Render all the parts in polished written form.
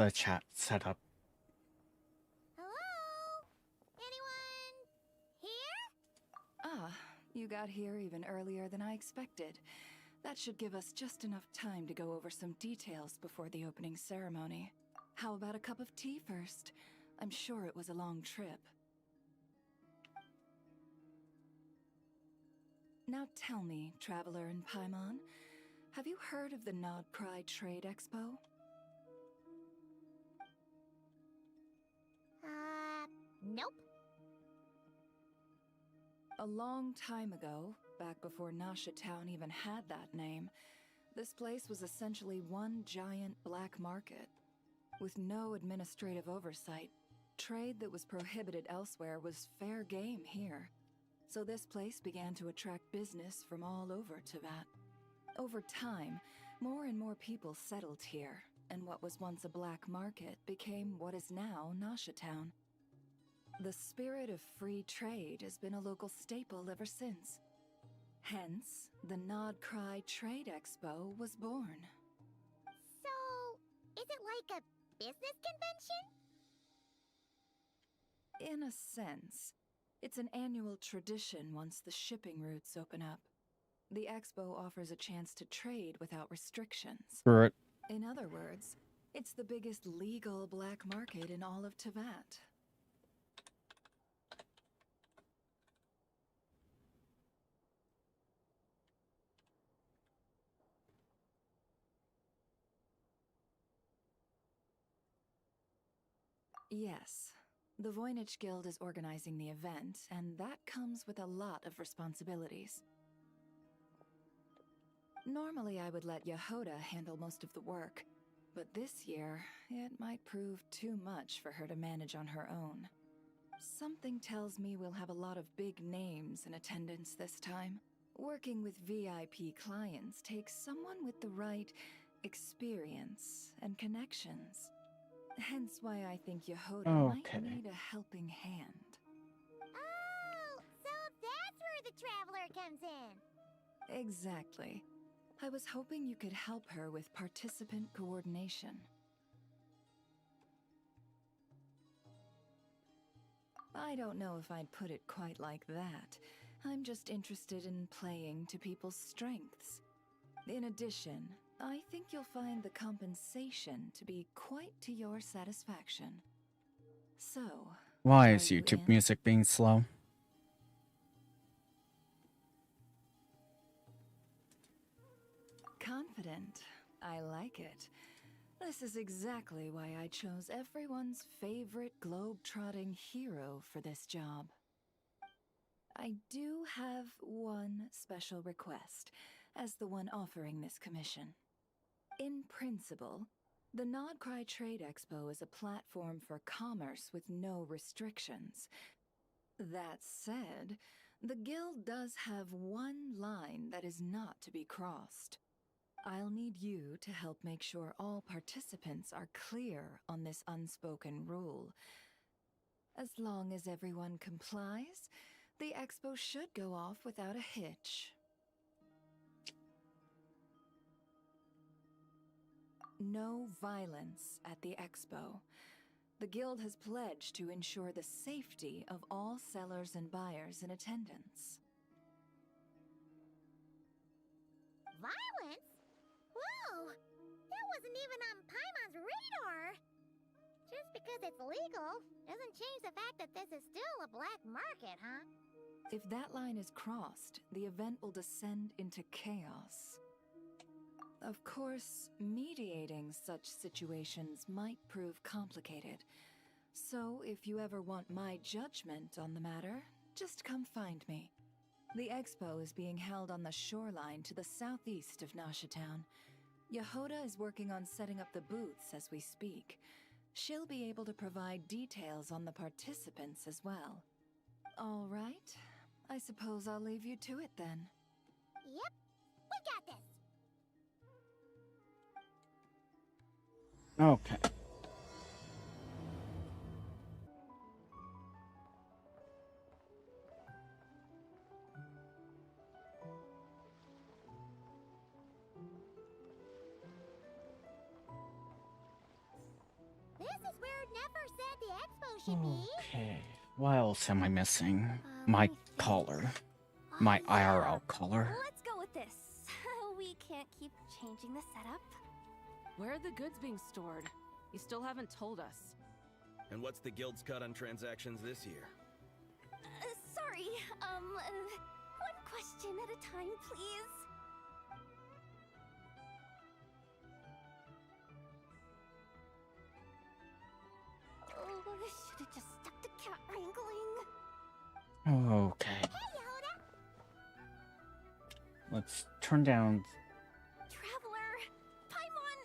the chat setup. Hello? Anyone here? Ah, you got here even earlier than I expected. That should give us just enough time to go over some details before the opening ceremony. How about a cup of tea first? I'm sure it was a long trip. Now tell me, Traveler in Paimon, have you heard of the Nod Cry Trade Expo? Nope. A long time ago, back before Nasha Town even had that name, this place was essentially one giant black market. With no administrative oversight, trade that was prohibited elsewhere was fair game here. So this place began to attract business from all over Teyvat. Over time, more and more people settled here, and what was once a black market became what is now Nasha Town. The spirit of free trade has been a local staple ever since. Hence, the Nod Cry Trade Expo was born. So, is it like a business convention? In a sense, it's an annual tradition once the shipping routes open up. The expo offers a chance to trade without restrictions. Screw it. In other words, it's the biggest legal black market in all of Teyvat. Yes. The Voynich Guild is organizing the event, and that comes with a lot of responsibilities. Normally I would let Yehoda handle most of the work, but this year, it might prove too much for her to manage on her own. Something tells me we'll have a lot of big names in attendance this time. Working with VIP clients takes someone with the right experience and connections. Hence why I think Yehoda Okay. might need a helping hand. Oh, so that's where the Traveler comes in. Exactly. I was hoping you could help her with participant coordination. I don't know if I'd put it quite like that. I'm just interested in playing to people's strengths. In addition, I think you'll find the compensation to be quite to your satisfaction. So, Why are is you YouTube in? music being slow? Confident. I like it. This is exactly why I chose everyone's favorite globe-trotting hero for this job. I do have one special request, as the one offering this commission. In principle, the Nodcry Trade Expo is a platform for commerce with no restrictions. That said, the guild does have one line that is not to be crossed. I'll need you to help make sure all participants are clear on this unspoken rule. As long as everyone complies, the expo should go off without a hitch. No violence at the expo. The guild has pledged to ensure the safety of all sellers and buyers in attendance. Violence? Whoa! That wasn't even on Paimon's radar! Just because it's legal doesn't change the fact that this is still a black market, huh? If that line is crossed, the event will descend into chaos. Of course, mediating such situations might prove complicated. So, if you ever want my judgment on the matter, just come find me. The expo is being held on the shoreline to the southeast of Nasha Town. Yehoda is working on setting up the booths as we speak. She'll be able to provide details on the participants as well. All right. I suppose I'll leave you to it then. Yep, we got this! Okay. Elsewhere never said the expo should be. Okay. What else am I missing? Let My me think. collar. Oh, My yeah. IRL collar. Let's go with this. We can't keep changing the setup. Where are the goods being stored? You still haven't told us. And what's the guild's cut on transactions this year? Sorry, one question at a time, please. Oh, I should have just stuck to cat wrangling. Okay. Hey, Yehuda! Let's turn down. Traveler, Paimon.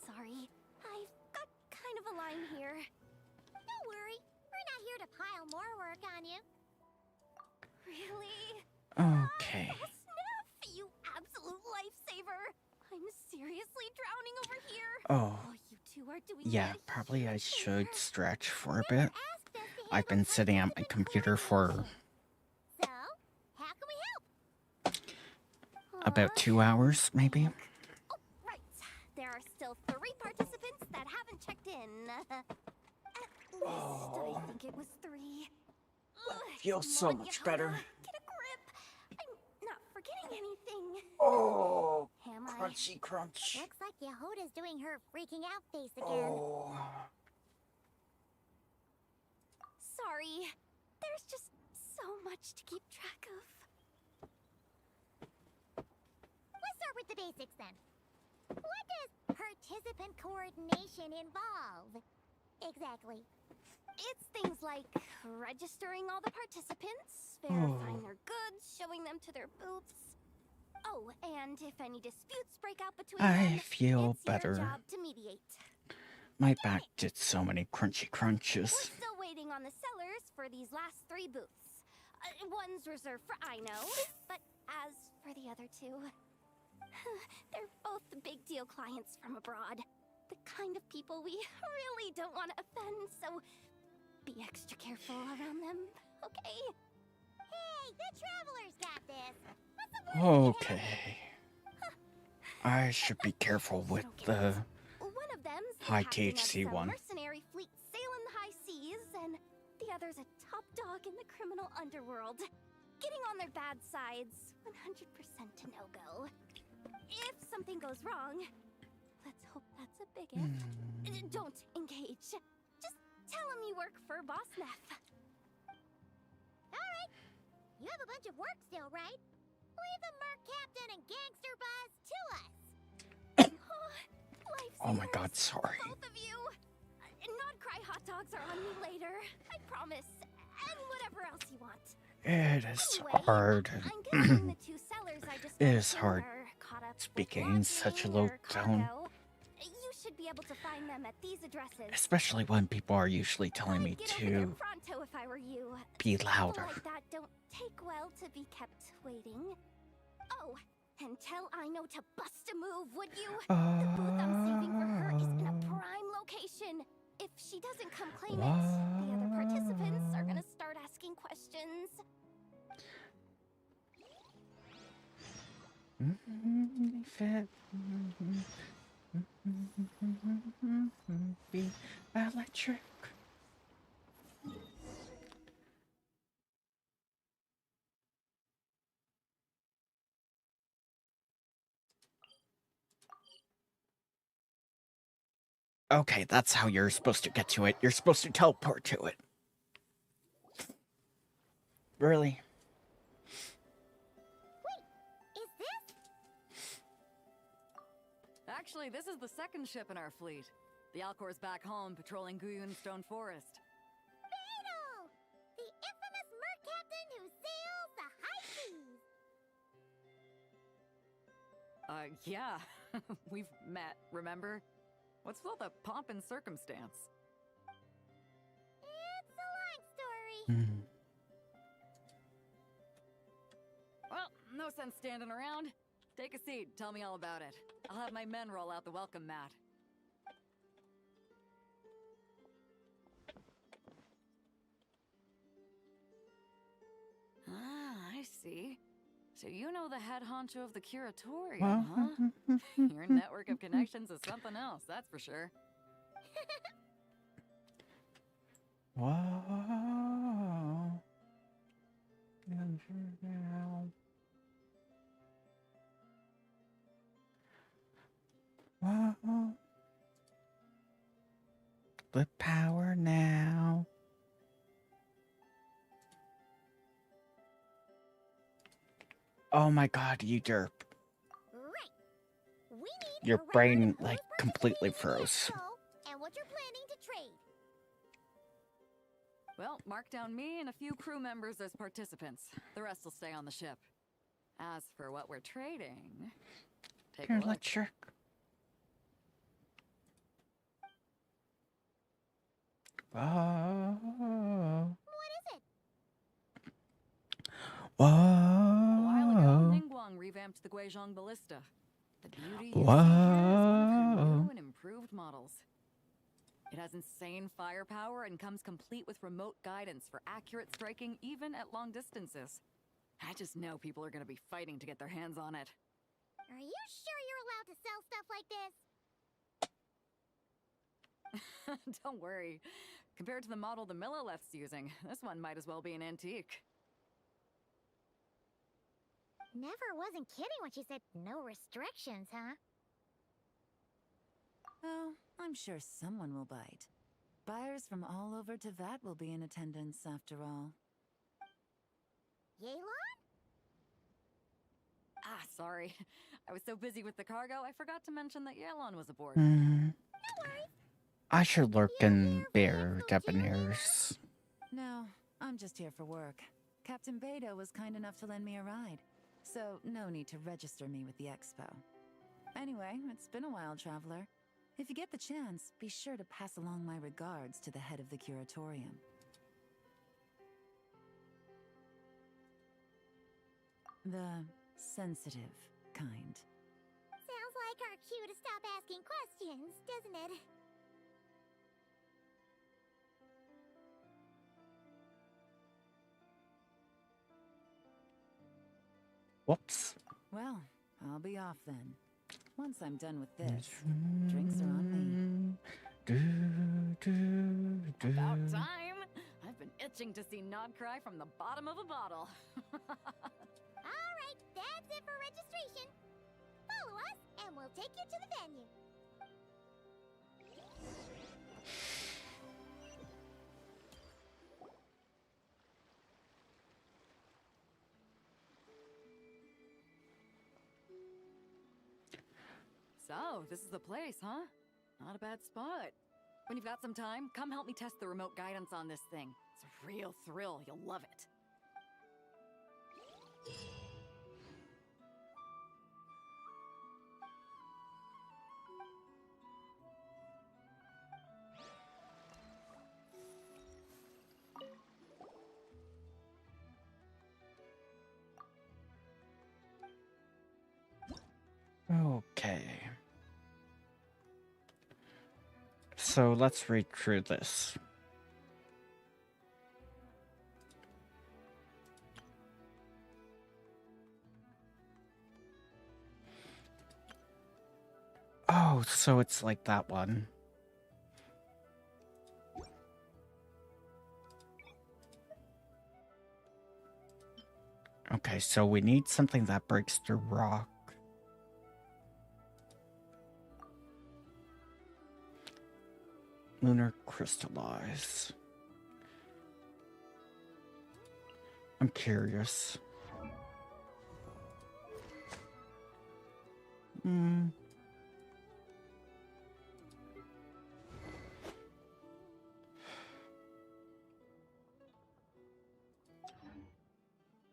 Sorry, I've got kind of a line here. Don't worry. We're not here to pile more work on you. Really? Okay. Sniff, you absolute lifesaver! I'm seriously drowning over here. Oh, You two are doing yeah, good probably I here. should stretch for a bit. Asked us to I've handle been sitting at my participant computer for coordination. So, how can we help? about 2 hours, maybe. Oh, right. There are still 3 participants that haven't checked in. At least I think it was 3. Feels so much better. Get a grip. I'm not forgetting anything. Oh, Am I? crunchy crunch. Looks like Yehuda's doing her freaking out face again. Oh. Sorry. There's just so much to keep track of. Let's start with the basics then. What does participant coordination involve? Exactly. It's things like registering all the participants, verifying their goods, showing them to their booths. Oh, and if any disputes break out between them, I feel it's better. your job to mediate. My back did so many crunchy crunches. We're still waiting on the sellers for these last 3 booths. One's reserved for Ino, but as for the other 2, they're both big deal clients from abroad. The kind of people we really don't want to offend, so be extra careful around them, okay? Hey, the travelers got this. What's the worst that can Okay. I should be careful with the. One of them's the high captain of THC some one. mercenary fleet sailing the high seas, and the other's a top dog in the criminal underworld. Getting on their bad sides, 100% a no-go. If something goes wrong, let's hope that's a big if. Don't engage. Just tell him you work for Boss Neff. Alright. You have a bunch of work still, right? Leave the merc captain and gangster buzz to us. Oh my god, Lifesavers, sorry. both of you. Non-cry hot dogs are on me later. I promise. And whatever else you want. It is Anyway, hard. I'm guessing the 2 sellers I just It is mentioned hard are caught up with speaking in such a lodging low or tone. cargo. You should be able to find them at these addresses. Especially when people are usually telling me I'd get over there to pronto if I were you. be People louder. like that don't take well to be kept waiting. Oh, and tell Ino to bust a move, would you? The booth I'm saving for her is in a prime location. If she doesn't come claim it, the other participants are gonna start asking questions. Be electric. Okay, that's how you're supposed to get to it. You're supposed to teleport to it. Really? Is this? Actually, this is the 2nd ship in our fleet. The Alcor's back home patrolling Guyunstone Forest. Beetle! The infamous merc captain who sails the high seas! Yeah. We've met, remember? What's with all the pomp and circumstance? It's a long story. Hmm. Well, no sense standing around. Take a seat, tell me all about it. I'll have my men roll out the welcome mat. Ah, I see. So you know the head honcho of the curatorium, huh? Your network of connections is something else, that's for sure. Whoa. Whoa. With power now. Oh my god, you derp. Right. We need Your a brain, record of like, who's completely participating in the froze. expo and what you're planning to trade. Well, mark down me and a few crew members as participants. The rest will stay on the ship. As for what we're trading, take a Here, look. let's check. Whoa. What is it? A while ago, Whoa. Ningguang revamped the Guizhong Ballista. The beauty you see here is one of her Whoa. new and improved models. It has insane firepower and comes complete with remote guidance for accurate striking even at long distances. I just know people are going to be fighting to get their hands on it. Are you sure you're allowed to sell stuff like this? Don't worry. Compared to the model the Millileth's using, this one might as well be an antique. Never wasn't kidding when she said no restrictions, huh? Oh, I'm sure someone will bite. Buyers from all over Teyvat will be in attendance after all. Yelan? Ah, sorry. I was so busy with the cargo, I forgot to mention that Yelan was aboard. Hmm. No worries. I should lurk in here bear for the full debonair's. No, I'm just here for work. Captain Beto was kind enough to lend me a ride, so no need to register me with the expo. Anyway, it's been a while, traveler. If you get the chance, be sure to pass along my regards to the head of the curatorium. The sensitive kind. Sounds like our cue to stop asking questions, doesn't it? Whoops. Well, I'll be off then. Once I'm done with this, drinks are on About time! I've been itching to see Nod cry from the bottom of a bottle. Alright, that's it for registration. Follow us, and we'll take you to the venue. So, this is the place, huh? Not a bad spot. When you've got some time, come help me test the remote guidance on this thing. It's a real thrill, you'll love it. Okay. So let's read through this. Oh, so it's like that one. Okay, so we need something that breaks through rock. Lunar crystallize. I'm curious.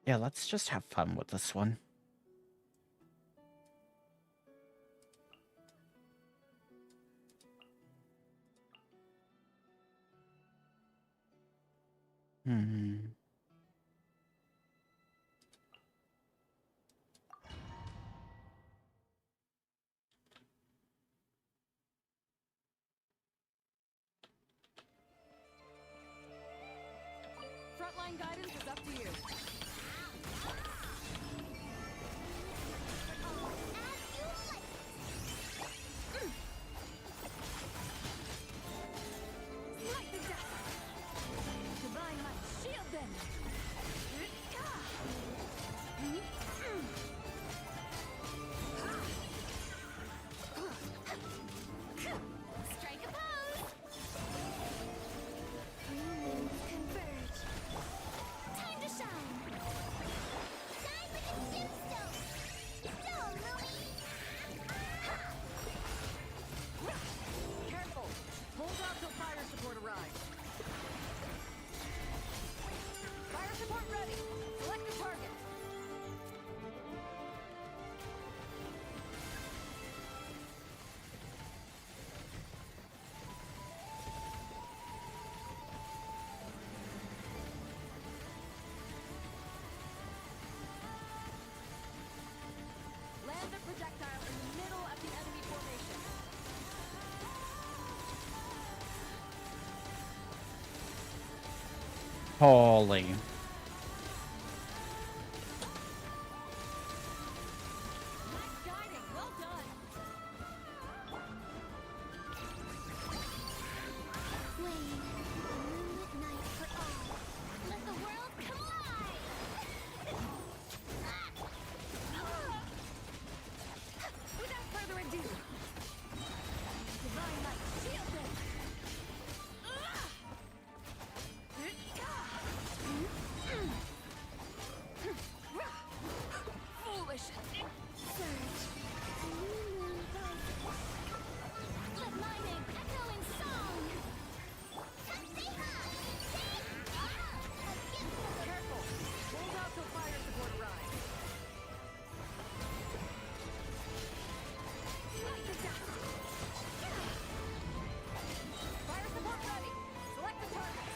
Yeah, let's just have fun with this one. Frontline guidance is up to you. As you like. Light the death! Holy. Guiding, well done. Wayne, a moonlit night for all. Let the world collide! Without further ado, divine light, shield them. Foolish. Surge. A new moon rises. Let my name echo in song. Careful. Hold out till fire support arrives. Light the dust. Fire support ready. Select the target.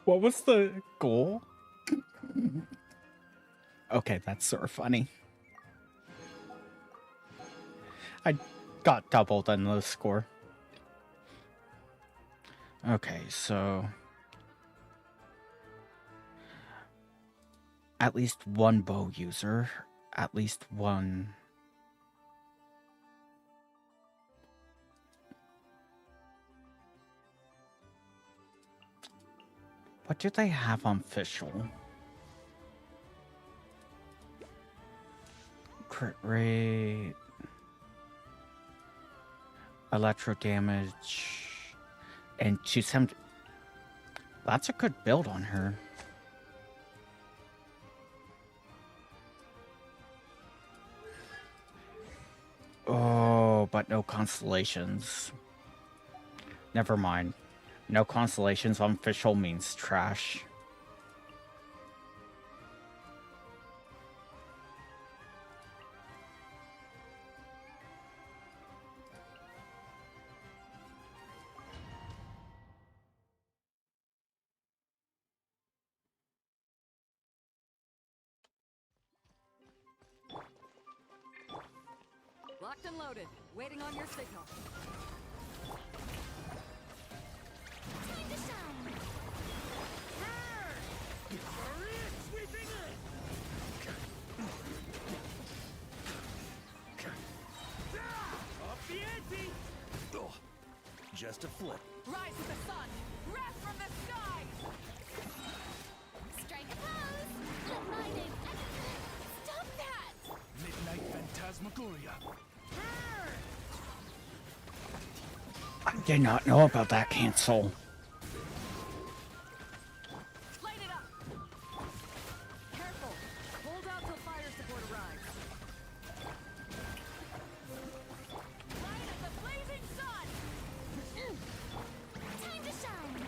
What was the goal? Okay, that's sort of funny. I got doubled on the score. Okay, so at least one bow user, at least one. What do they have on official? Crit rate, electro damage, and 270. That's a good build on her. Oh, but no constellations. Never mind. No constellations on official means trash. Locked and loaded. Waiting on your signal. Time to shine. Just a flip. Rise with the sun. Wrath from the sky. Strike a pose. Let my name echo. Stop that. Midnight Phantasmagoria. I did not know about that cancel. Light it up. Careful. Hold out till fire support arrives. Light of the blazing sun. Time to shine.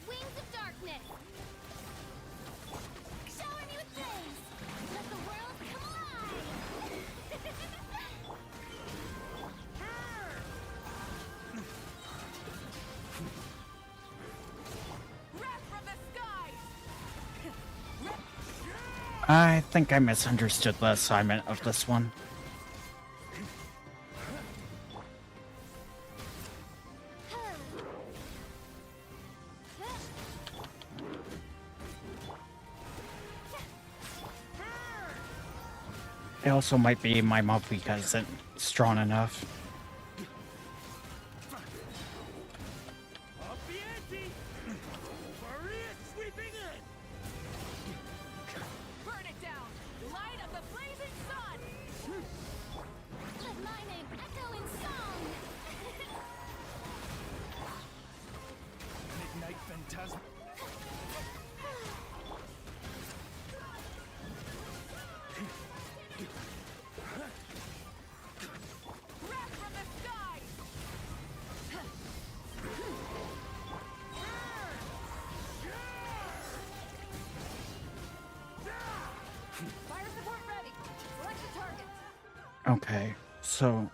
Wings of darkness. Shower me with praise. Let the world come alive. Wrath from the sky. I think I misunderstood the assignment of this one. It also might be my mob because it's strong enough. Up the ante! Maria sweeping in! Burn it down. Light of the blazing sun. Let my name echo in song. Midnight Phantasm. Fire support ready. Select the target. Okay, so...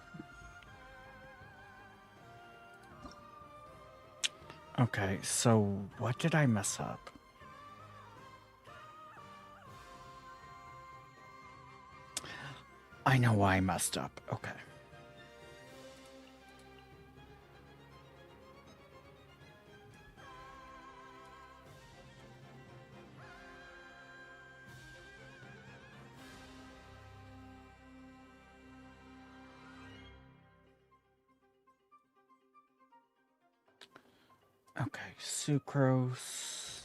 Okay, so what did I mess up? I know why I messed up. Okay. Okay, sucrose.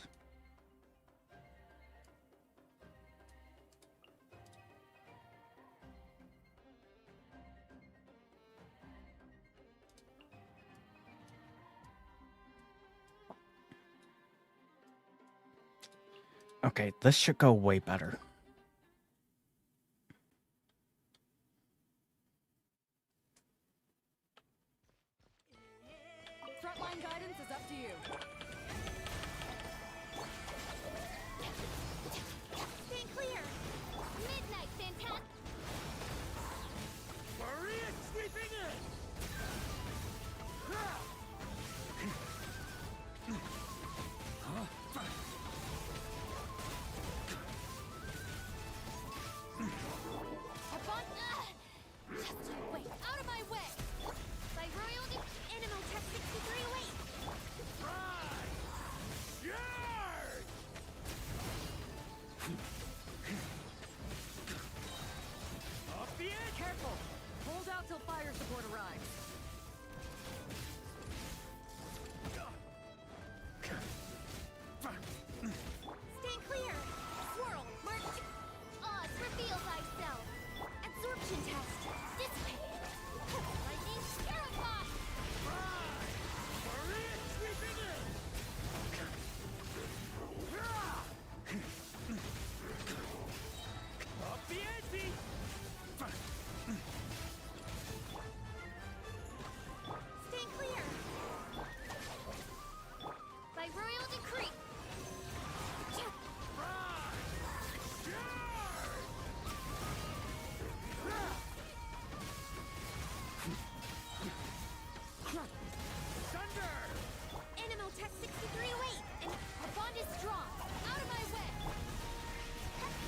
Okay, this should go way better. Frontline guidance is up to you. Stay clear! Midnight, Fantastic! Maria sweeping in! Just you wait! Out of my way! By Royal Animal Tech 63 away! Yard! Off the edge! Careful. Hold out till fire support arrives. Stay clear! Swirl! Mark! Oz reveal thyself! Absorption test! Dissipate! Lightning terrify! Maria sweeping in! Off the ante! Stay clear! By royal decree! Thunder! Animal Tech 63 away! And our bond is strong! Out of my way!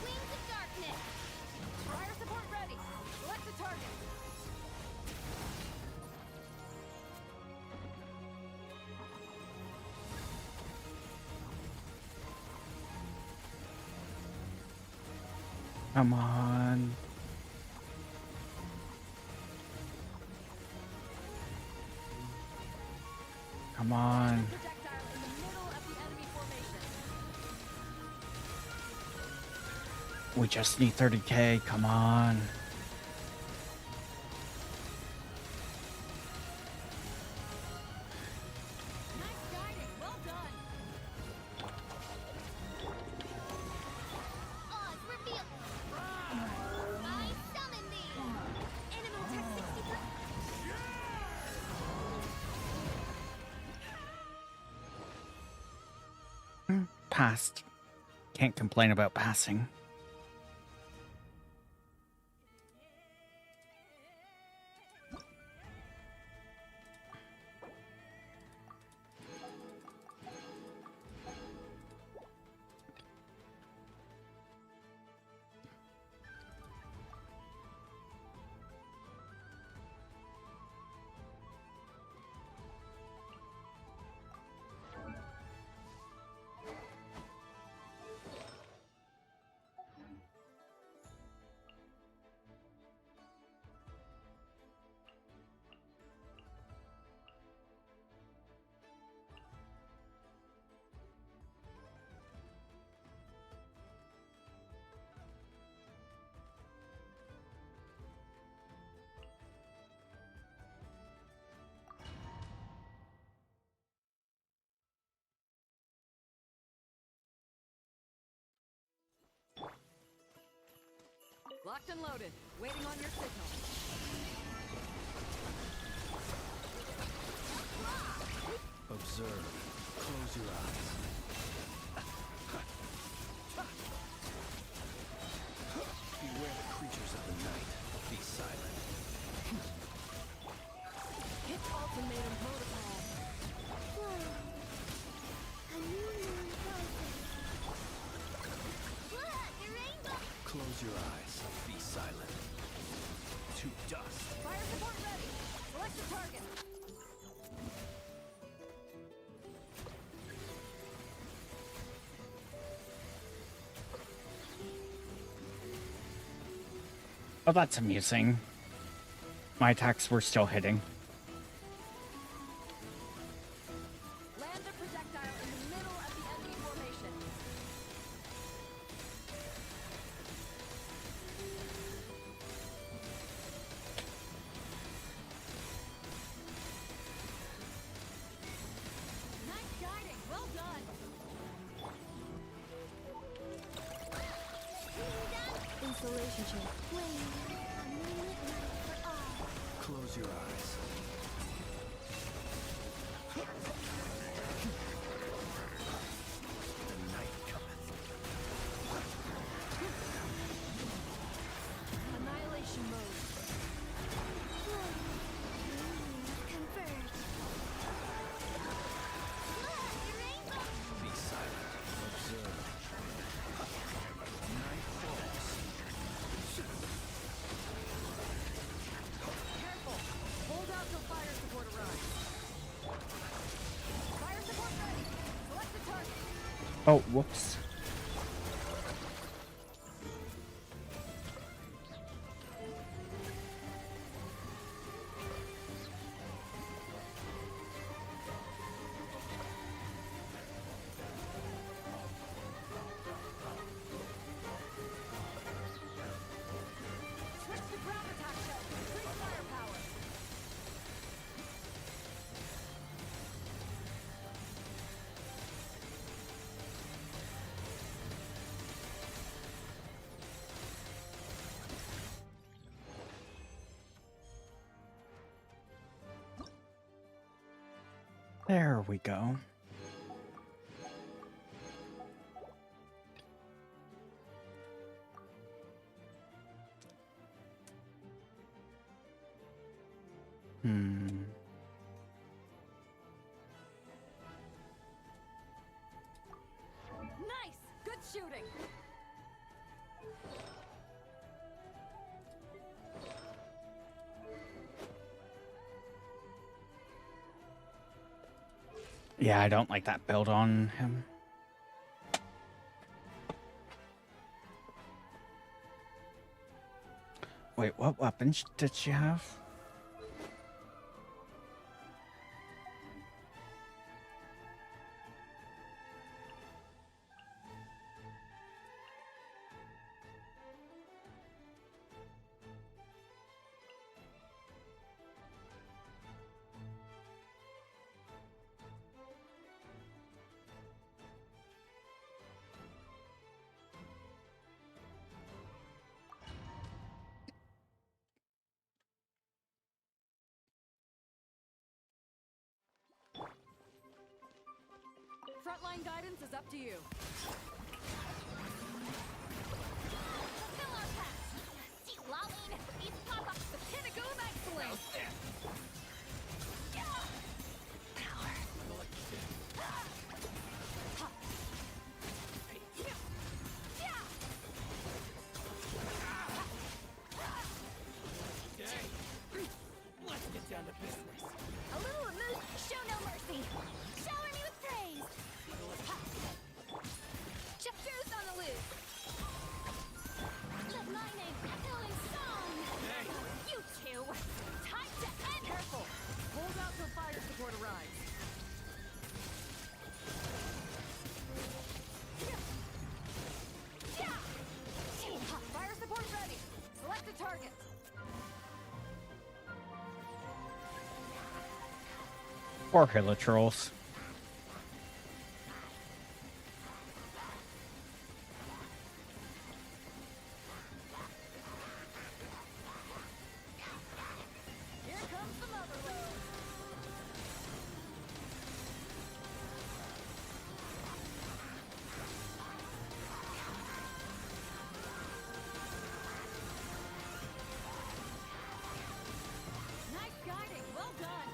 Wings of darkness! Fire support ready. Select the target. Come on. Come on. Projectile in the middle of the enemy formation. We just need 30k. Come on. Nice guiding. Well done. Oz reveal! I summon thee! Animal Tech 63... Passed. Can't complain about passing. Locked and loaded. Waiting on your signal. Observe. Close your eyes. Close your eyes. Be silent. To dust. Fire support ready. Select the target. Oh, that's amusing. My attacks were still hitting. Land a projectile in the middle of the enemy formation. Nice guiding. Well done. Installation check. Wait. A minute for all. Close your eyes. The night cometh. Annihilation mode. Converge. Look, your rainbow. Be silent. Observe. Night falls. Careful. Hold out till fire support arrives. Fire support ready. Select the target. Oh, whoops. Switch to ground attack shell. Increase firepower. There we go. Hmm. Nice. Good shooting. Yeah, I don't like that build on him. Wait, what weapons did she have? Frontline guidance is up to you. Fulfill our pact. See, lolling. These pop up the pinnacle of excellence. Let's get down to business. A little emotion. Show no mercy. Shower me with praise. Chapters on the loose. Let my name echo in song. Hey. You two. Time to end. Careful. Hold out till fire support arrives. Fire support ready. Select the target. Or Hilitrolls. Here comes the mother load. Nice guiding. Well done.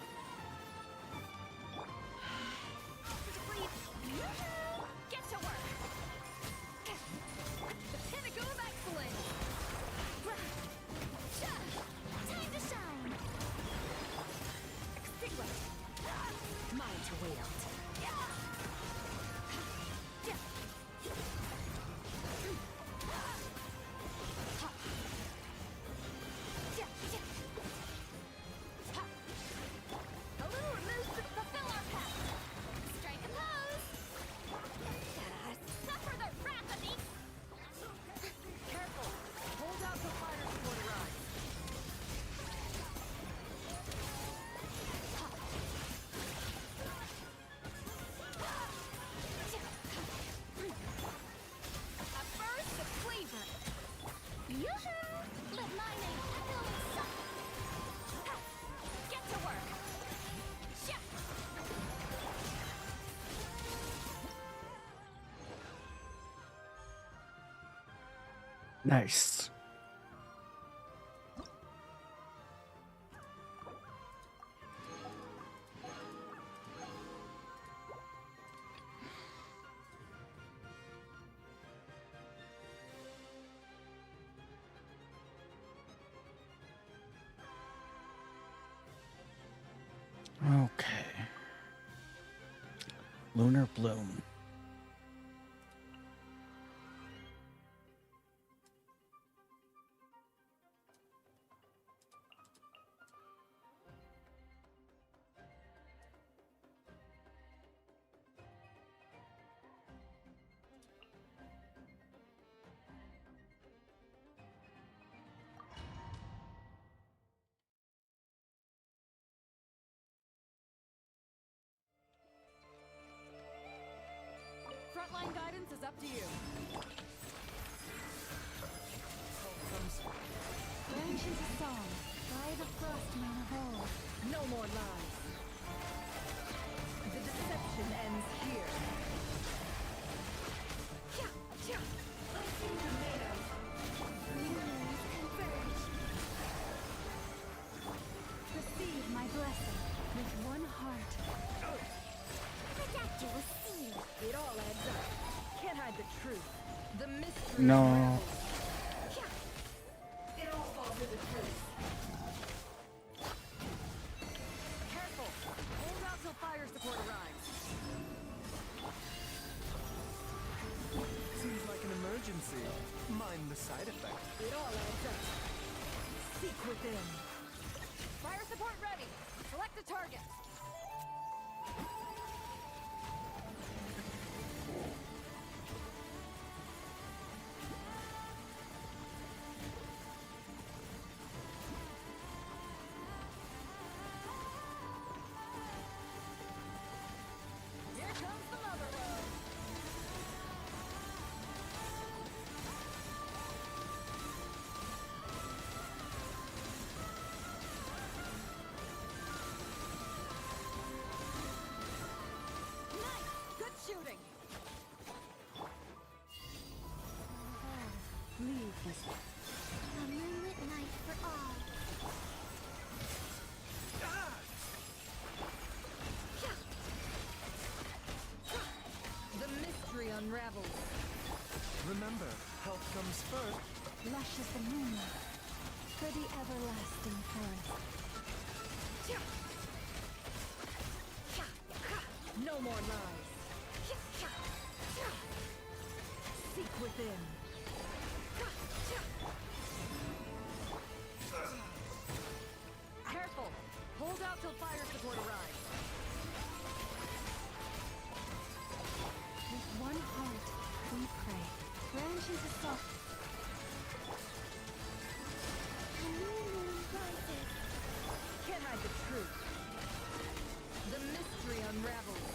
Nice. Okay. Lunar Bloom. Frontline guidance is up to you. Branches of song, by the frost man of all. No more lies. The deception ends here. Receive my blessing with one heart. Protect you with seal. It all adds up. Can't hide the truth. The mystery No. unravels. It all falls to the truth. Careful! Hold out till fire support arrives. Seems like an emergency. Mind the side effect. It all adds up. Seek within. Fire support ready! Select a target! Here comes the mother lode! Nice! Good shooting! Leave this. A moonlit night for all. The mystery unravels. Remember, health comes first. Lush as the moonlight. For the everlasting forest. No more lies. Seek within. Careful! Hold out till fire support arrives. With one heart, we pray. Branches of soft. A new moon rises. Can't hide the truth. The mystery unravels.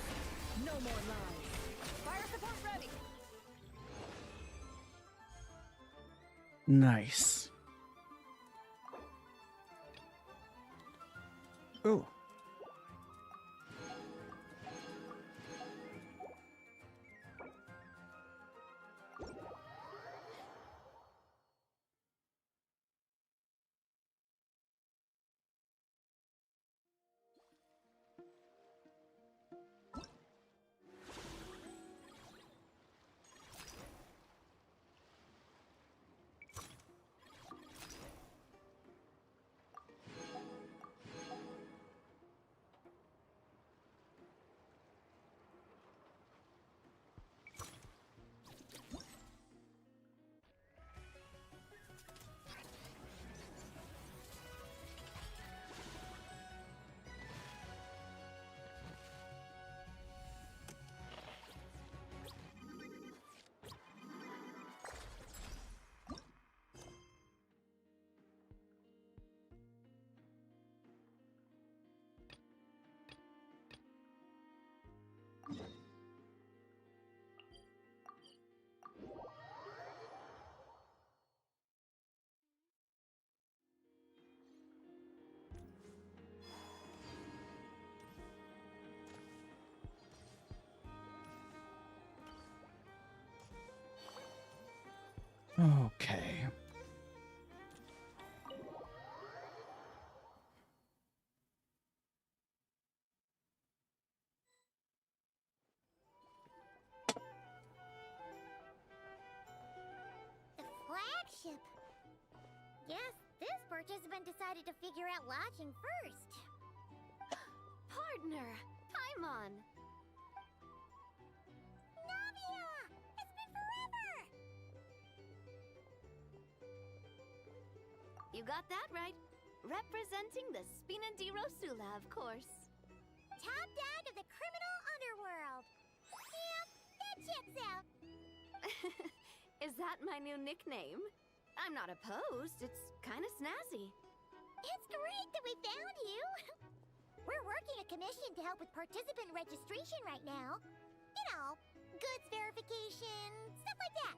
No more lies. Fire support ready! Nice. Ooh. Okay. ship. Guess this participant decided to figure out lodging first. Partner, Paimon. Navia! It's been forever! You got that right. Representing the Spina di Rosula, of course. Top dog of the criminal underworld. Yep, that checks out. Is that my new nickname? I'm not opposed. It's kind of snazzy. It's great that we found you. We're working a commission to help with participant registration right now. You know, goods verification, stuff like that.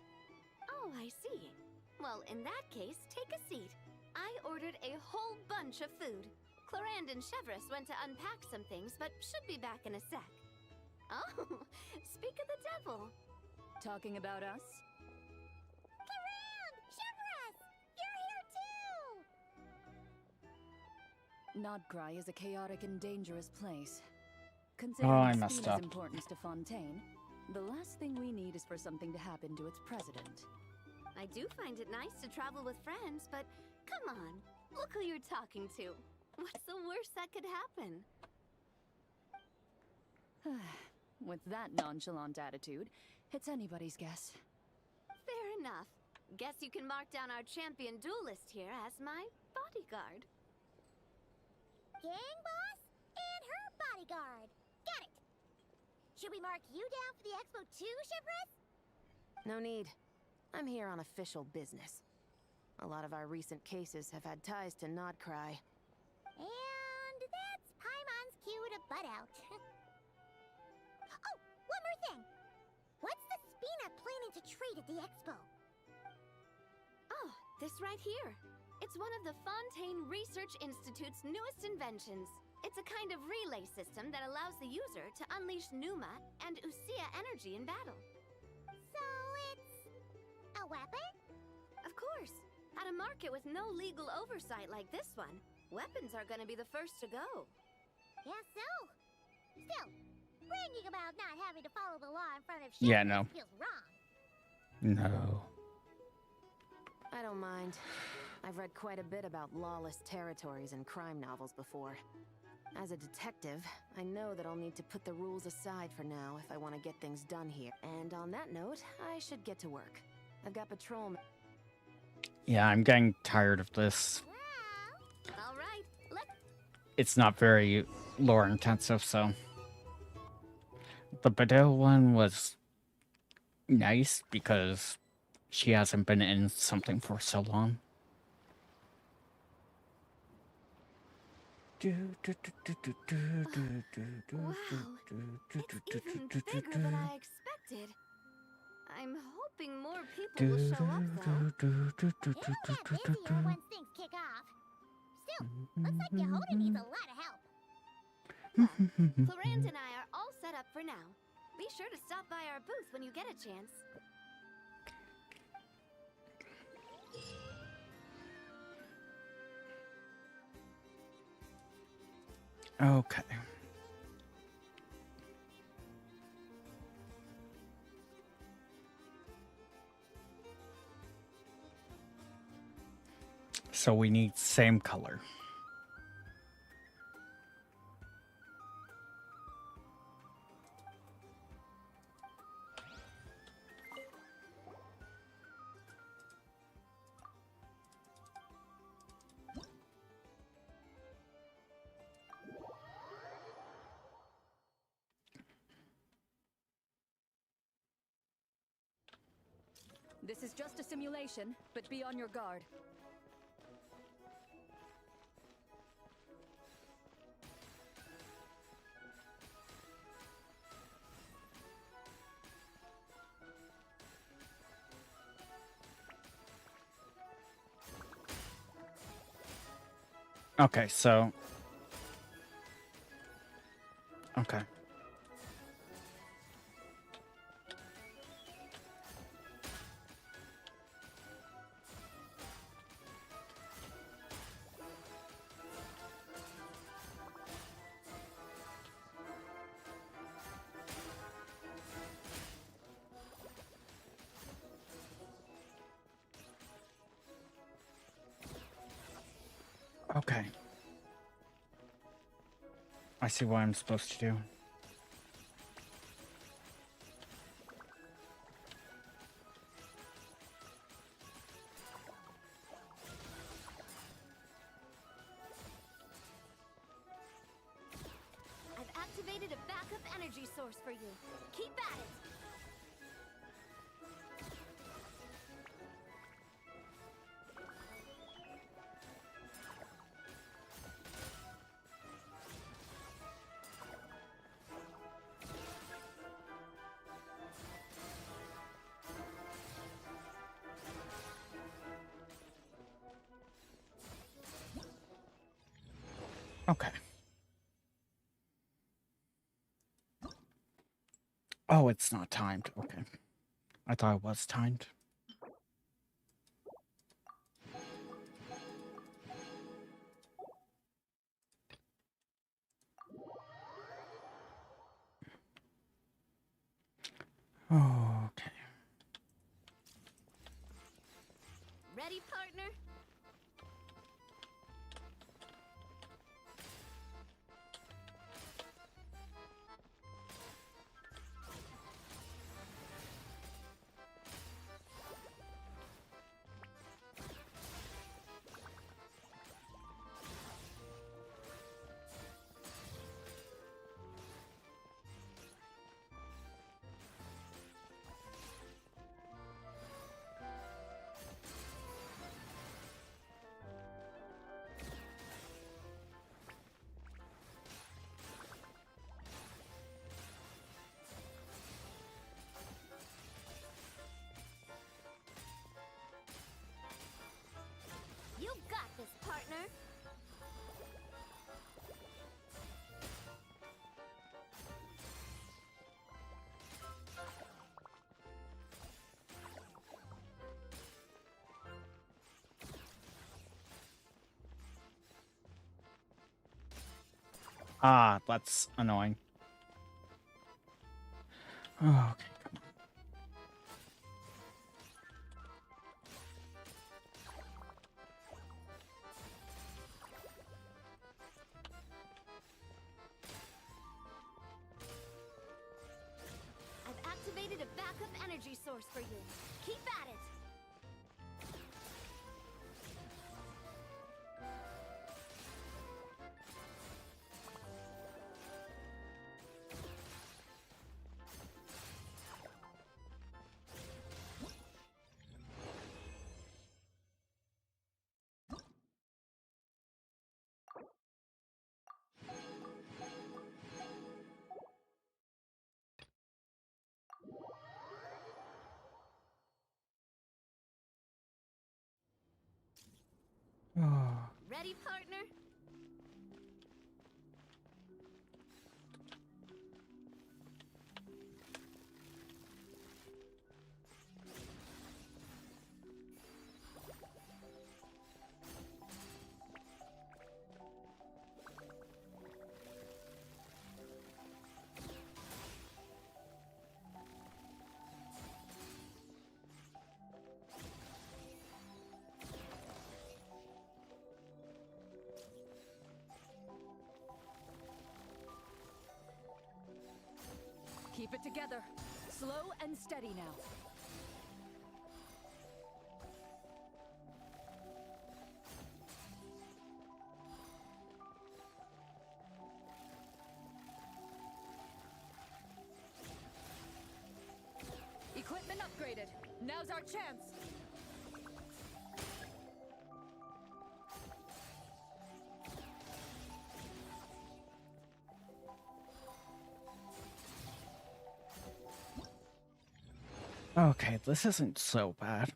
Oh, I see. Well, in that case, take a seat. I ordered a whole bunch of food. Clorand and Chevreuse went to unpack some things, but should be back in a sec. Oh, speak of the devil. Talking about us? Clorand! Chevreuse! You're here too! Nodcry is a chaotic and dangerous place. I Considering messed Spina's up. importance to Fontaine, the last thing we need is for something to happen to its president. I do find it nice to travel with friends, but come on, look who you're talking to. What's the worst that could happen? With that nonchalant attitude, it's anybody's guess. Fair enough. Guess you can mark down our champion duelist here as my bodyguard. Gang boss and her bodyguard. Got it. Should we mark you down for the expo too, Chevreuse? No need. I'm here on official business. A lot of our recent cases have had ties to Nodcry. And that's Paimon's cue to butt out. Oh, one more thing. What's the Spina planning to trade at the expo? Oh, this right here. It's one of the Fontaine Research Institute's newest inventions. It's a kind of relay system that allows the user to unleash Numa and Usia energy in battle. So it's a weapon? Of course. At a market with no legal oversight like this one, weapons are gonna be the first to go. Guess so. Still, bragging about not having to follow the law in front of Yeah, Chevreuse no. feels wrong. No. I don't mind. I've read quite a bit about lawless territories and crime novels before. As a detective, I know that I'll need to put the rules aside for now if I want to get things done here. And on that note, I should get to work. I've got patrol. Yeah, I'm getting tired of this. Well, All right, let's... It's not very lore intensive, so. The Badeo one was nice because she hasn't been in something for so long. Wow, it's even bigger than I expected. I'm hoping more people will show up, though. it'll get busier once things kick off. Still, looks like Yehuda needs a lot of help. Well, Clorand and I are all set up for now. Be sure to stop by our booth when you get a chance. Okay. So we need same color. This is just a simulation, but be on your guard. Okay, so. Okay. Okay. I see what I'm supposed to do. I've activated a backup energy source for you. Keep at it. Okay. Oh, it's not timed. Okay. I thought it was timed. Okay. Ready, partner? You got this, partner. Ah, that's annoying. Okay, come on. I've activated a backup energy source for you. Keep at it. Oh. Ready, partner? Keep it together. Slow and steady now. Equipment upgraded. Now's our chance. Okay, this isn't so bad.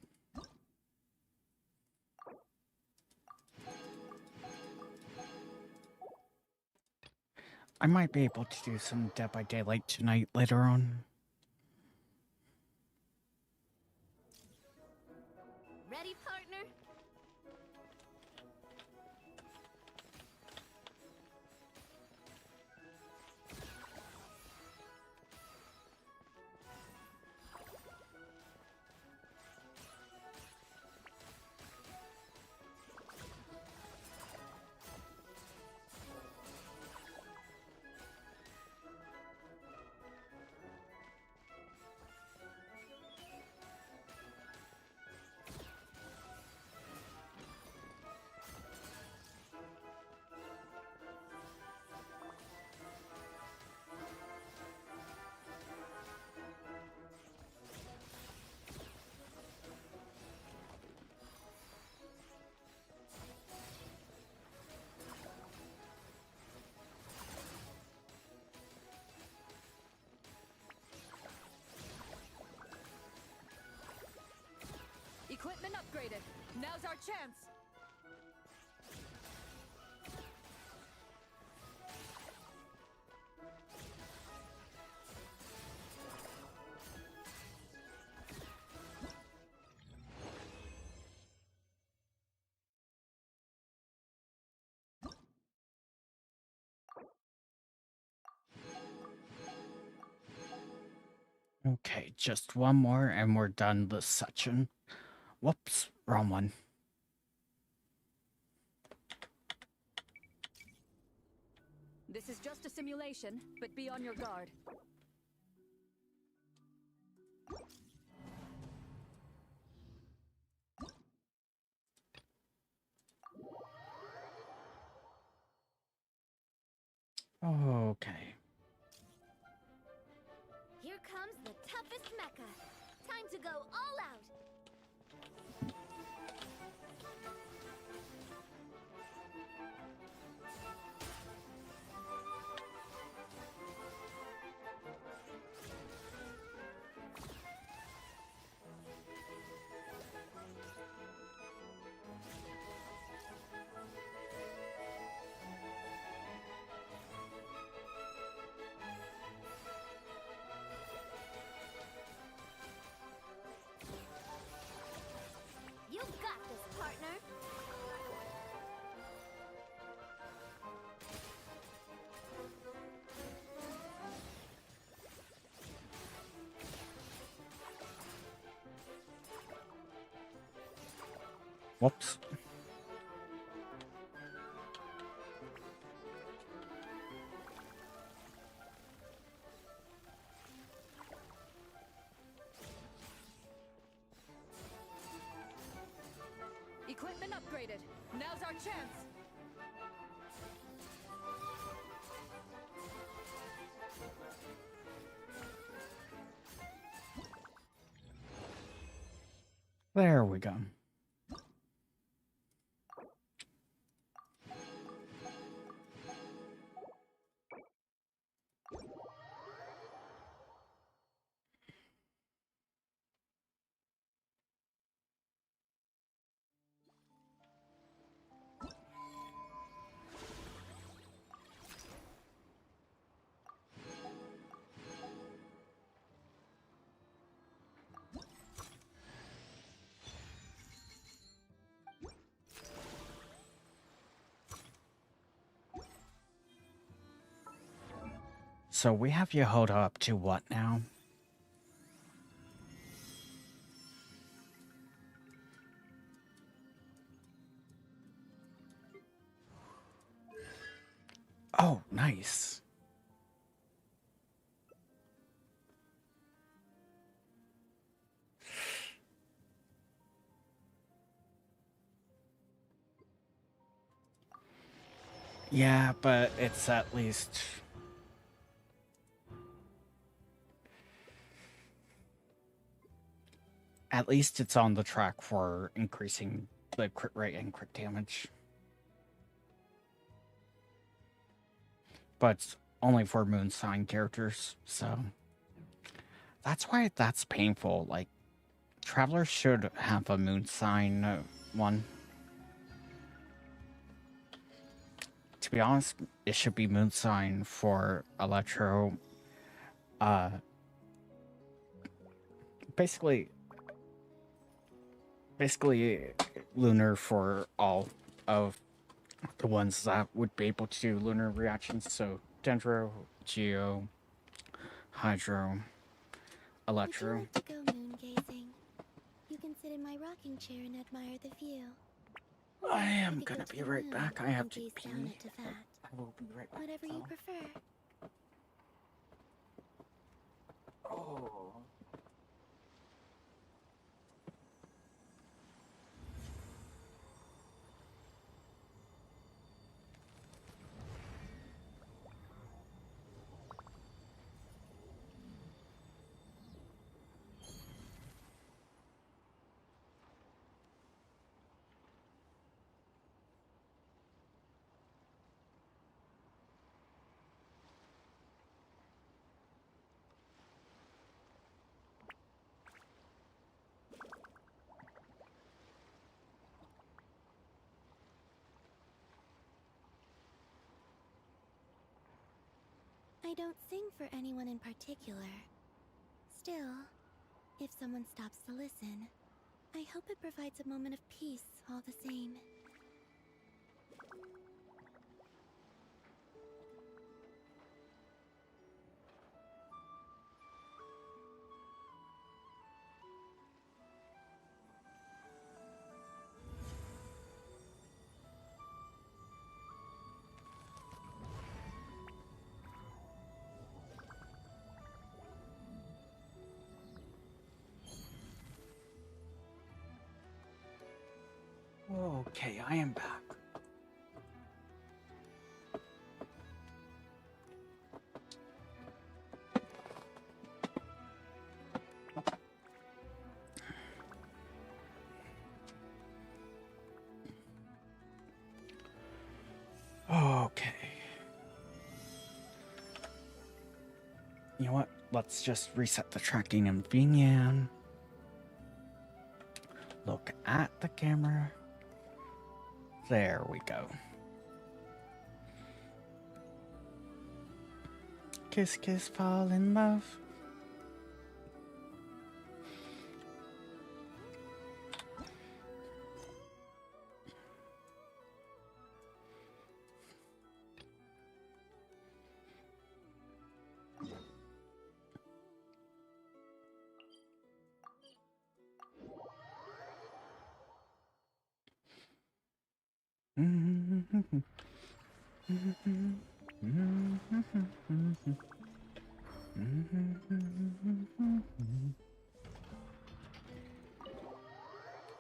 I might be able to do some Dead by Daylight tonight later on. Ready, partner? Equipment upgraded. Now's our chance. Okay, just one more and we're done this section. Whoops, wrong one. This is just a simulation, but be on your guard. Okay. Here comes the toughest mecha. Time to go all out. You got this, partner. Whoops. Equipment upgraded. Now's our chance. There we go. So we have you hold up to what now? Oh, nice. Yeah, but it's at least... At least it's on the track for increasing the crit rate and crit damage. But it's only for moon sign characters, so... That's why that's painful. Like, Travelers should have a moon sign one. To be honest, it should be moon sign for Electro. Basically lunar for all of the ones that would be able to do lunar reactions. So Dendro, Geo, Hydro, Electro. Would you like to go moon gazing? You can sit in my rocking chair and admire the view. Or I we am could go gonna to be the right moon back. I have and to gaze pee. down at Tefat. I will be right back. Whatever you prefer. Oh. I don't sing for anyone in particular. Still, if someone stops to listen, I hope it provides a moment of peace all the same. Okay, I am back. Okay. You know what? Let's just reset the tracking in VN. Look at the camera. There we go. Kiss, kiss, fall in love.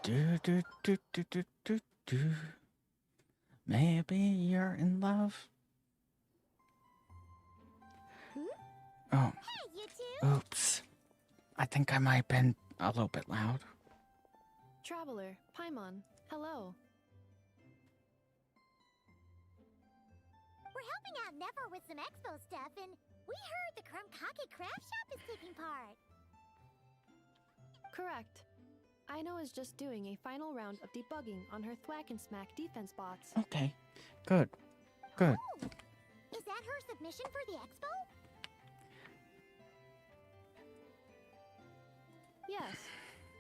Do, do, do, do, do, do, do. Maybe you're in love. Oh, Hey, you two! oops. I think I might have been a little bit loud. Traveler, Paimon, hello. We're helping out Nefer with some expo stuff, and we heard the Krumkake craft shop is taking part. Correct. Aino is just doing a final round of debugging on her Thwack and Smack defense bots. Okay, good. Good. Oh, is that her submission for the expo? Yes.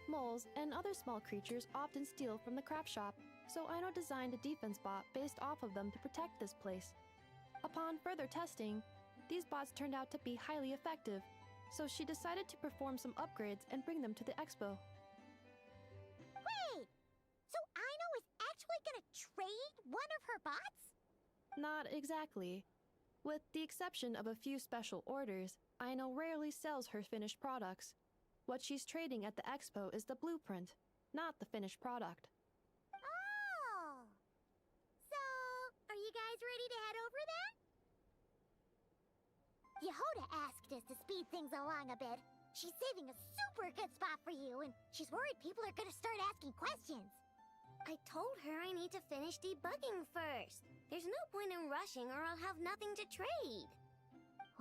Moles and other small creatures often steal from the craft shop, so Aino designed a defense bot based off of them to protect this place. Upon further testing, these bots turned out to be highly effective, so she decided to perform some upgrades and bring them to the expo. Wait! So Aino is actually gonna trade one of her bots? Not exactly. With the exception of a few special orders, Aino rarely sells her finished products. What she's trading at the expo is the blueprint, not the finished product. Oh! So, are you guys ready to head over then? Yehoda asked us to speed things along a bit. She's saving a super good spot for you, and she's worried people are gonna start asking questions. I told her I need to finish debugging first. There's no point in rushing or I'll have nothing to trade.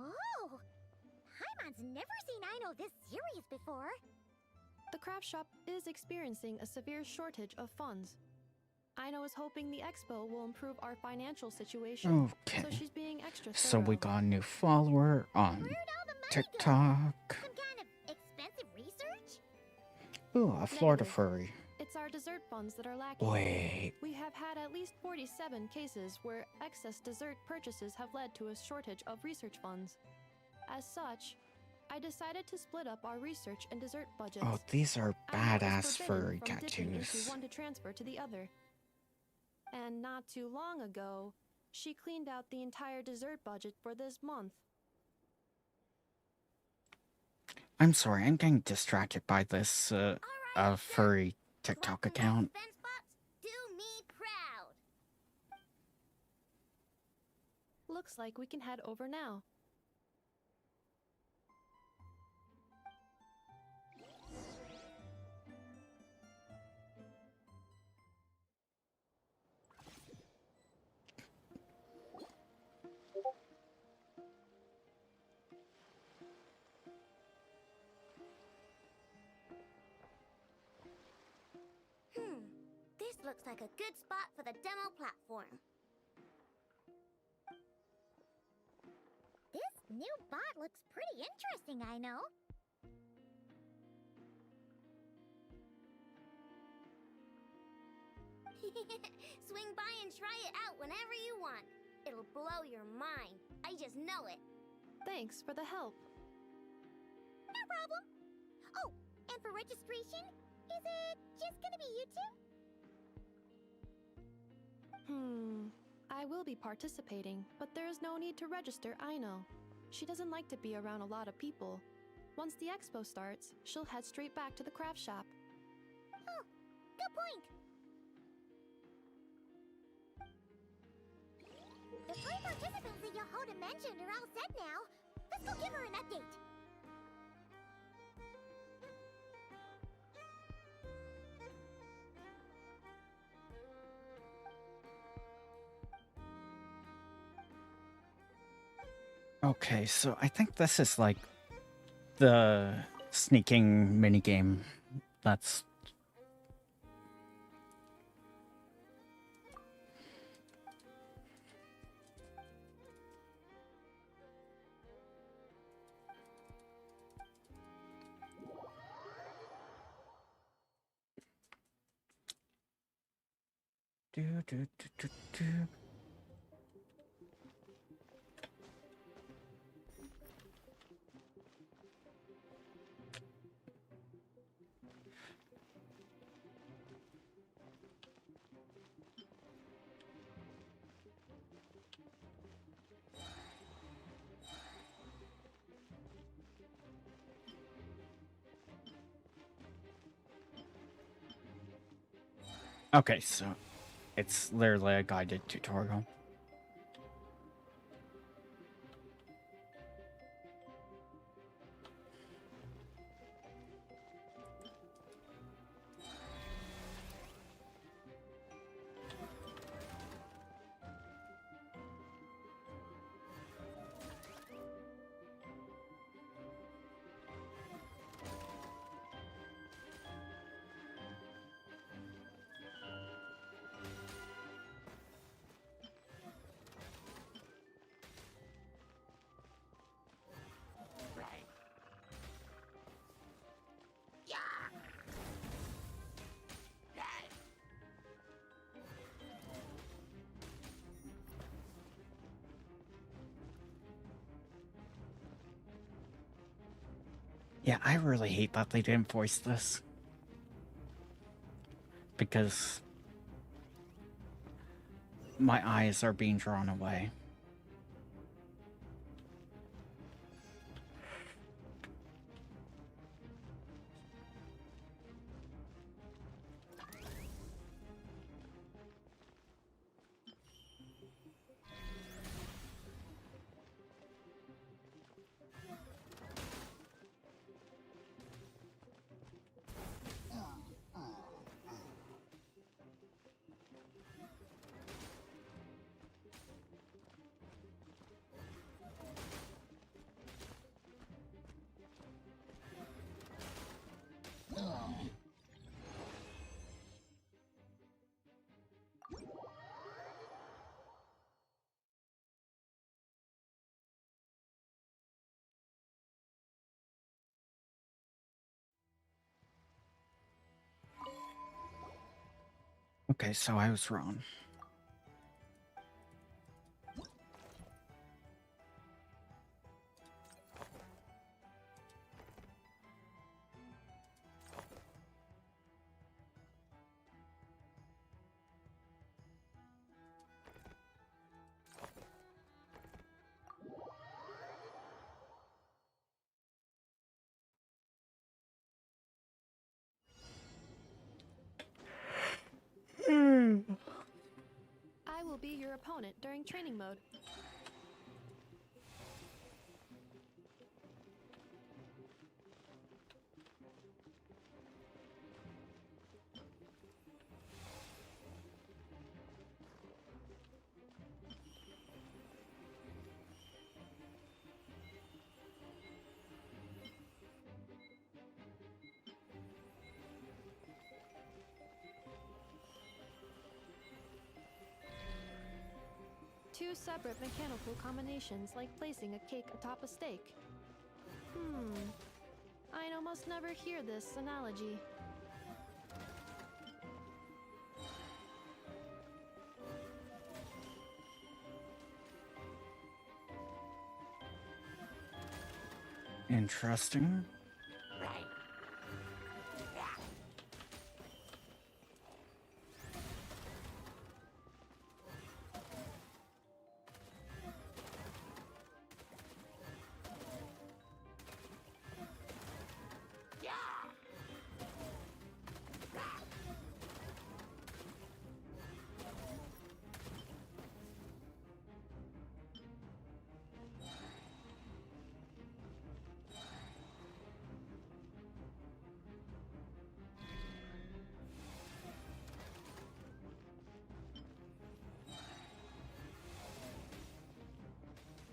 Oh! Paimon's never seen Aino this serious before. The craft shop is experiencing a severe shortage of funds. Aino is hoping the expo will improve our financial situation, Okay. so she's being extra So we thorough. got a new follower on Where'd all the money TikTok. go? Some kind of expensive research? Ooh, a Florida Negative. furry. It's our dessert funds that are lacking. Wait. We have had at least 47 cases where excess dessert purchases have led to a shortage of research funds. As such, I decided to split up our research and dessert budgets. Oh, these are Aino is badass forbidden furry from dipping into tattoos. one to transfer to the other. And not too long ago, she cleaned out the entire dessert budget for this month. I'm sorry, I'm getting distracted by this furry TikTok Collecting account. defense bots do me proud. Looks like we can head over now. This looks like a good spot for the demo platform. This new bot looks pretty interesting, I know. Swing by and try it out whenever you want. It'll blow your mind. I just know it. Thanks for the help. No problem. Oh, and for registration, is it just gonna be you two? I will be participating, but there is no need to register, I know. She doesn't like to be around a lot of people. Once the expo starts, she'll head straight back to the craft shop. Oh, good point. The 3 participants that Yehuda mentioned are all set now. Let's go give her an update. Okay, so I think this is like the sneaking minigame that's... Do, do, do, do, do. Okay, so it's literally a guided tutorial. Yeah, I really hate that they didn't voice this. Because my eyes are being drawn away. Okay, so I was wrong. I will be your opponent during training mode. two separate mechanical combinations like placing a cake atop a steak. I'd almost never hear this analogy. Interesting.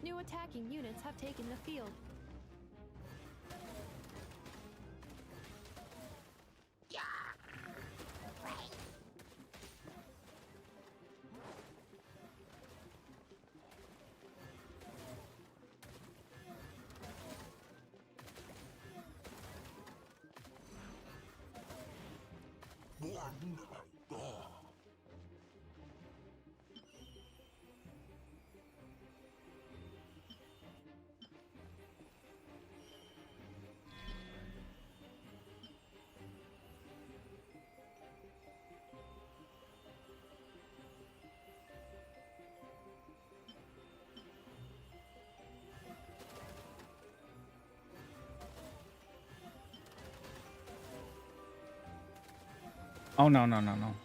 New attacking units have taken the field. Oh, no, no, no, no.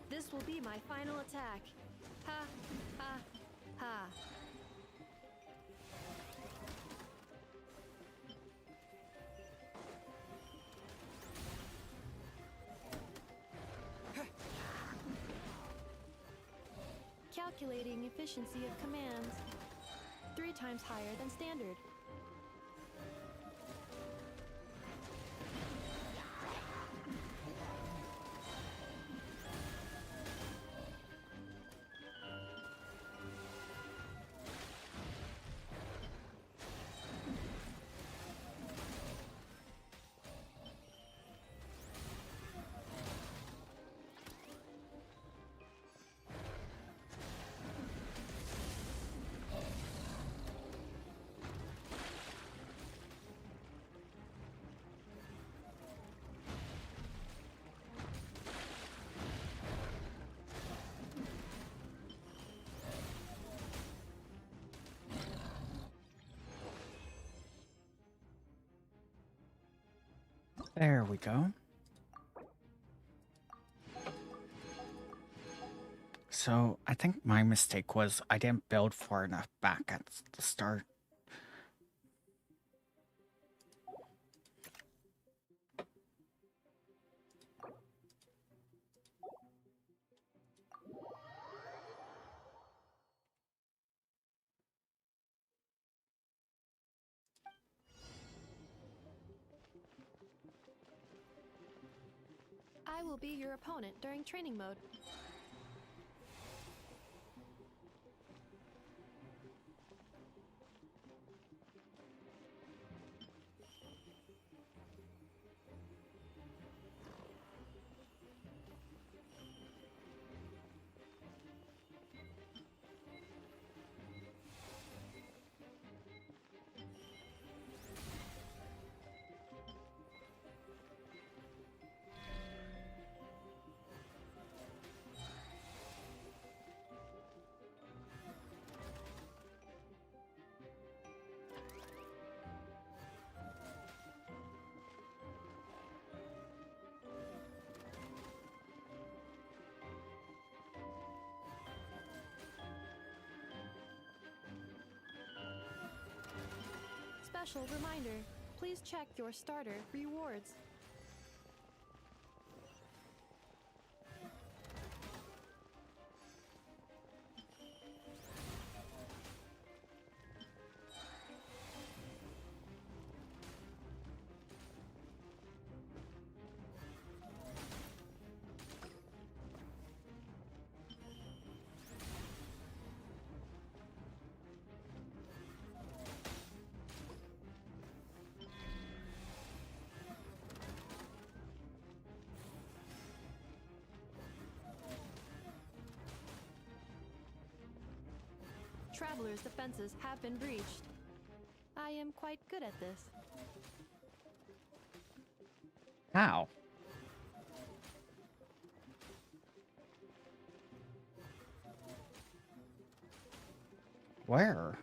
This will be my final attack. Ha, ha, ha. Calculating efficiency of commands. 3 times higher than standard. There we go. So, I think my mistake was I didn't build far enough back at the start. I will be your opponent during training mode. Special reminder, please check your starter rewards. Traveler's defenses have been breached. I am quite good at this. How? Where?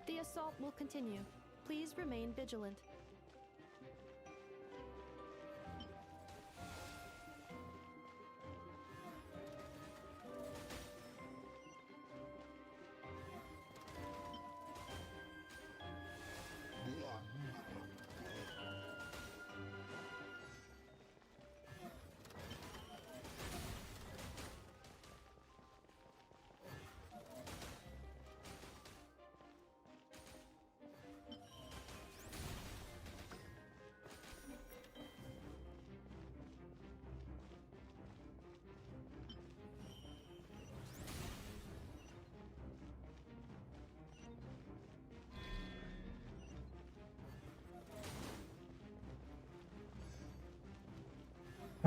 The assault will continue. Please remain vigilant.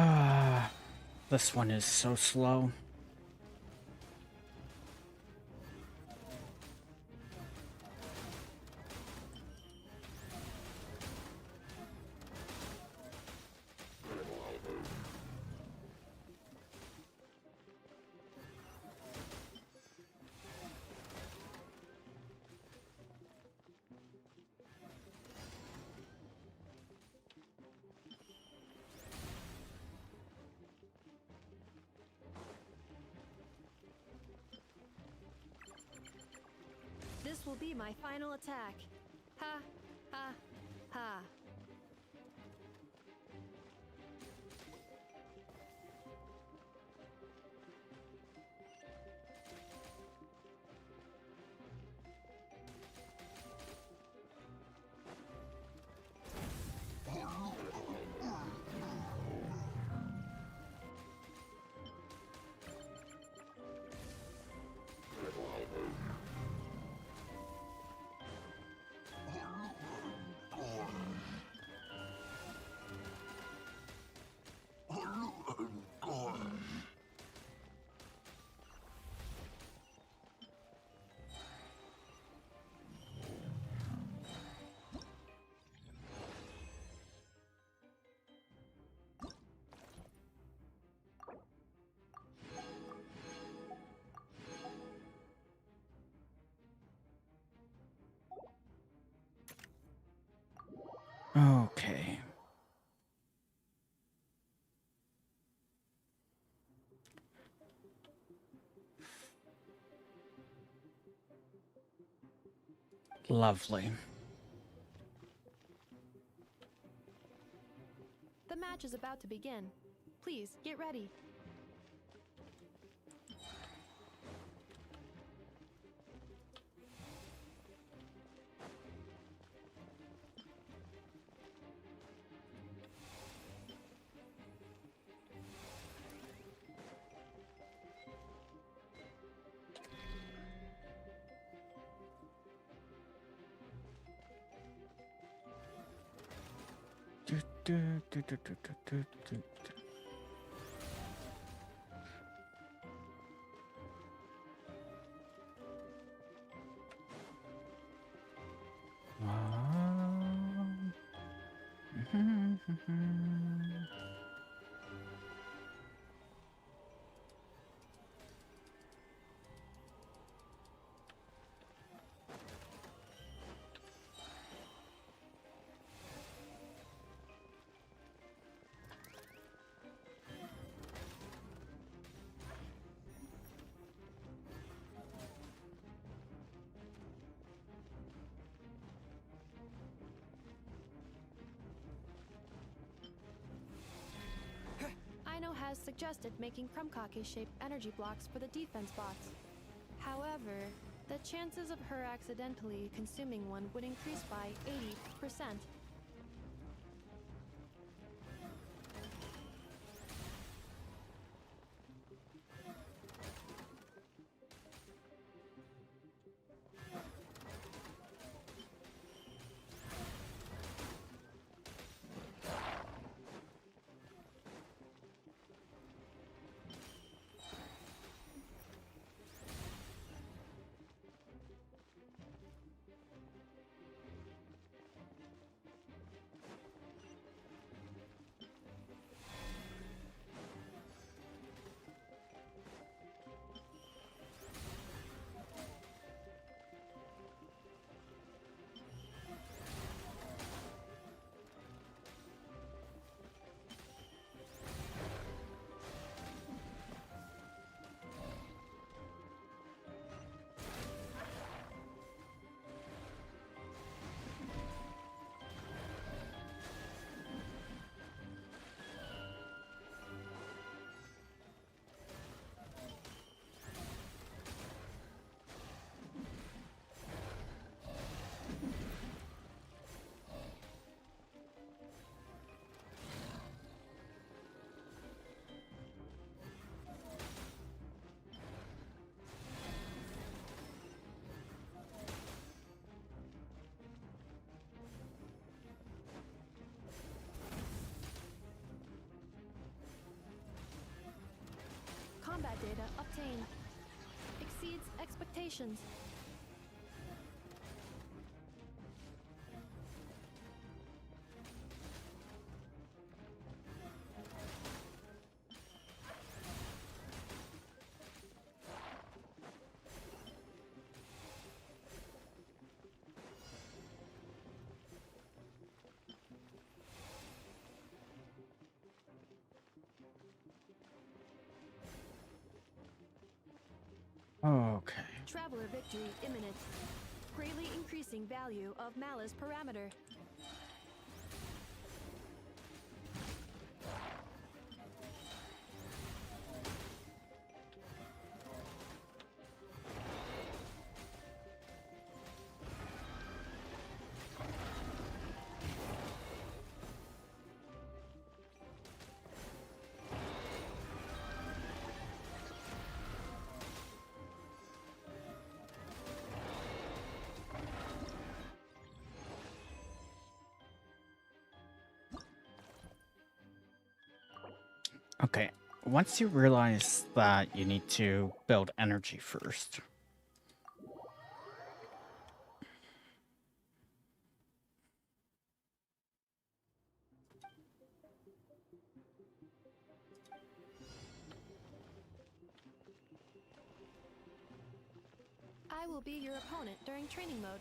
Ah, this one is so slow. This will be my final attack. Ha, ha, ha. Okay. Lovely. The match is about to begin. Please, get ready. Aino has suggested making Krumkake-shaped energy blocks for the defense bots. However, the chances of her accidentally consuming one would increase by 80%. Combat data obtained. Exceeds expectations. Okay. Traveler victory imminent. Greatly increasing value of malice parameter. Okay. Once you realize that you need to build energy first. I will be your opponent during training mode.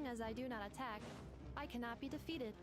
long as I do not attack, I cannot be defeated.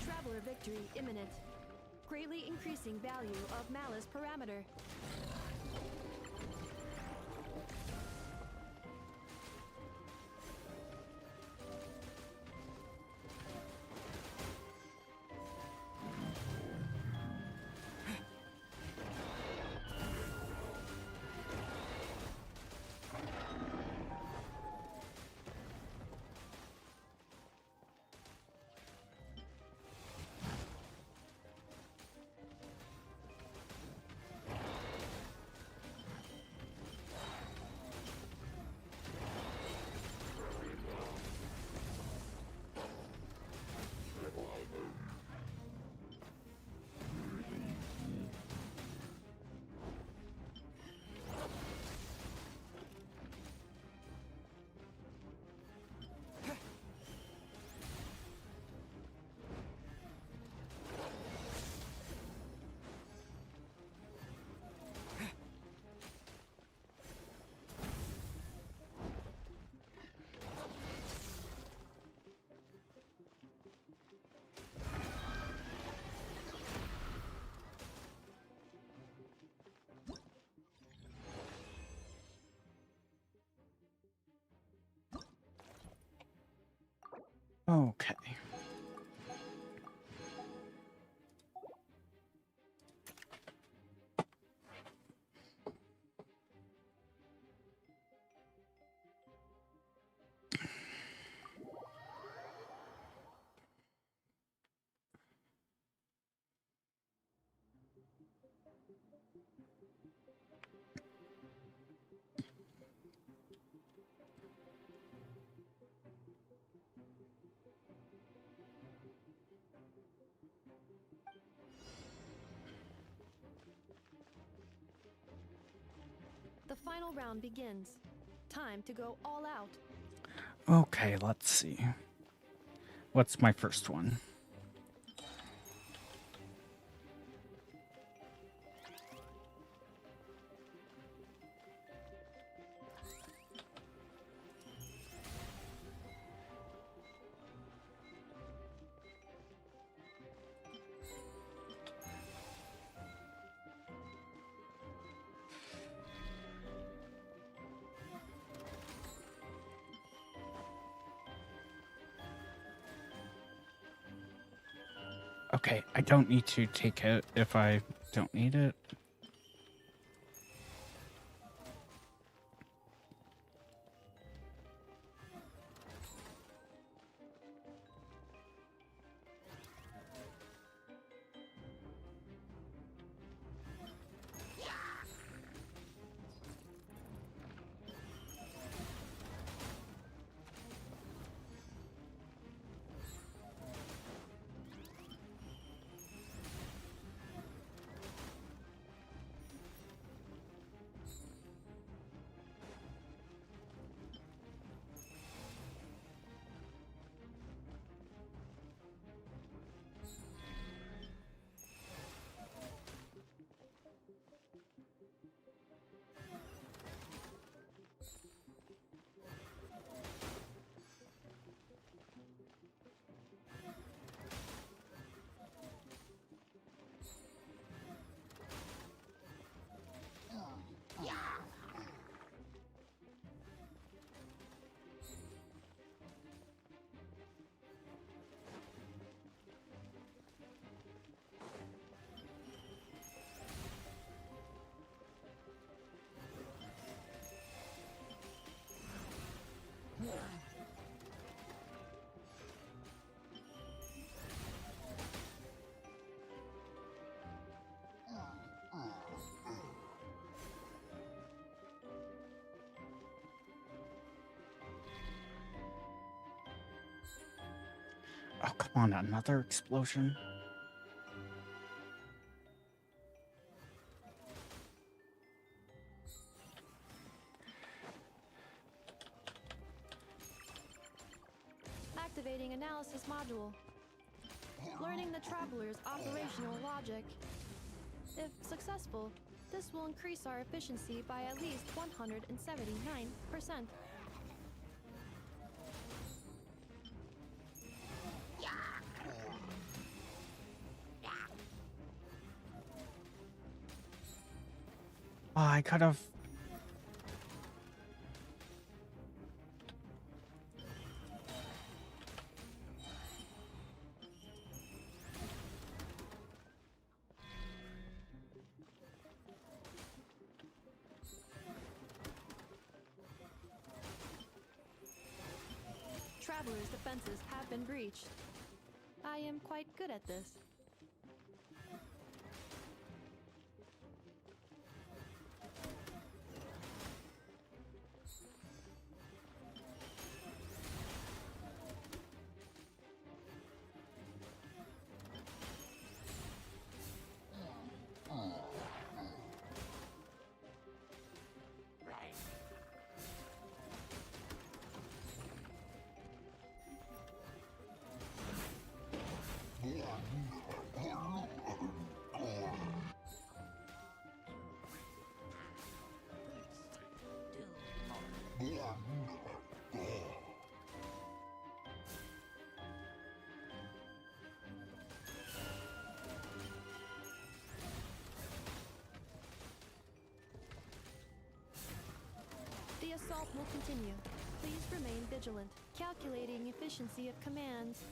Traveler victory imminent. Greatly increasing value of malice parameter. Okay. The final round begins. Time to go all out. Okay, let's see. What's my first one? Okay, I don't need to take it if I don't need it. Oh, come on, another explosion? Activating analysis module. Learning the traveler's operational logic. If successful, this will increase our efficiency by at least 179%. Oh, I could have. Traveler's defenses have been breached. I am quite good at this. The assault will continue. Please remain vigilant. Calculating efficiency of commands.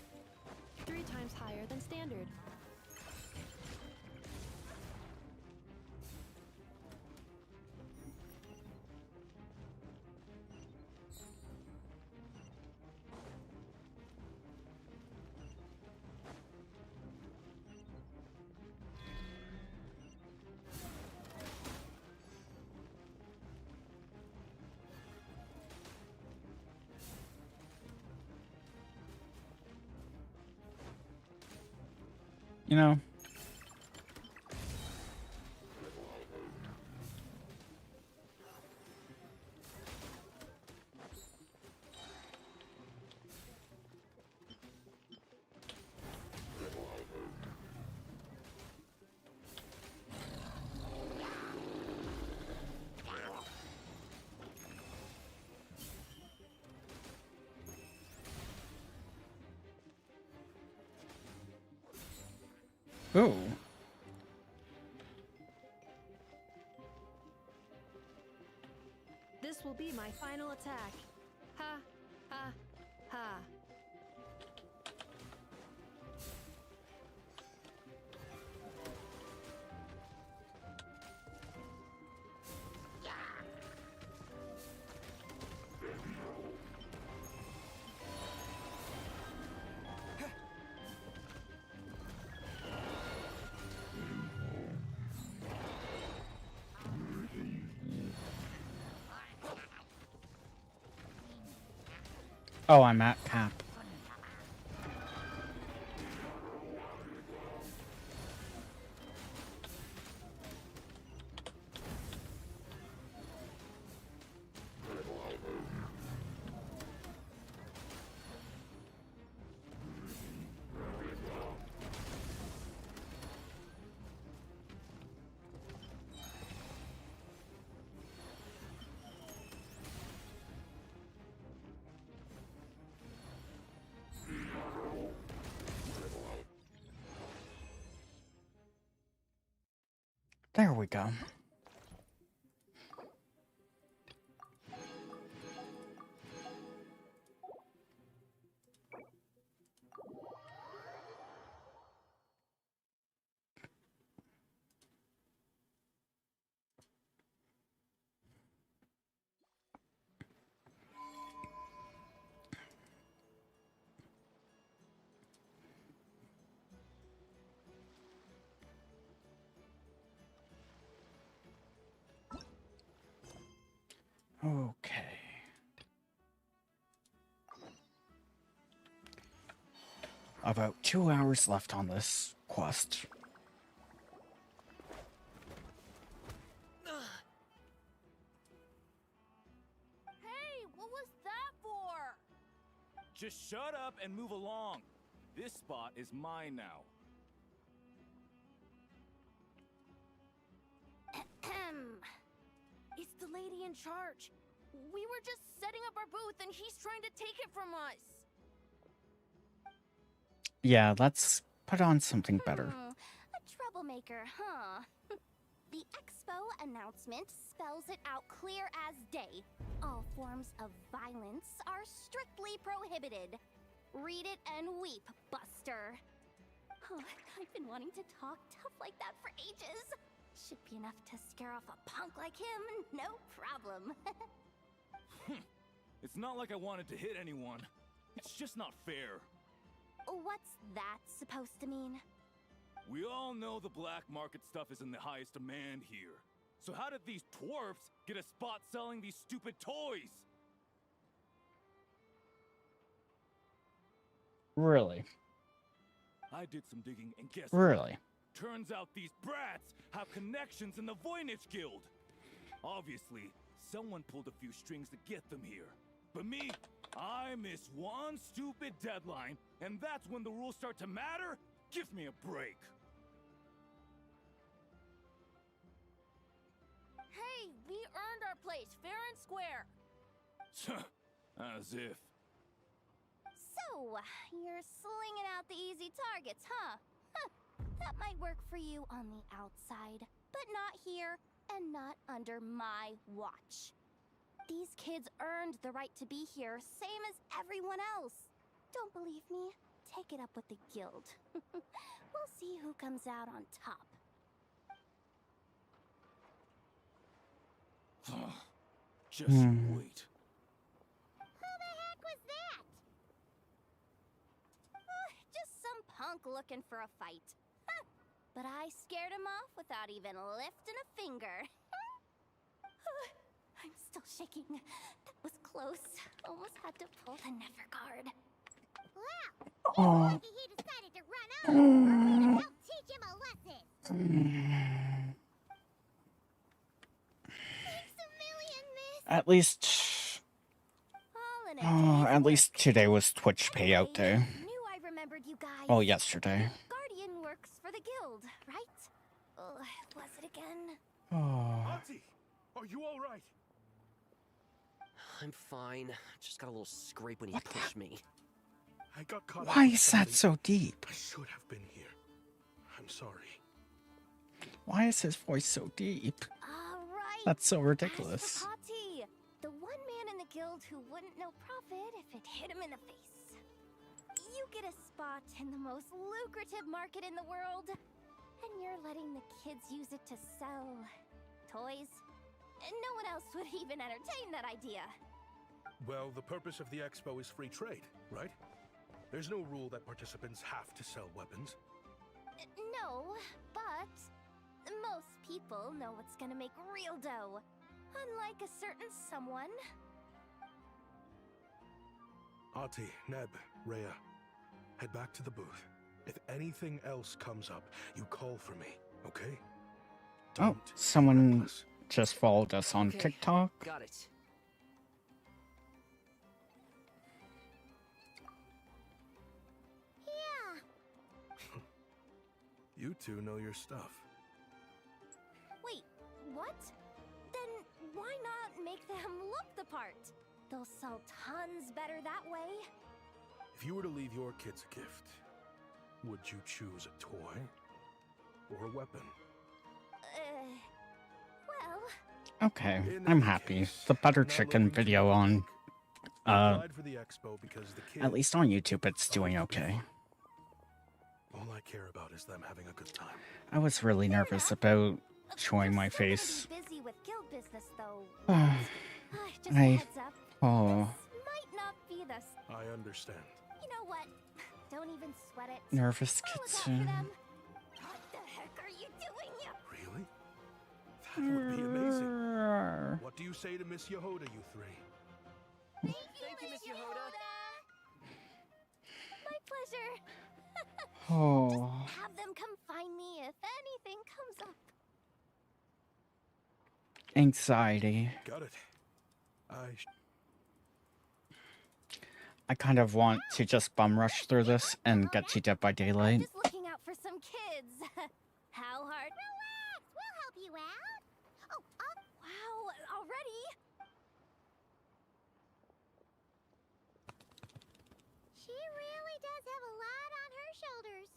3 times higher than standard. You know, ooh. This will be my final attack. Ha, ha, ha. Oh, I'm at cap. There we go. Okay. About 2 hours left on this quest. Hey, what was that for? Just shut up and move along. This spot is mine now. It's the lady in charge. We were just setting up our booth and he's trying to take it from us. Yeah, let's put on something better. A troublemaker, huh? The expo announcement spells it out clear as day. All forms of violence are strictly prohibited. Read it and weep, Buster. Oh, I've been wanting to talk tough like that for ages. Should be enough to scare off a punk like him, no problem. It's not like I wanted to hit anyone. It's just not fair. What's that supposed to mean? We all know the black market stuff is in the highest demand here. So how did these dwarfs get a spot selling these stupid toys? Really? I did some digging and guess Really? turns out these brats have connections in the Voynich Guild. Obviously, someone pulled a few strings to get them here. But me, I miss one stupid deadline, and that's when the rules start to matter? Give me a break. Hey, we earned our place, fair and square. As if. So, you're slinging out the easy targets, huh? That might work for you on the outside, but not here and not under my watch. These kids earned the right to be here, same as everyone else. Don't believe me? Take it up with the guild. We'll see who comes out on top. Just you wait. Who the heck was that? Just some punk looking for a fight. But I scared him off without even lifting a finger. I'm still shaking. That was close. Almost had to pull the never guard. Well, Oh. lucky he decided to run off. We're gonna help teach him a lesson. Thanks a million, miss. At least... All in a Oh, day's at least work. today was Twitch payout day. Anyway, knew I remembered you guys. Oh, yesterday. Guardian works for the guild, right? Was it again? Oh. Auntie, are you all right? I'm fine. Just got a little scrape when he pushed me. I got caught Why up with is that something. so deep? I should have been here. I'm sorry. Why is his voice so deep? Alright. That's so As ridiculous. for Tati, the one man in the guild who wouldn't know profit if it hit him in the face. You get a spot in the most lucrative market in the world, and you're letting the kids use it to sell toys. And no one else would even entertain that idea. Well, the purpose of the expo is free trade, right? There's no rule that participants have to sell weapons. No, but most people know what's gonna make real dough. Unlike a certain someone. Ati, Neb, Rhea, head back to the booth. If anything else comes up, you call for me, okay? Oh, Don't be someone reckless. just followed us on Okay, TikTok. Got it. Yeah. You two know your stuff. Wait, what? Then why not make them look the part? They'll sell tons better that way. If you were to leave your kids a gift, would you choose a toy or a weapon? Well, Okay, In I'm any happy. case, The butter not chicken looking too video on, I applied for the expo because the kids, at least on YouTube, it's doing okay. all I care about is them having a good time. I was really nervous about showing you're my still gonna face. be busy with guild business, though. Ah, Just a I- heads up. Oh, This might not be the. I understand. You know what? Don't even sweat it. nervous I'll look out for kitsune. them. What the heck are you doing? Really? That would be amazing. What do you say to Miss Yehoda, you three? Thank you, Miss Yehoda. My pleasure. Oh, Have them come find me if anything comes up. anxiety. Got it. I kind of want to just bum rush through this and get to Dead by I'm Daylight. just looking out for some kids. How hard? Relax, we'll help you out. Oh, Wow, already? she really does have a lot on her shoulders.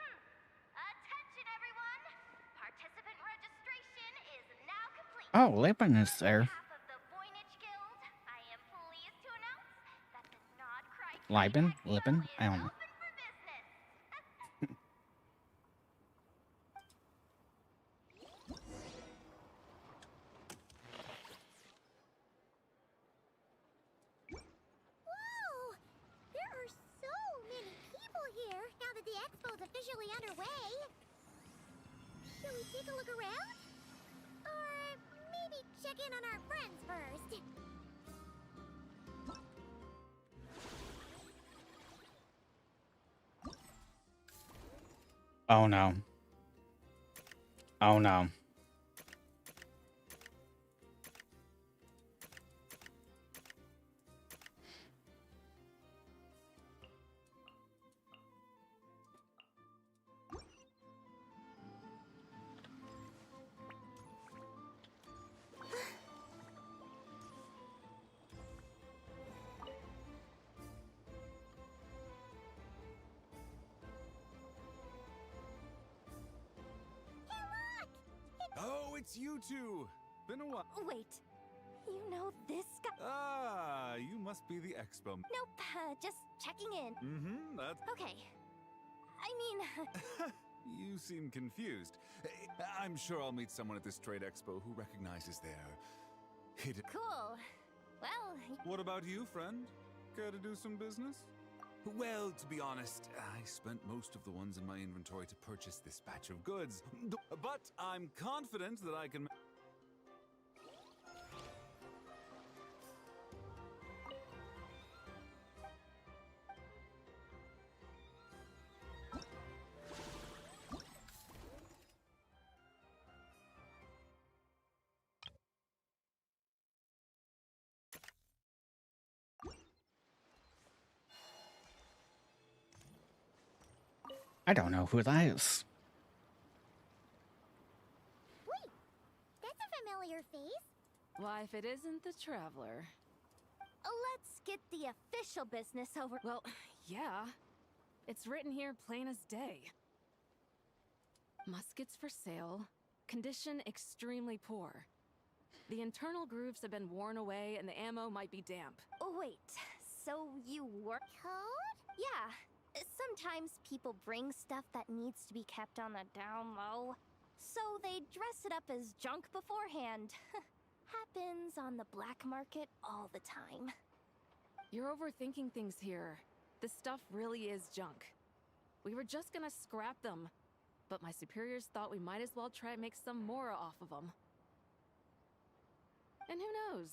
Attention, everyone! Participant registration is now complete. Oh, Laban is there. On behalf of the Voynich Guild, I am pleased to announce that the Nod Cry Liban? Trademark Liban? Guild I don't is know. open for business. Whoa! There are so many people here now that the expo's officially underway. Shall we take a look around? Or maybe check in on our friends first? Oh no. Oh no. Oh, it's you two! Been a while. Wait, you know this guy? Ah, you must be the expo. Nope, just checking in. Mm-hmm, that's... Okay. I mean, You seem confused. I'm sure I'll meet someone at this trade expo who recognizes their hidden... cool. Well, What about you, friend? Care to do some business? Well, to be honest, I spent most of the ones in my inventory to purchase this batch of goods. But I'm confident that I can... I don't know who that is. wait, that's a familiar face. Why, if it isn't the Traveler? let's get the official business over. Well, yeah. It's written here plain as day. Muskets for sale. Condition extremely poor. The internal grooves have been worn away and the ammo might be damp. Oh, wait, so you work? Code? Yeah. Sometimes people bring stuff that needs to be kept on the down low. So they dress it up as junk beforehand. Happens on the black market all the time. You're overthinking things here. This stuff really is junk. We were just gonna scrap them, but my superiors thought we might as well try and make some more off of them. And who knows?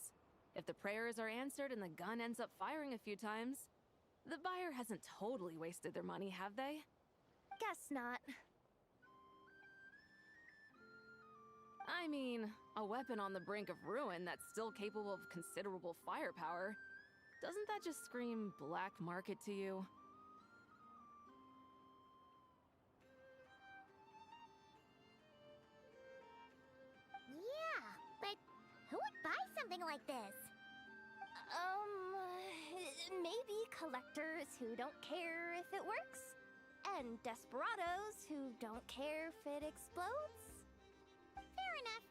If the prayers are answered and the gun ends up firing a few times, the buyer hasn't totally wasted their money, have they? Guess not. I mean, a weapon on the brink of ruin that's still capable of considerable firepower. Doesn't that just scream black market to you? Yeah, but who would buy something like this? Maybe collectors who don't care if it works, and desperados who don't care if it explodes. Fair enough.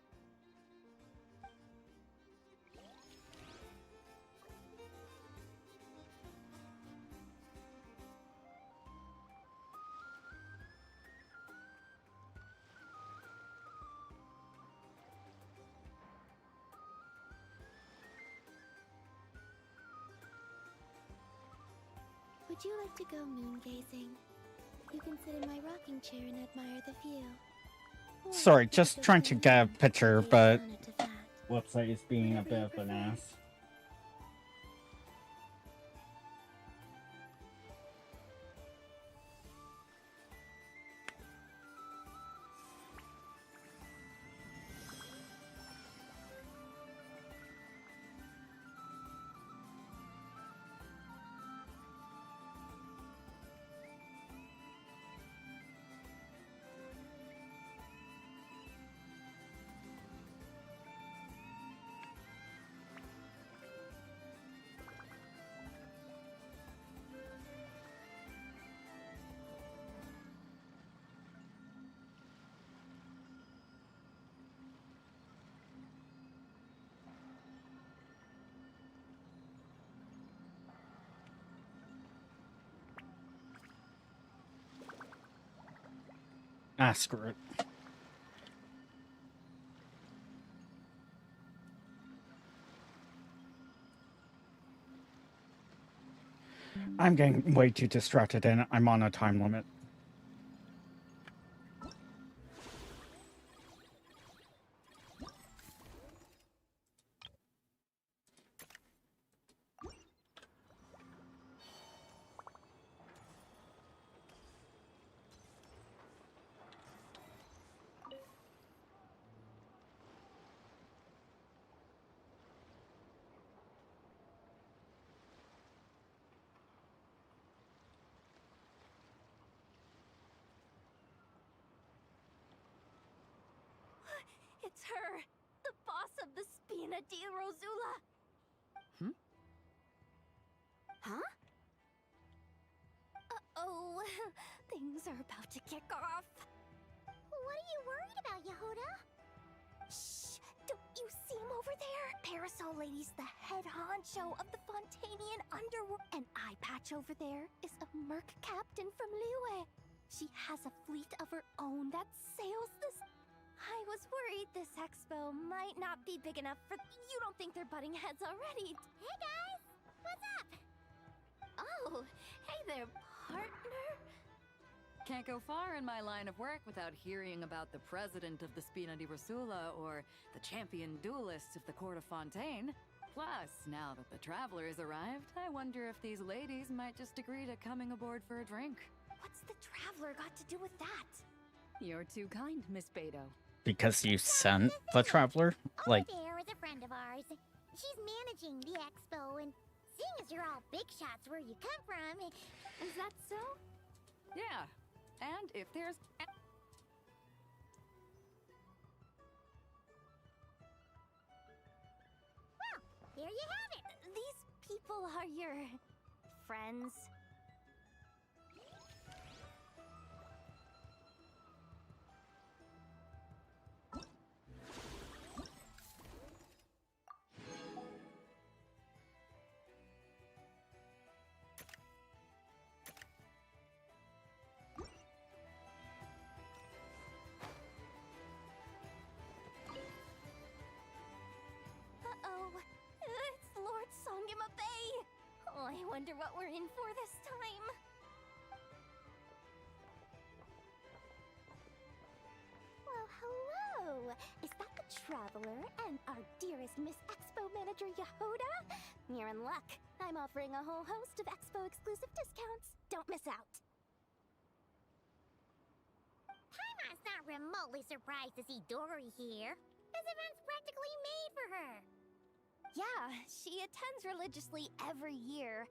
Would you like to go moon gazing? You can sit in my rocking chair and admire the view. Or Sorry, you could just trying to stand get a and picture, gaze but on it to that. website is being a Whatever bit you of an prefer. ass. Ah, screw it. I'm getting way too distracted and I'm on a time limit. It's her, the boss of the Spina di Rosula. Huh? Uh-oh, things are about to kick off. What are you worried about, Yehuda? Shh! Don't you see him over there? Parasol Lady's the head honcho of the Fontanian underworld. An eye patch over there is a merc captain from Liyue. She has a fleet of her own that sails this. I was worried this expo might not be big enough for. You don't think they're butting heads already? Hey guys, what's up? Oh, hey there, partner. Can't go far in my line of work without hearing about the president of the Spina di Rosula or the champion duelists of the court of Fontaine. Plus, now that the traveler has arrived, I wonder if these ladies might just agree to coming aboard for a drink. What's the traveler got to do with that? You're too kind, Miss Beto. Because you sent the traveler? Like, There is a friend of ours. She's managing the expo, and seeing as you're all big shots where you come from, Is that so? Yeah, and if there's... well, there you have it. These people are your friends. Uh-oh, it's Lord Songima Bay. Oh, I wonder what we're in for this time. Well, hello. Is that the traveler and our dearest Miss Expo manager Yehuda? You're in luck. I'm offering a whole host of Expo exclusive discounts. Don't miss out. Paimon's not remotely surprised to see Dory here. This event's practically made for her. Yeah, she attends religiously every year.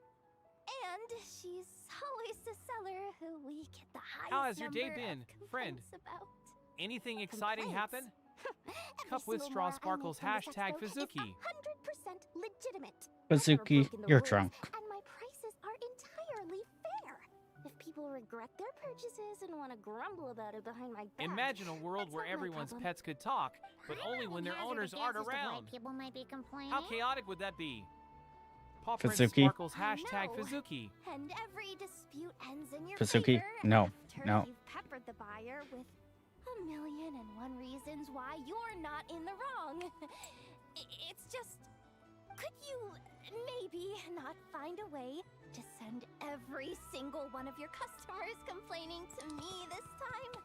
And she's always the seller who we get the highest How has your day number been, of friend? complaints about. Anything exciting happen? Every Cup with single Straw more I make Sparkles from this hashtag expo is Fizuki. 100% legitimate. Fizuki, I've never broken the you're rules, drunk. And my prices are entirely fair. If people regret their purchases and want to grumble about it behind my back, Imagine a world that's where not my everyone's problem. pets could talk, but only when their Hazard owners to aren't guess as to why around. people might be complaining. How chaotic would that be? Paw Prince Fizuki? Sparkles I hashtag know. Fizuki. And every dispute ends in your Fizuki? favor No, after no. you've peppered the buyer with 1,000,001 reasons why you're not in the wrong. It's just, could you maybe not find a way to send every single one of your customers complaining to me this time?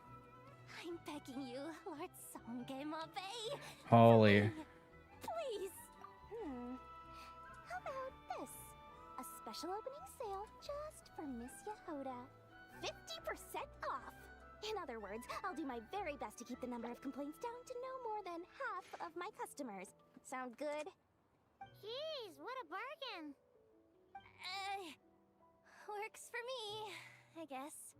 I'm begging you, Lord Songemabe. Holy. Please. How about this? A special opening sale just for Miss Yehuda. 50% off! In other words, I'll do my very best to keep the number of complaints down to no more than half of my customers. Sound good? Jeez, what a bargain. Works for me, I guess.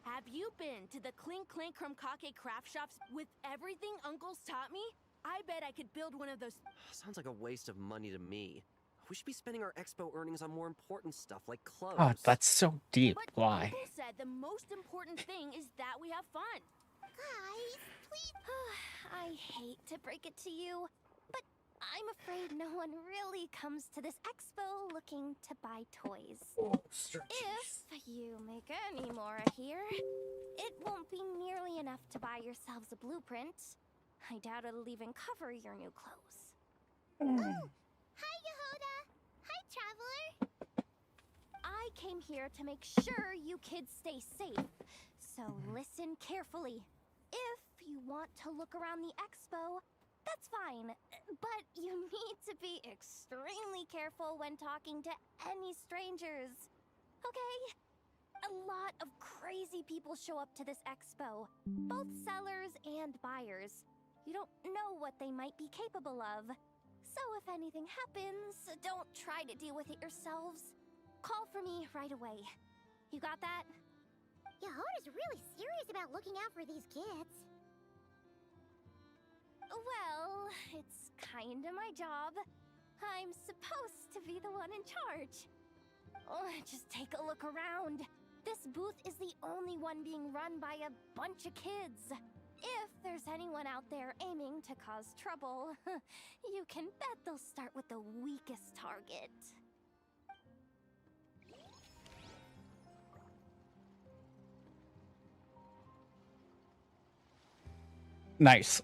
Have you been to the Clink Clink Krumkake craft shops with everything Uncle's taught me? I bet I could build one of those. Sounds like a waste of money to me. We should be spending our expo earnings on more important stuff like clothes. Oh, that's so deep. But Why? Uncle said the most important thing is that we have fun. Guys, please. I hate to break it to you, but I'm afraid no one really comes to this expo looking to buy toys. If you make any more here, it won't be nearly enough to buy yourselves a blueprint. I doubt it'll even cover your new clothes. Oh, hi, Yehoda. Hi, Traveler. I came here to make sure you kids stay safe, so listen carefully. If you want to look around the expo, that's fine, but you need to be extremely careful when talking to any strangers, okay? A lot of crazy people show up to this expo, both sellers and buyers. You don't know what they might be capable of. So if anything happens, don't try to deal with it yourselves. Call for me right away. You got that? Yehoda's really serious about looking out for these kids. Well, it's kinda my job. I'm supposed to be the one in charge. Oh, just take a look around. This booth is the only one being run by a bunch of kids. If there's anyone out there aiming to cause trouble, you can bet they'll start with the weakest target. Nice.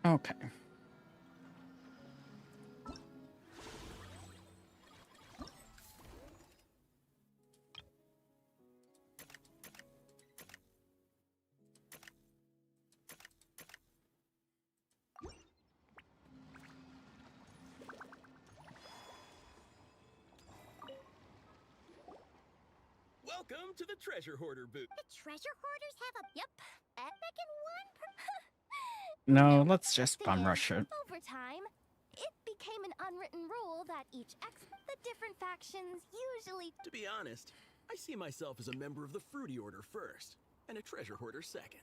Okay. Welcome to the treasure hoarder booth. The treasure hoarders have a Yep. epic and one. No, The let's just thing bum is, rush it. Over time, it became an unwritten rule that the different factions usually. To be honest, I see myself as a member of the Fruity Order first, and a treasure hoarder second.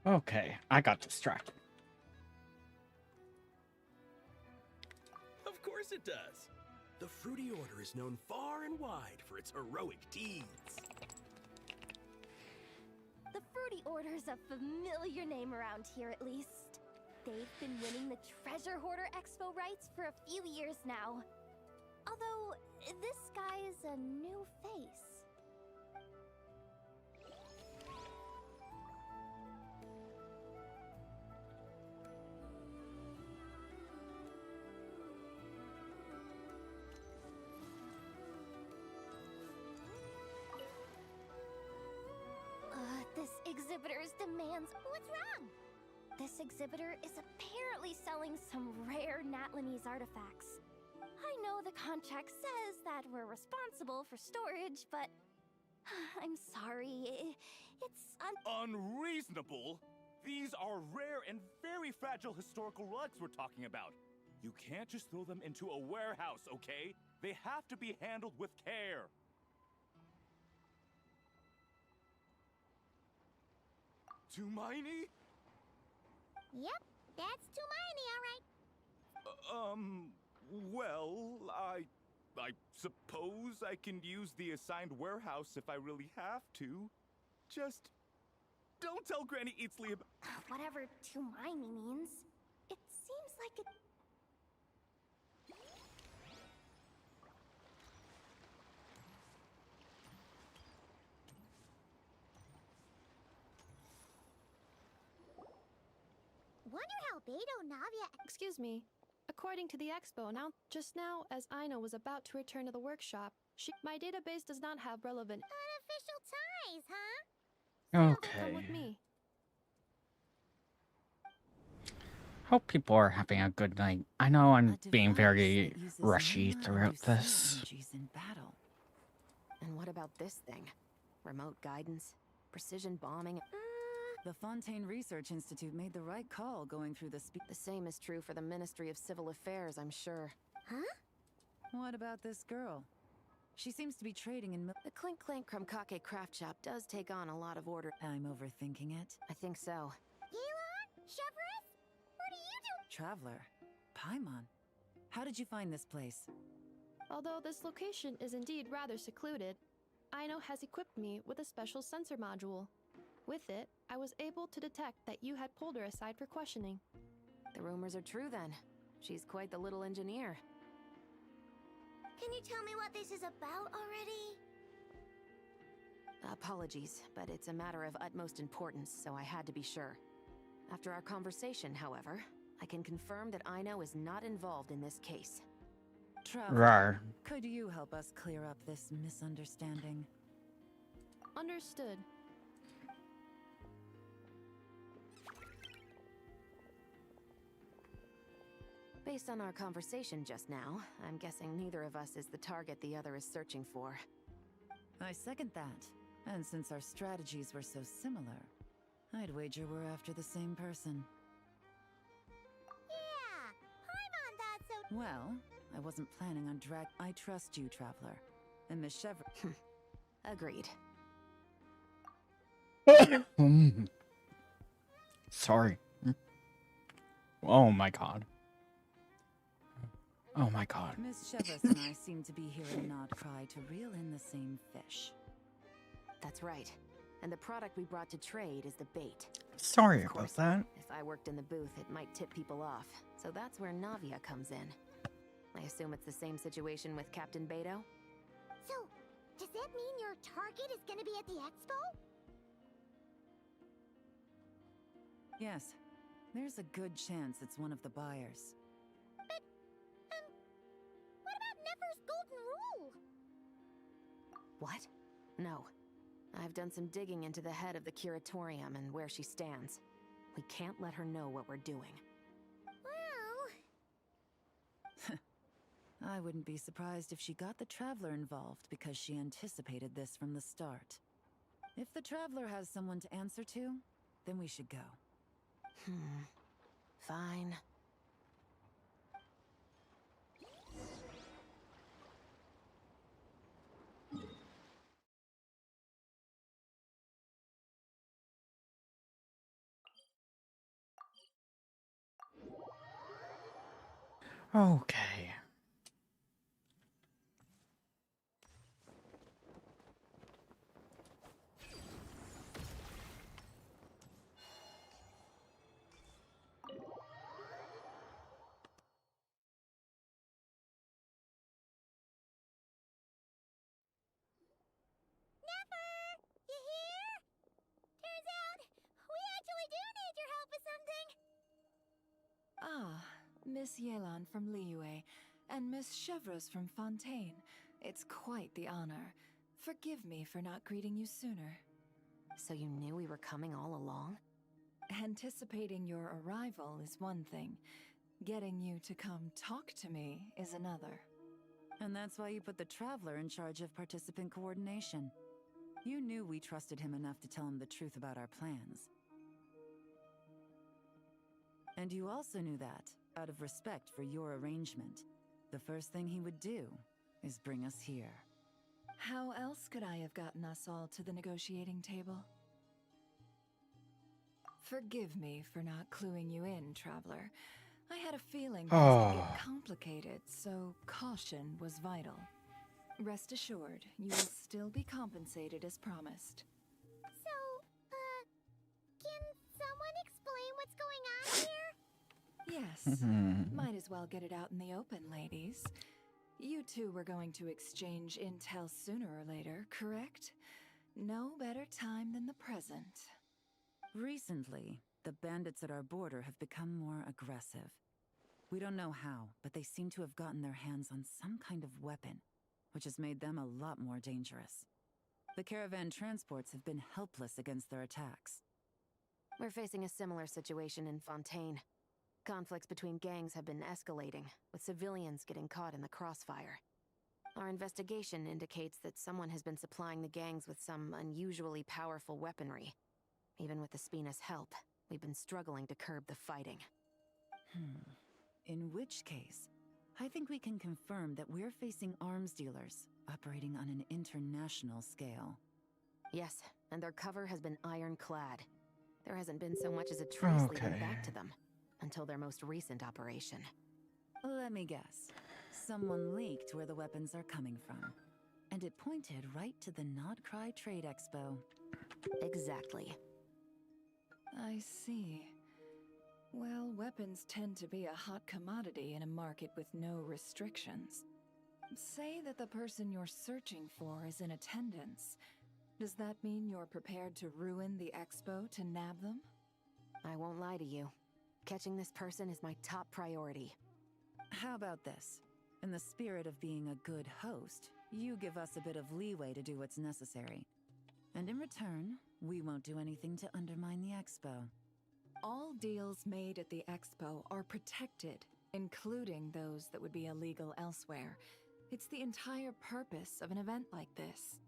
Okay, I got distracted. Of course it does. The Fruity Order is known far and wide for its heroic deeds. The Fruity Order's a familiar name around here, at least. They've been winning the Treasure Hoarder Expo rights for a few years now. Although, this guy's a new face. This exhibitor's demands. What's wrong? This exhibitor is apparently selling some rare Natlanese artifacts. I know the contract says that we're responsible for storage, but I'm sorry. It's Unreasonable? These are rare and very fragile historical relics we're talking about. You can't just throw them into a warehouse, okay? They have to be handled with care. Tumaini? Yep, that's Tumaini, all right. Well, I suppose I can use the assigned warehouse if I really have to. Just don't tell Granny Eatsley about— Whatever Tumaini means. It seems like it. Wonder how Beto Navia. Excuse me. According to the expo just now, as Aino was about to return to the workshop, my database does not have relevant Unofficial ties, huh? Come Okay. with me. Hope people are having a good night. I know I'm A being device very that uses rushy mana throughout inducing this. energies in battle. And what about this thing? Remote guidance? Precision bombing? The Fontaine Research Institute made the right call going through the The same is true for the Ministry of Civil Affairs, I'm sure. Huh? What about this girl? She seems to be trading in The Clink Clink Krumkake craft shop does take on a lot of order. I'm overthinking it. I think so. Yelan? Chevron? What are you doing? Traveler. Paimon. How did you find this place? Although this location is indeed rather secluded, Aino has equipped me with a special sensor module. With it, I was able to detect that you had pulled her aside for questioning. The rumors are true then. She's quite the little engineer. Can you tell me what this is about already? Apologies, but it's a matter of utmost importance, so I had to be sure. After our conversation, however, I can confirm that Aino is not involved in this case. Traveler, Rar. could you help us clear up this misunderstanding? Understood. Based on our conversation just now, I'm guessing neither of us is the target the other is searching for. I second that. And since our strategies were so similar, I'd wager we're after the same person. Yeah, Paimon thought so. Well, I wasn't planning on I trust you, Traveler. And Miss Chevron. Agreed. Sorry. Oh my god. Oh my god. Miss Chevron and I seem to be hearing Nod cry to reel in the same fish. That's right. And the product we brought to trade is the bait. Sorry Of about course, that. If I worked in the booth, it might tip people off. So that's where Navia comes in. I assume it's the same situation with Captain Beto? So, does that mean your target is gonna be at the expo? Yes, there's a good chance it's one of the buyers. But, what about Nefer's golden rule? What? No. I've done some digging into the head of the curatorium and where she stands. We can't let her know what we're doing. Well, I wouldn't be surprised if she got the Traveler involved because she anticipated this from the start. If the Traveler has someone to answer to, then we should go. Fine. Okay. Nefer! You here? Turns out, we actually do need your help with something. Ah, Miss Yelan from Liyue and Miss Chevreuse from Fontaine. It's quite the honor. Forgive me for not greeting you sooner. So you knew we were coming all along? Anticipating your arrival is one thing. Getting you to come talk to me is another. And that's why you put the Traveler in charge of participant coordination. You knew we trusted him enough to tell him the truth about our plans. And you also knew that, out of respect for your arrangement, the first thing he would do is bring us here. How else could I have gotten us all to the negotiating table? Forgive me for not cluing you in, Traveler. I had a feeling things could get complicated, so caution was vital. Rest assured, you will still be compensated as promised. So, can someone explain what's going on here? Yes. Might as well get it out in the open, ladies. You two were going to exchange intel sooner or later, correct? No better time than the present. Recently, the bandits at our border have become more aggressive. We don't know how, but they seem to have gotten their hands on some kind of weapon, which has made them a lot more dangerous. The caravan transports have been helpless against their attacks. We're facing a similar situation in Fontaine. Conflicts between gangs have been escalating, with civilians getting caught in the crossfire. Our investigation indicates that someone has been supplying the gangs with some unusually powerful weaponry. Even with the Spina's help, we've been struggling to curb the fighting. In which case, I think we can confirm that we're facing arms dealers operating on an international scale. Yes, and their cover has been ironclad. There hasn't been so much as a trace leading back to them, until their most recent operation. Let me guess. Someone leaked where the weapons are coming from. And it pointed right to the Nodcry Trade Expo. Exactly. I see. Well, weapons tend to be a hot commodity in a market with no restrictions. Say that the person you're searching for is in attendance. Does that mean you're prepared to ruin the expo to nab them? I won't lie to you. Catching this person is my top priority. How about this? In the spirit of being a good host, you give us a bit of leeway to do what's necessary. And in return, we won't do anything to undermine the expo. All deals made at the expo are protected, including those that would be illegal elsewhere. It's the entire purpose of an event like this.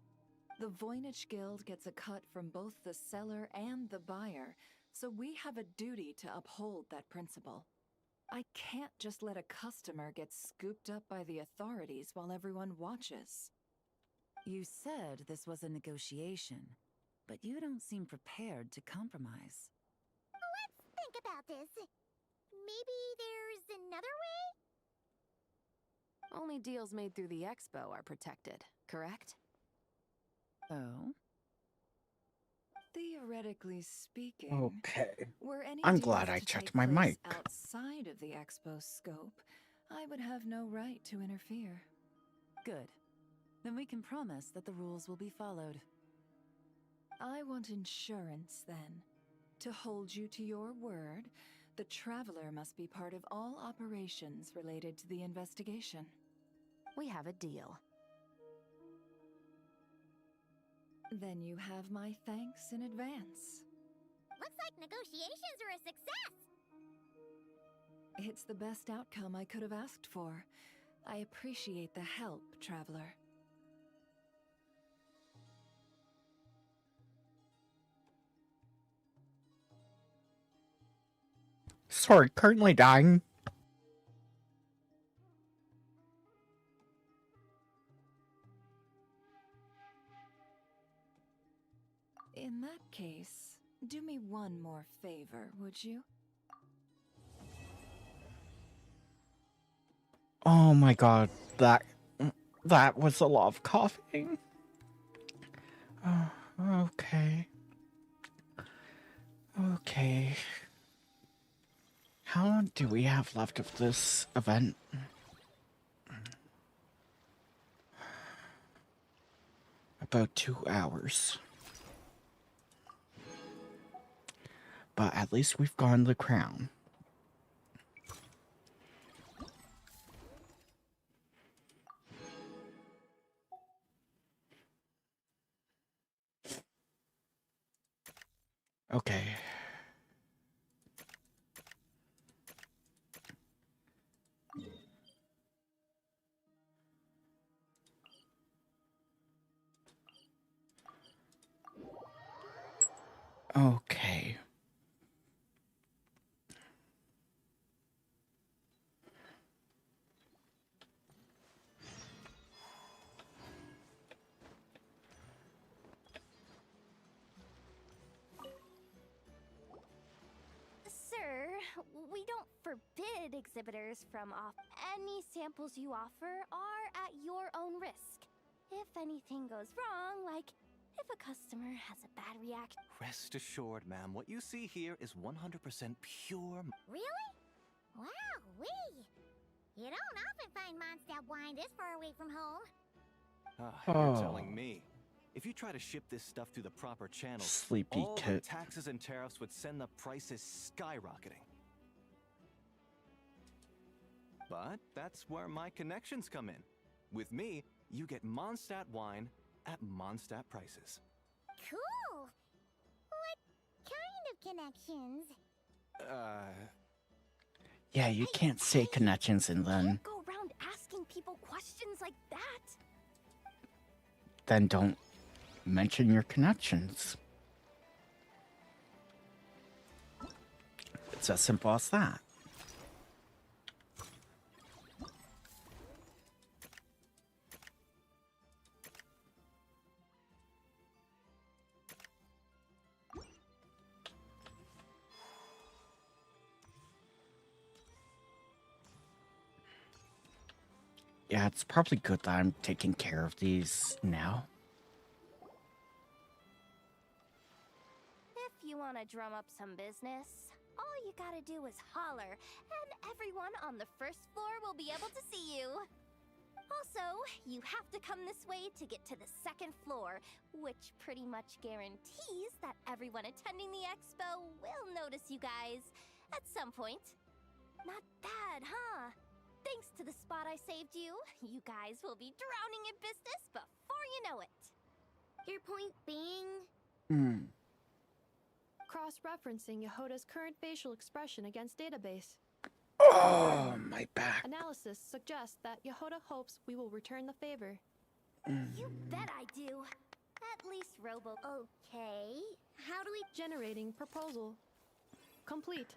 The Voynich Guild gets a cut from both the seller and the buyer, so we have a duty to uphold that principle. I can't just let a customer get scooped up by the authorities while everyone watches. You said this was a negotiation, but you don't seem prepared to compromise. Let's think about this. Maybe there's another way? Only deals made through the expo are protected, correct? Oh? Theoretically speaking, Okay. were any I'm deals glad I to checked take my place mic. outside of the expo scope, I would have no right to interfere. Good. Then we can promise that the rules will be followed. I want insurance, then. To hold you to your word, the Traveler must be part of all operations related to the investigation. We have a deal. Then you have my thanks in advance. Looks like negotiations are a success! It's the best outcome I could have asked for. I appreciate the help, Traveler. Sorry, currently dying. In that case, do me one more favor, would you? Oh my god, that was a lot of coughing. Okay. Okay. How long do we have left of this event? About 2 hours. But at least we've gotten the crown. Okay. Okay. limited exhibitors from off. Any samples you offer are at your own risk. If anything goes wrong, like if a customer has a bad reaction. Rest assured, ma'am, what you see here is 100% pure. Really? Wow, wee! You don't often find Mondstadt wine this far away from home. You're telling me. If you try to ship this stuff through the proper channels, Sleepy all the tit. taxes and tariffs would send the prices skyrocketing. But that's where my connections come in. With me, you get Mondstadt wine at Mondstadt prices. Cool! What kind of connections? Yeah, you can't say connections and then Go around asking people questions like that. don't mention your connections. It's as simple as that. Yeah, it's probably good that I'm taking care of these now. If you want to drum up some business, all you gotta do is holler, and everyone on the first floor will be able to see you. Also, you have to come this way to get to the second floor, which pretty much guarantees that everyone attending the expo will notice you guys at some point. Not bad, huh? Thanks to the spot I saved you, you guys will be drowning in business before you know it. Your point being? Cross-referencing Yehoda's current facial expression against database. Oh, my back. Analysis suggests that Yehoda hopes we will return the favor. You bet I do. At least Robo. Okay. How do we... Generating proposal. Complete.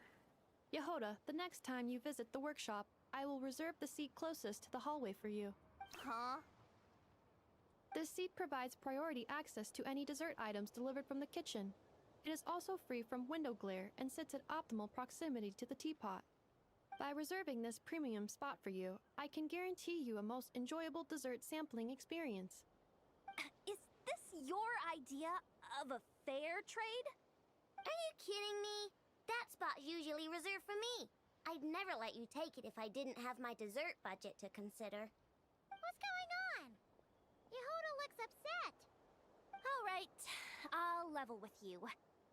Yehoda, the next time you visit the workshop, I will reserve the seat closest to the hallway for you. Huh? This seat provides priority access to any dessert items delivered from the kitchen. It is also free from window glare and sits at optimal proximity to the teapot. By reserving this premium spot for you, I can guarantee you a most enjoyable dessert sampling experience. Is this your idea of a fair trade? Are you kidding me? That spot's usually reserved for me. I'd never let you take it if I didn't have my dessert budget to consider. What's going on? Yehoda looks upset. All right, I'll level with you.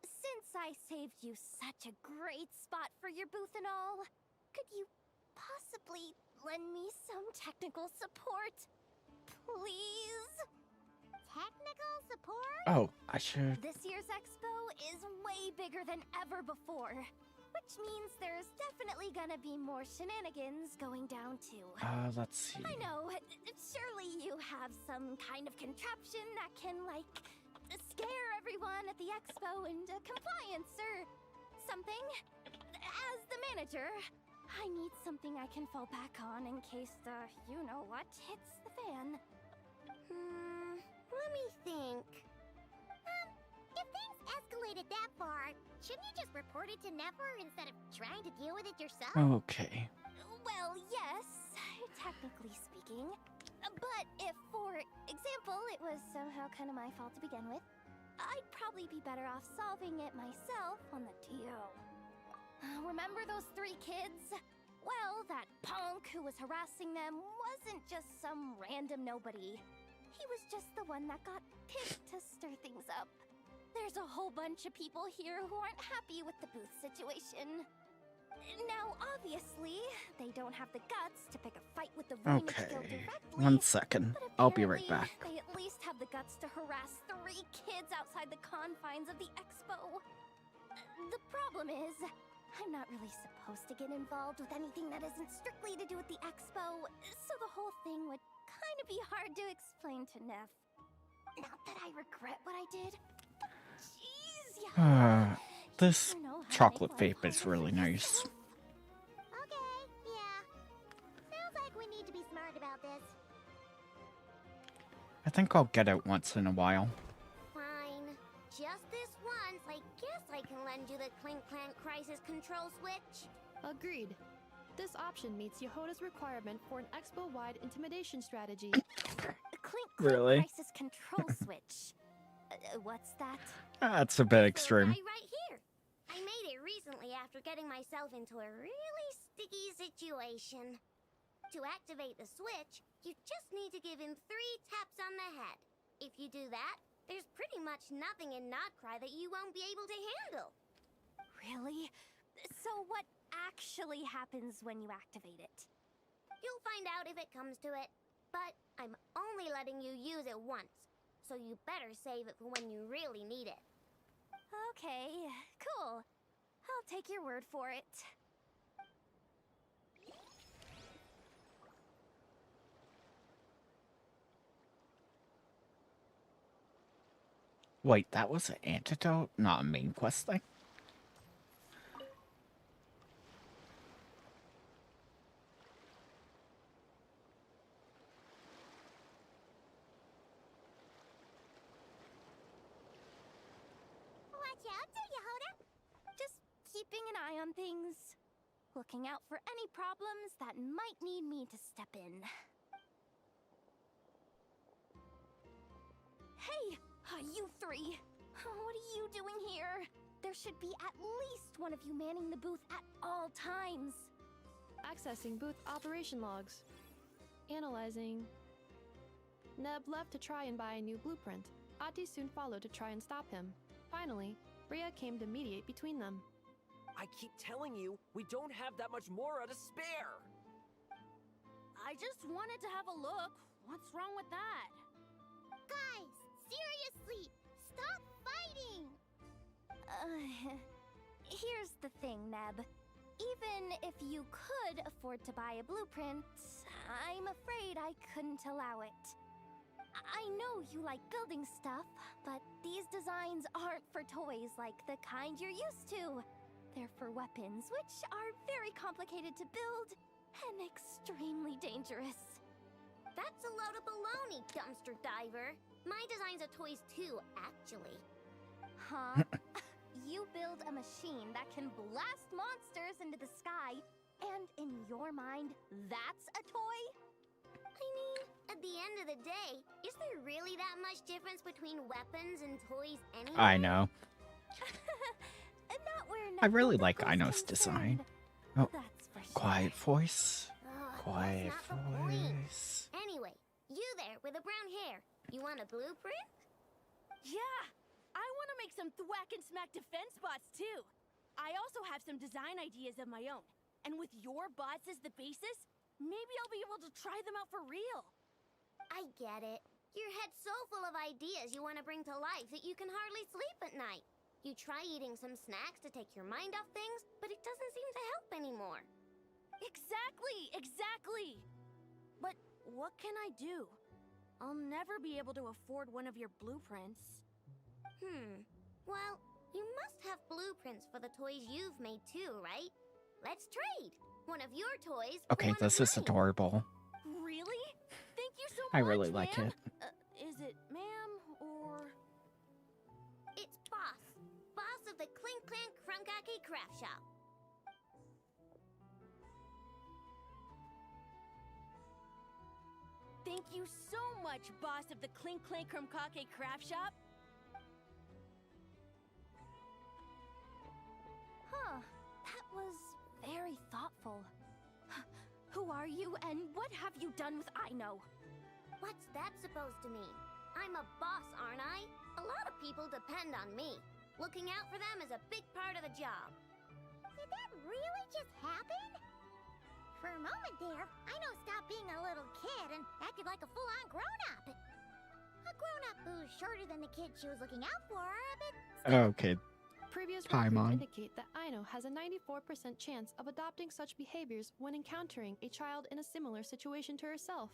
Since I saved you such a great spot for your booth and all, could you possibly lend me some technical support? Please? Technical support? Oh, I should... This year's expo is way bigger than ever before, which means there's definitely gonna be more shenanigans going down too. Let's see. I know, surely you have some kind of contraption that can, like, scare everyone at the expo into compliance or something. As the manager, I need something I can fall back on in case the you-know-what hits the fan. Let me think. If things escalated that far, shouldn't you just report it to Nefer instead of trying to deal with it yourself? Okay. Well, yes, technically speaking. But if, for example, it was somehow kind of my fault to begin with, I'd probably be better off solving it myself on the DL. Remember those 3 kids? Well, that punk who was harassing them wasn't just some random nobody. He was just the one that got picked to stir things up. There's a whole bunch of people here who aren't happy with the booth situation. Now, obviously, they don't have the guts to pick a fight with the Voynich Guild Okay. directly. 1 second. But I'll be right apparently, back. They at least have the guts to harass 3 kids outside the confines of the expo. The problem is, I'm not really supposed to get involved with anything that isn't strictly to do with the expo, so the whole thing would kind of be hard to explain to Neff. Not that I regret what I did. Jeez, yeah. This chocolate vape is really nice. Okay, yeah. Sounds like we need to be smart about this. I think I'll get it once in a while. Fine. Just this once, I guess I can lend you the Clink Clank Crisis Control Switch. Agreed. This option meets Yehoda's requirement for an expo-wide intimidation strategy. Clink Really? crisis control switch. What's that? That's a bit extreme. Right here. I made it recently after getting myself into a really sticky situation. To activate the switch, you just need to give him 3 taps on the head. If you do that, there's pretty much nothing in Notcry that you won't be able to handle. Really? So what actually happens when you activate it? You'll find out if it comes to it, but I'm only letting you use it once, so you better save it for when you really need it. Okay, cool. I'll take your word for it. Wait, that was an antidote, not a main quest thing? Watch out there, Yehoda. Just keeping an eye on things. Looking out for any problems that might need me to step in. Hey, you 3. What are you doing here? There should be at least one of you manning the booth at all times. Accessing booth operation logs. Analyzing. Neb left to try and buy a new blueprint. Ati soon followed to try and stop him. Finally, Rhea came to mediate between them. I keep telling you, we don't have that much Mora to spare. I just wanted to have a look. What's wrong with that? Guys, seriously, stop fighting! Here's the thing, Neb. Even if you could afford to buy a blueprint, I'm afraid I couldn't allow it. I know you like building stuff, but these designs aren't for toys like the kind you're used to. They're for weapons, which are very complicated to build and extremely dangerous. That's a load of baloney, dumpster diver. My designs are toys too, actually. Huh? You build a machine that can blast monsters into the sky, and in your mind, that's a toy? I mean, at the end of the day, is there really that much difference between weapons and toys anyway? I know. Not where I really Nebula like is Aino's concerned. design. Oh, That's for sure. quiet voice. Ugh, Quiet that's not the point. voice. Anyway, you there with the brown hair, you want a blueprint? Yeah! I want to make some thwack and smack defense bots too. I also have some design ideas of my own. And with your bots as the basis, maybe I'll be able to try them out for real. I get it. Your head's so full of ideas you want to bring to life that you can hardly sleep at night. You try eating some snacks to take your mind off things, but it doesn't seem to help anymore. Exactly! But what can I do? I'll never be able to afford one of your blueprints. Well, you must have blueprints for the toys you've made too, right? Let's trade. One of your toys. Okay, one this of is mine. adorable. Really? Thank you so much, I really like ma'am. it. Is it ma'am or... It's Boss. Boss of the Clink Clank Krumkake Craft Shop. Thank you so much, boss of the Clink Clank Krumkake Craft Shop. Huh. That was very thoughtful. Who are you, and what have you done with Aino? What's that supposed to mean? I'm a boss, aren't I? A lot of people depend on me. Looking out for them is a big part of the job. Did that really just happen? For a moment there, Aino stopped being a little kid and acted like a full-on grown-up. A grown-up who's shorter than the kid she was looking out for, but Okay. Previous Time records on. indicate that Aino has a 94% chance of adopting such behaviors when encountering a child in a similar situation to herself.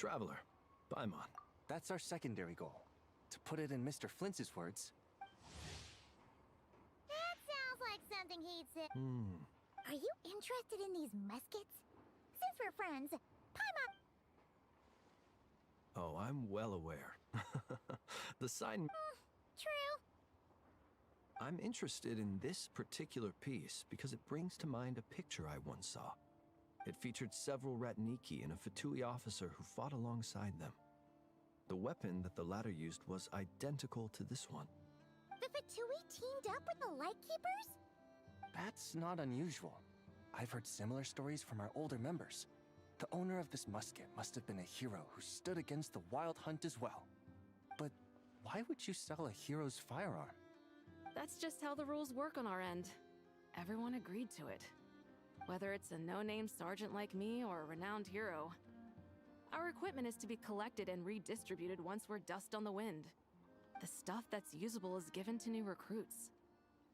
Traveler, Paimon. That's our secondary goal. To put it in Mr. Flintz's words, That sounds like something he'd say. Are you interested in these muskets? Since we're friends, Paimon. Oh, I'm well aware. The sign... True. I'm interested in this particular piece because it brings to mind a picture I once saw. It featured several Ratniki and a Fatui officer who fought alongside them. The weapon that the latter used was identical to this one. The Fatui teamed up with the Lightkeepers? that's not unusual. I've heard similar stories from our older members. The owner of this musket must have been a hero who stood against the Wild Hunt as well. But why would you sell a hero's firearm? That's just how the rules work on our end. Everyone agreed to it. Whether it's a no-name sergeant like me or a renowned hero. Our equipment is to be collected and redistributed once we're dust on the wind. The stuff that's usable is given to new recruits.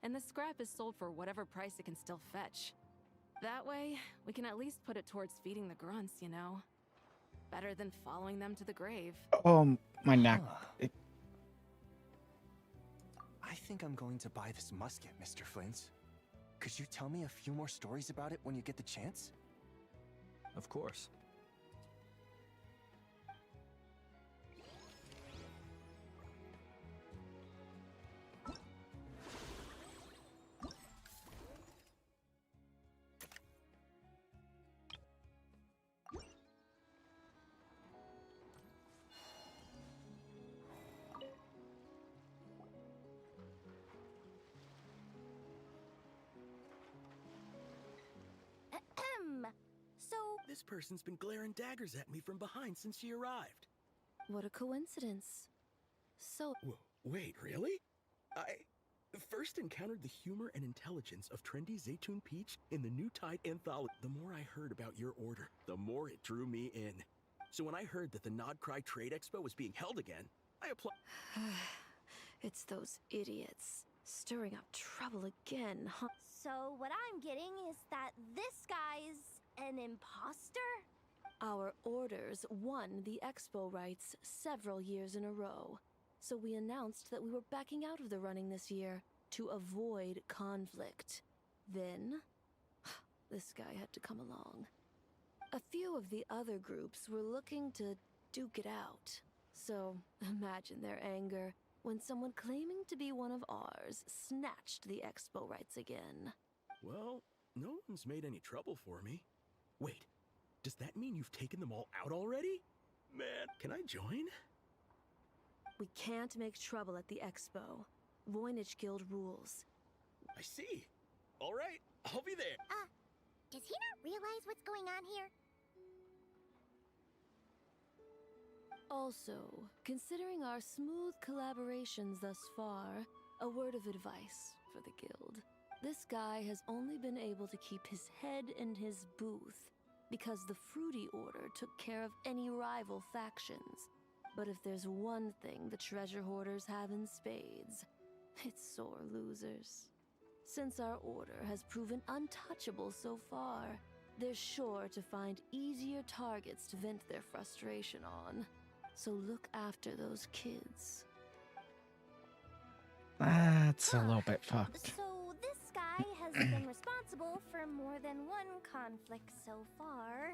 And the scrap is sold for whatever price it can still fetch. That way, we can at least put it towards feeding the grunts, you know? Better than following them to the grave. Oh, my neck. I think I'm going to buy this musket, Mr. Flint's. Could you tell me a few more stories about it when you get the chance? Of course. So, This person's been glaring daggers at me from behind since she arrived. What a coincidence. So, Wait, really? I first encountered the humor and intelligence of trendy Zaytun Peach in the New Tide anthology. The more I heard about your order, the more it drew me in. So when I heard that the Nodcry Trade Expo was being held again, I applied. it's those idiots stirring up trouble again, huh? so what I'm getting is that this guy's an imposter? Our orders won the expo rights several years in a row, so we announced that we were backing out of the running this year to avoid conflict. Then, this guy had to come along. A few of the other groups were looking to duke it out, so imagine their anger when someone claiming to be one of ours snatched the expo rights again. Well, no one's made any trouble for me. Wait, does that mean you've taken them all out already? Man, can I join? We can't make trouble at the expo. Voynich Guild rules. I see. All right, I'll be there. Does he not realize what's going on here? Also, considering our smooth collaborations thus far, a word of advice for the guild. This guy has only been able to keep his head in his booth because the Fruity Order took care of any rival factions. But if there's one thing the treasure hoarders have in spades, it's sore losers. Since our order has proven untouchable so far, they're sure to find easier targets to vent their frustration on. So look after those kids. That's a little bit fucked. So this guy has been responsible for more than one conflict so far.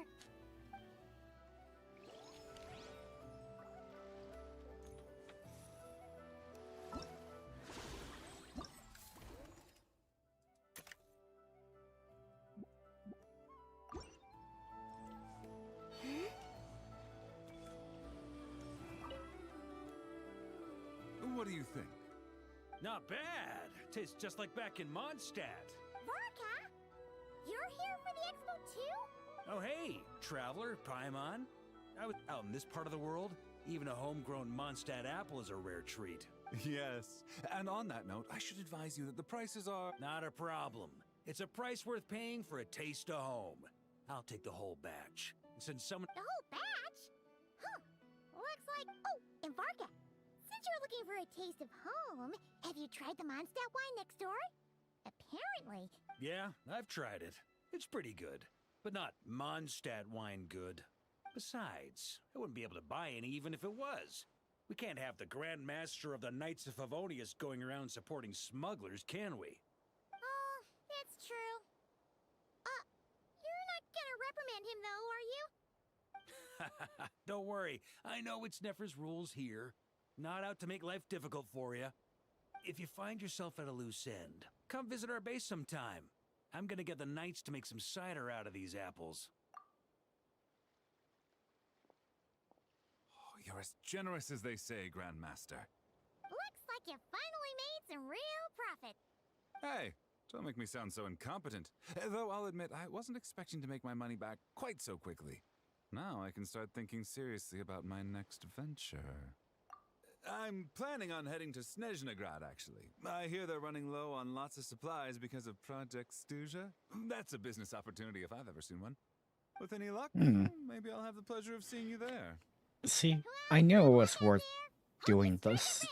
What do you think? Not bad. Tastes just like back in Mondstadt. Varka? You're here for the expo too? Oh hey, traveler, Paimon. I was out in this part of the world. Even a homegrown Mondstadt apple is a rare treat. Yes, and on that note, I should advise you that the prices are... Not a problem. It's a price worth paying for a taste of home. I'll take the whole batch. And since someone... The whole batch? Huh. Looks like... Oh, and Varka, since you're looking for a taste of home, have you tried the Mondstadt wine next door? Apparently. Yeah, I've tried it. It's pretty good. But not Mondstadt wine good. Besides, I wouldn't be able to buy any even if it was. We can't have the Grand Master of the Knights of Favonius going around supporting smugglers, can we? Oh, it's true. You're not gonna reprimand him though, are you? Don't worry, I know it's Nefer's rules here. Not out to make life difficult for you. If you find yourself at a loose end, come visit our base sometime. I'm gonna get the Knights to make some cider out of these apples. Oh, you're as generous as they say, Grandmaster. Looks like you finally made some real profit. Hey, don't make me sound so incompetent. Though I'll admit, I wasn't expecting to make my money back quite so quickly. Now I can start thinking seriously about my next venture. I'm planning on heading to Snezhnegrad, actually. I hear they're running low on lots of supplies because of Project Stuja. That's a business opportunity if I've ever seen one. With any luck, maybe I'll have the pleasure of seeing you there. See, I knew it was worth doing this.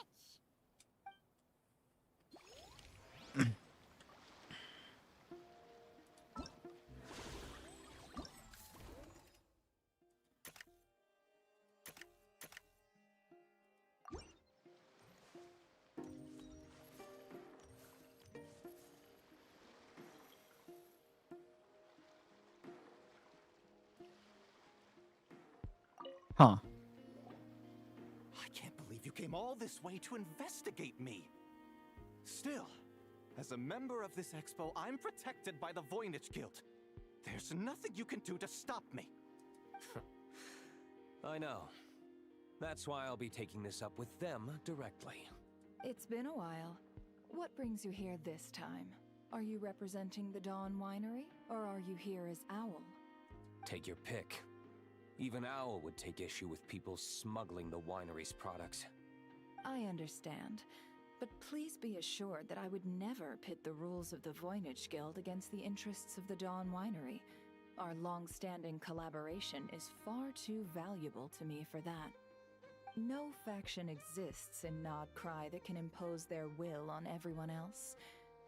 Huh. I can't believe you came all this way to investigate me. Still, as a member of this expo, I'm protected by the Voynich Guild. There's nothing you can do to stop me. I know. That's why I'll be taking this up with them directly. It's been a while. What brings you here this time? Are you representing the Dawn Winery, or are you here as Owl? Take your pick. Even Owl would take issue with people smuggling the winery's products. I understand, but please be assured that I would never pit the rules of the Voynich Guild against the interests of the Dawn Winery. Our long-standing collaboration is far too valuable to me for that. No faction exists in Nodcry that can impose their will on everyone else.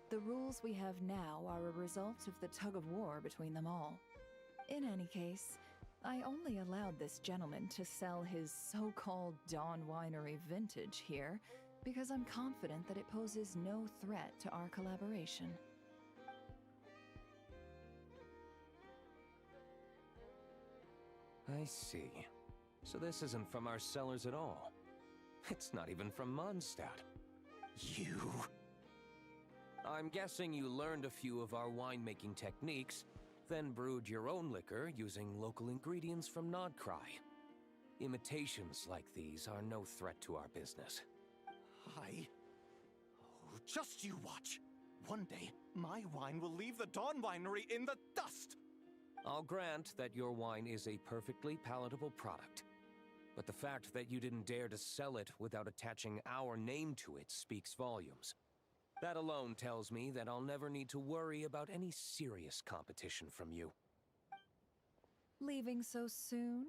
The rules we have now are a result of the tug-of-war between them all. In any case, I only allowed this gentleman to sell his so-called Dawn Winery vintage here because I'm confident that it poses no threat to our collaboration. I see. So this isn't from our cellars at all. It's not even from Mondstadt. You... I'm guessing you learned a few of our winemaking techniques, then brewed your own liquor using local ingredients from Nodcry. Imitations like these are no threat to our business. Oh, just you watch. One day, my wine will leave the Dawn Winery in the dust! I'll grant that your wine is a perfectly palatable product. But the fact that you didn't dare to sell it without attaching our name to it speaks volumes. That alone tells me that I'll never need to worry about any serious competition from you. Leaving so soon?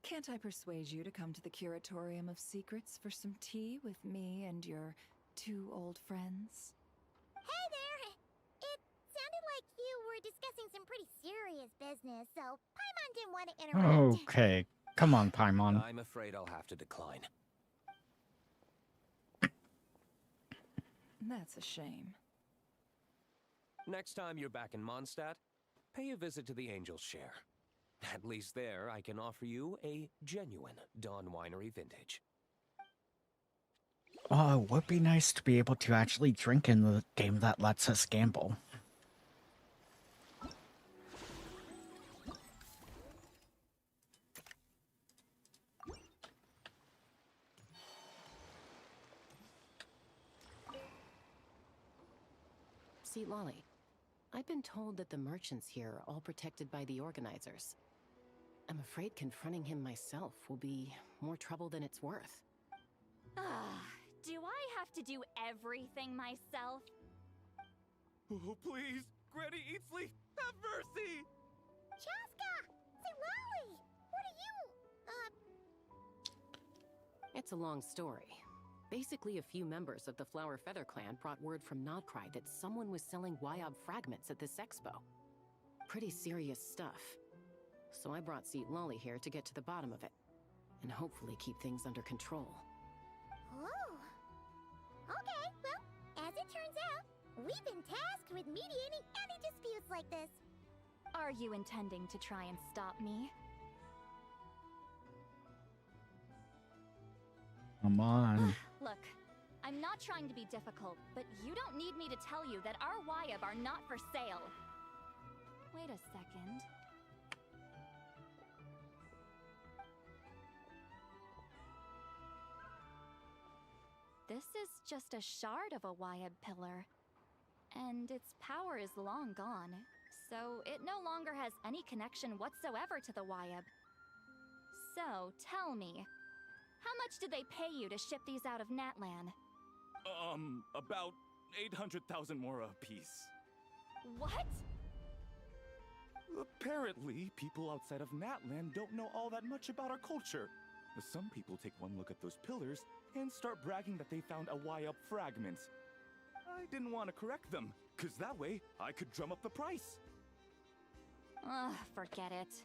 Can't I persuade you to come to the Curatorium of Secrets for some tea with me and your two old friends? Hey there! It sounded like you were discussing some pretty serious business, so Paimon didn't want to interrupt. Okay, come on, Paimon. I'm afraid I'll have to decline. That's a shame. Next time you're back in Mondstadt, pay a visit to the Angel's Share. At least there, I can offer you a genuine Dawn Winery vintage. Oh, it would be nice to be able to actually drink in the game that lets us gamble. See, Lolly, I've been told that the merchants here are all protected by the organizers. I'm afraid confronting him myself will be more trouble than it's worth. Do I have to do everything myself? Oh, please! Granny Eatsley, have mercy! Chaska! Say, Lolly! What are you, It's a long story. Basically, a few members of the Flower Feather clan brought word from Nodcry that someone was selling Wyob fragments at this expo. Pretty serious stuff. so I brought Seat Lolly here to get to the bottom of it, and hopefully keep things under control. Oh. Okay, well, as it turns out, we've been tasked with mediating any disputes like this. Are you intending to try and stop me? Come on. Look, I'm not trying to be difficult, but you don't need me to tell you that our Wyab are not for sale. Wait a second. This is just a shard of a Wyab pillar, and its power is long gone, so it no longer has any connection whatsoever to the Wyab. So, tell me, how much did they pay you to ship these out of Natlan? About 800,000 more apiece. What? Apparently, people outside of Natlan don't know all that much about our culture. Some people take one look at those pillars and start bragging that they found a Y-up fragment. I didn't want to correct them, cause that way I could drum up the price. Ugh, forget it.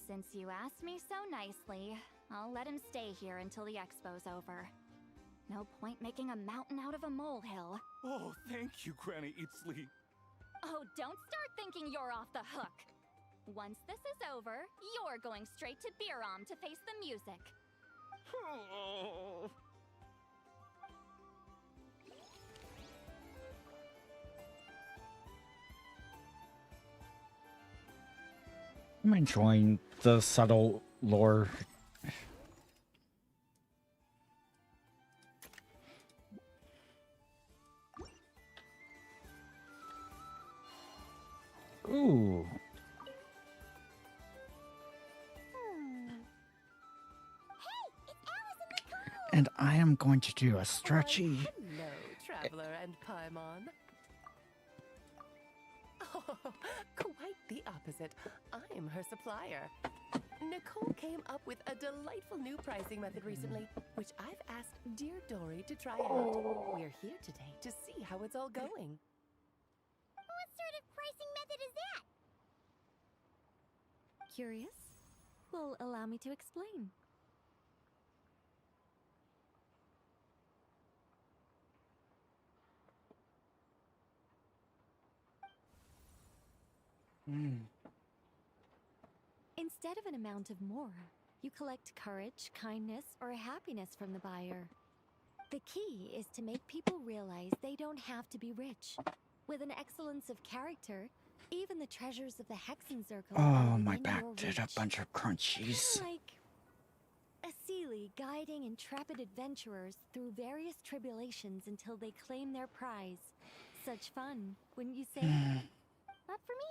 Since you asked me so nicely, I'll let him stay here until the expo's over. No point making a mountain out of a molehill. Oh, thank you, Granny Eatsley. Oh, don't start thinking you're off the hook. Once this is over, you're going straight to Biram to face the music. I'm enjoying the subtle lore. Ooh. And I am going to do a stretchy. Hello, traveler and Paimon. Oh, quite the opposite. I'm her supplier. Nicole came up with a delightful new pricing method recently, which I've asked dear Dory to try out. We're here today to see how it's all going. What sort of pricing method is that? Curious? Well, allow me to explain. Instead of an amount of more, you collect courage, kindness, or happiness from the buyer. The key is to make people realize they don't have to be rich. With an excellence of character, even the treasures of the Hexen Circle are Oh, my within back your did a reach. bunch of crunchies. Kinda like a Seelie guiding intrepid adventurers through various tribulations until they claim their prize. Such fun, wouldn't you say? Not for me.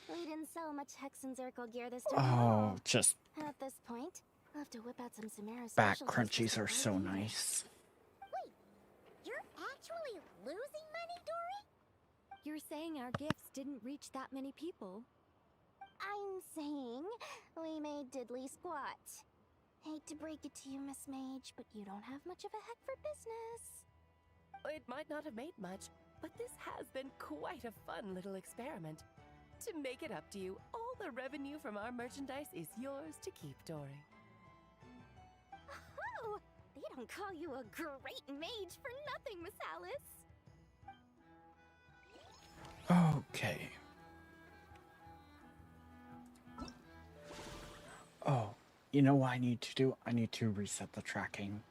We didn't sell much Hexen Circle gear this time at Oh, all. just At this point, we'll have to whip out some Samara back specialties crunchies for are so surviving. nice. Wait, you're actually losing money, Dory? You're saying our gifts didn't reach that many people. I'm saying we made diddly squat. Hate to break it to you, Miss Mage, but you don't have much of a heck for business. It might not have made much, but this has been quite a fun little experiment. To make it up to you, all the revenue from our merchandise is yours to keep, Dory. Oh, they don't call you a great mage for nothing, Miss Alice. Okay. Oh, you know what I need to do? I need to reset the tracking.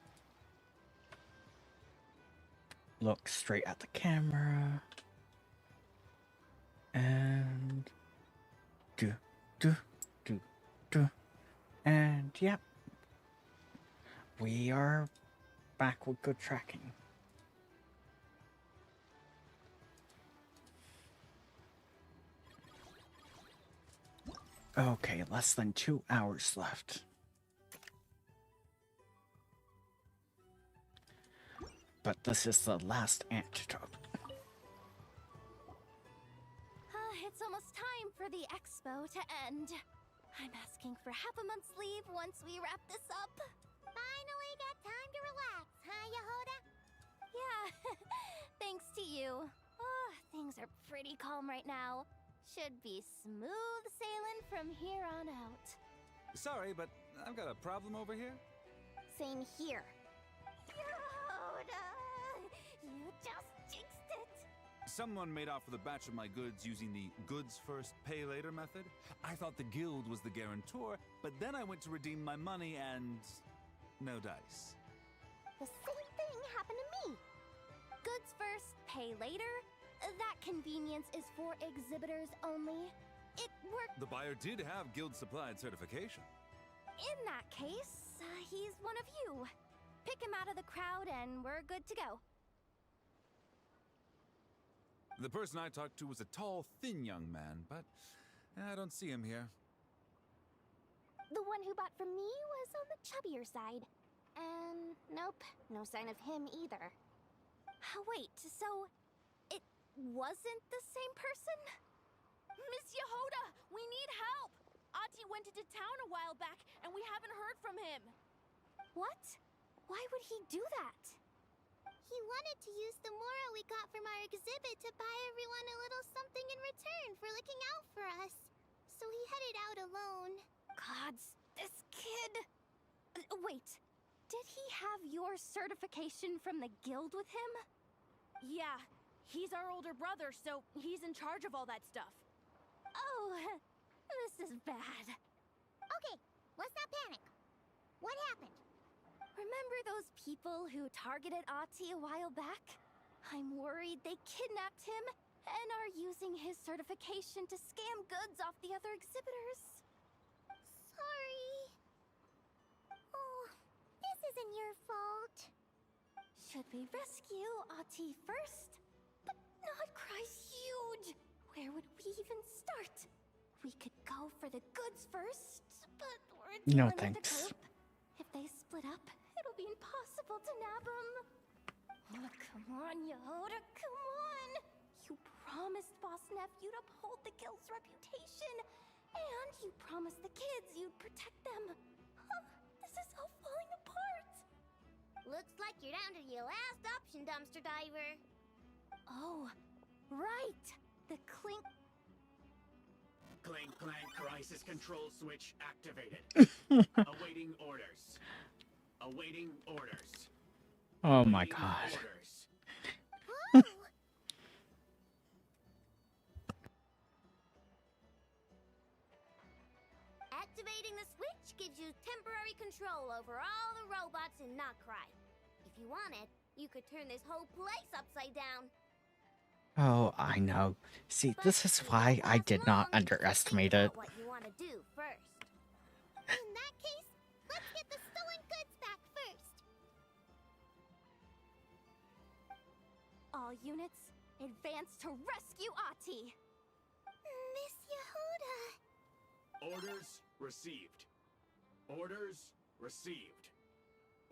Look straight at the camera. And do. And yep. We are back with good tracking. Okay, less than 2 hours left. But this is the last antidote. It's almost time for the expo to end. I'm asking for half a month's leave once we wrap this up. Finally got time to relax, huh, Yehoda? Yeah, thanks to you. Oh, things are pretty calm right now. Should be smooth sailing from here on out. Sorry, but I've got a problem over here. Same here. Yoda! You just jinxed it! Someone made off with a batch of my goods using the goods first, pay later method. I thought the guild was the guarantor, but then I went to redeem my money and no dice. The same thing happened to me. Goods first, pay later? That convenience is for exhibitors only. It worked. The buyer did have guild supplied certification. In that case, he's one of you. Pick him out of the crowd and we're good to go. The person I talked to was a tall, thin young man, but I don't see him here. The one who bought from me was on the chubbier side. And nope, no sign of him either. Wait, so it wasn't the same person? Miss Yehoda, we need help! Ati went into town a while back, and we haven't heard from him. What? Why would he do that? He wanted to use the moral we got from our exhibit to buy everyone a little something in return for looking out for us. So he headed out alone. Gods, this kid... Wait, did he have your certification from the guild with him? Yeah, he's our older brother, so he's in charge of all that stuff. Oh, this is bad. Okay, let's not panic. What happened? Remember those people who targeted Ati a while back? I'm worried they kidnapped him and are using his certification to scam goods off the other exhibitors. Sorry. Oh, this isn't your fault. Should we rescue Ati first? But Nodcry's huge! Where would we even start? We could go for the goods first, but we're No, dealing with a thanks. group. If they split up, it'll be impossible to nab them. Oh, come on, Yehoda, come on! You promised Boss Nephew to uphold the guild's reputation, and you promised the kids you'd protect them. This is all falling apart. Looks like you're down to your last option, dumpster diver. Oh, right! The clink... Clank clank crisis control switch activated. Awaiting orders. Awaiting orders. Oh my Awaiting god. orders. Activating the switch gives you temporary control over all the robots in Notcry. If you wanted, you could turn this whole place upside down. Oh, I know. See, this is why I did not underestimate it. What you want to do first. In that case, let's get the stolen goods back first. All units, advance to rescue Ati! Miss Yehoda. Orders received. Orders received.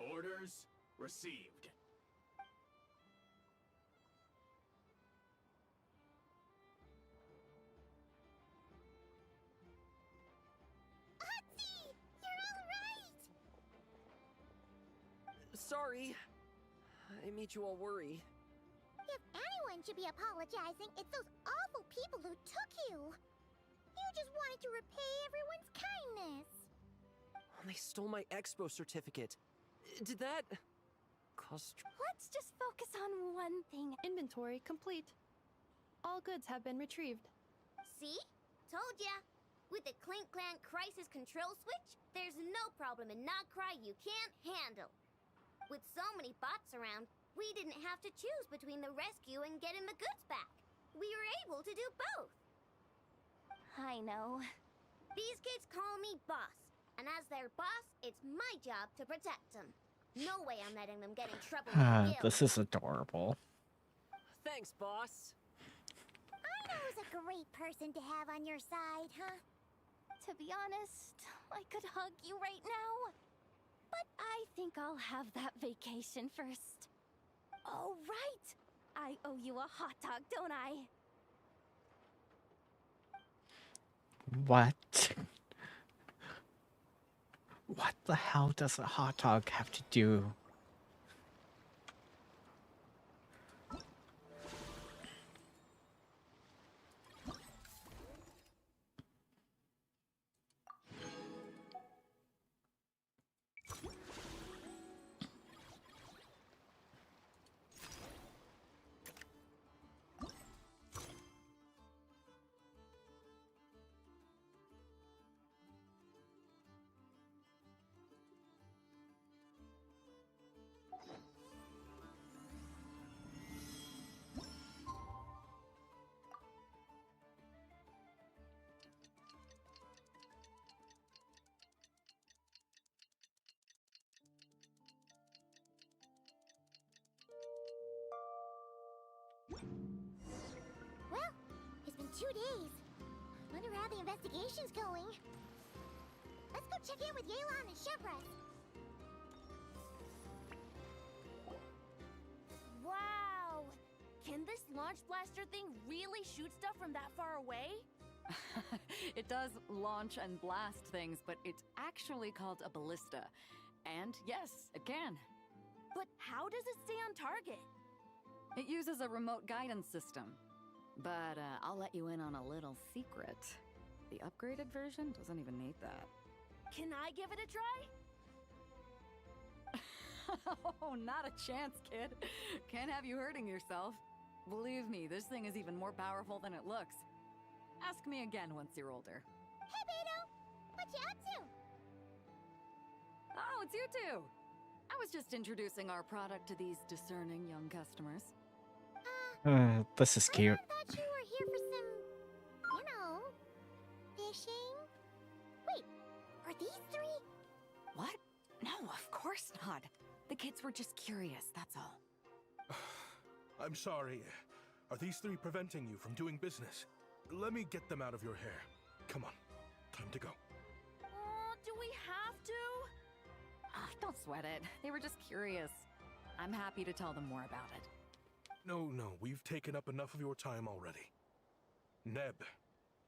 Orders received. Sorry. I made you all worry. If anyone should be apologizing, it's those awful people who took you. You just wanted to repay everyone's kindness. They stole my expo certificate. Did that cost? Let's just focus on one thing. Inventory complete. All goods have been retrieved. See? Told ya. With the Clink Clank crisis control switch, there's no problem in Notcry you can't handle. With so many bots around, we didn't have to choose between the rescue and getting the goods back. We were able to do both. I know. These kids call me boss, and as their boss, it's my job to protect them. No way I'm letting them get in trouble with the guild. This is adorable. Thanks, boss. I know who's a great person to have on your side, huh? To be honest, I could hug you right now. But I think I'll have that vacation first. Oh, right! I owe you a hot dog, don't I? What? What the hell does a hot dog have to do? Well, it's been 2 days. Wonder how the investigation's going. Let's go check in with Yelan and Shepras. Wow! Can this launch blaster thing really shoot stuff from that far away? It does launch and blast things, but it's actually called a ballista. And yes, it can. But how does it stay on target? It uses a remote guidance system. But I'll let you in on a little secret. The upgraded version doesn't even need that. Can I give it a try? Oh, not a chance, kid. Can't have you hurting yourself. Believe me, this thing is even more powerful than it looks. Ask me again once you're older. Hey, Beto! What you up to? Oh, it's you two! I was just introducing our product to these discerning young customers. This is cute. I thought you were here for some, you know, fishing. Wait, are these three? What? No, of course not. The kids were just curious, that's all. I'm sorry. Are these three preventing you from doing business? Let me get them out of your hair. Come on, time to go. Do we have to? Don't sweat it. They were just curious. I'm happy to tell them more about it. No, we've taken up enough of your time already. Neb,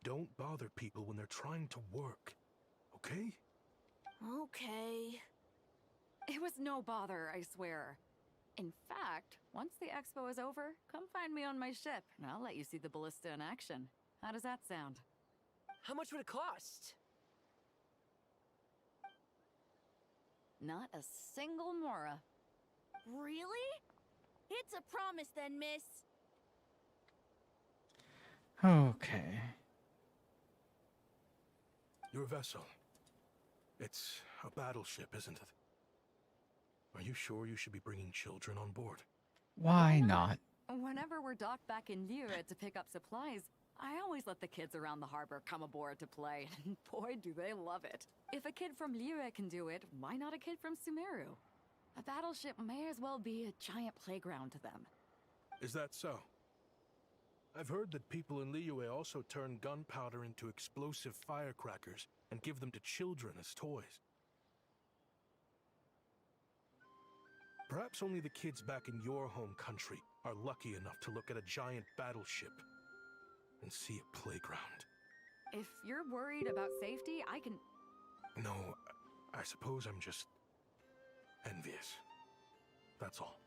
don't bother people when they're trying to work, okay? Okay. It was no bother, I swear. In fact, once the expo is over, come find me on my ship, and I'll let you see the ballista in action. How does that sound? How much would it cost? Not a single mora. Really? It's a promise then, miss. Okay. Your vessel. It's a battleship, isn't it? Are you sure you should be bringing children on board? Why not? Whenever we're docked back in Liyue to pick up supplies, I always let the kids around the harbor come aboard to play, and boy, do they love it. If a kid from Liyue can do it, why not a kid from Sumeru? A battleship may as well be a giant playground to them. Is that so? I've heard that people in Liyue also turn gunpowder into explosive firecrackers and give them to children as toys. Perhaps only the kids back in your home country are lucky enough to look at a giant battleship and see a playground. If you're worried about safety, I can... No, I suppose I'm just envious. That's all.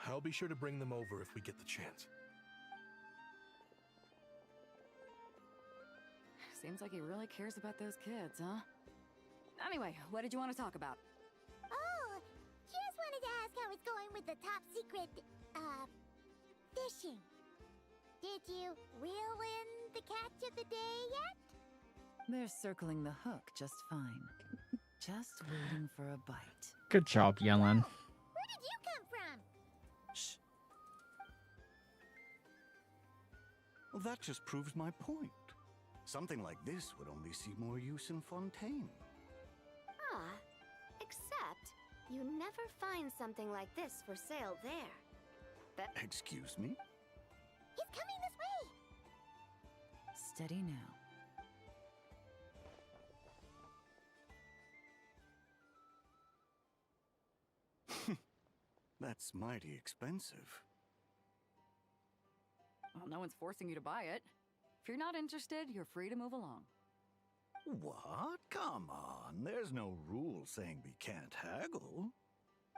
I'll be sure to bring them over if we get the chance. Seems like he really cares about those kids, huh? Anyway, what did you want to talk about? Oh, just wanted to ask how it's going with the top secret, fishing. Did you reel in the catch of the day yet? They're circling the hook just fine. Just waiting for a bite. Good job, Yelan. Where did you come from? Shh. Well, that just proves my point. Something like this would only see more use in Fontaine. Ah, except you never find something like this for sale there. Excuse me? He's coming this way! Steady now. That's mighty expensive. Well, no one's forcing you to buy it. If you're not interested, you're free to move along. What? Come on, there's no rule saying we can't haggle.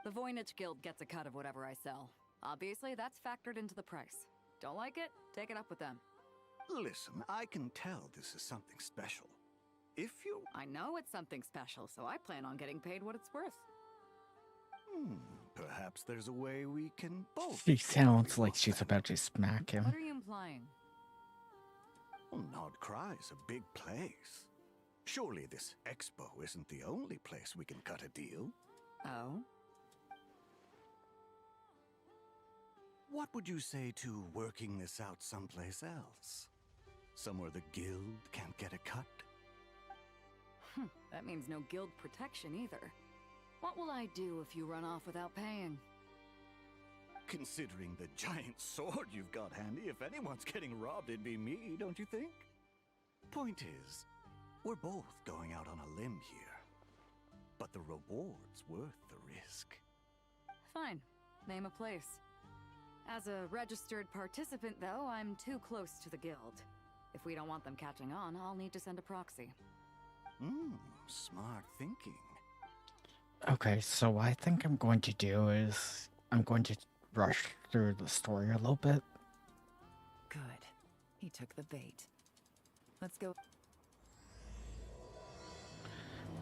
The Voynich Guild gets a cut of whatever I sell. Obviously, that's factored into the price. Don't like it? Take it up with them. Listen, I can tell this is something special. If you... I know it's something special, so I plan on getting paid what it's worth. Perhaps there's a way we can both... She sounds like she's about to smack him. What are you implying? Well, Nodcry's a big place. Surely this expo isn't the only place we can cut a deal. Oh? What would you say to working this out someplace else? Somewhere the guild can't get a cut? That means no guild protection either. What will I do if you run off without paying? Considering the giant sword you've got handy, if anyone's getting robbed, it'd be me, don't you think? Point is, we're both going out on a limb here. But the reward's worth the risk. Fine. Name a place. As a registered participant, though, I'm too close to the guild. If we don't want them catching on, I'll need to send a proxy. Smart thinking. Okay, so what I think I'm going to do is I'm going to rush through the story a little bit. Good. He took the bait. Let's go.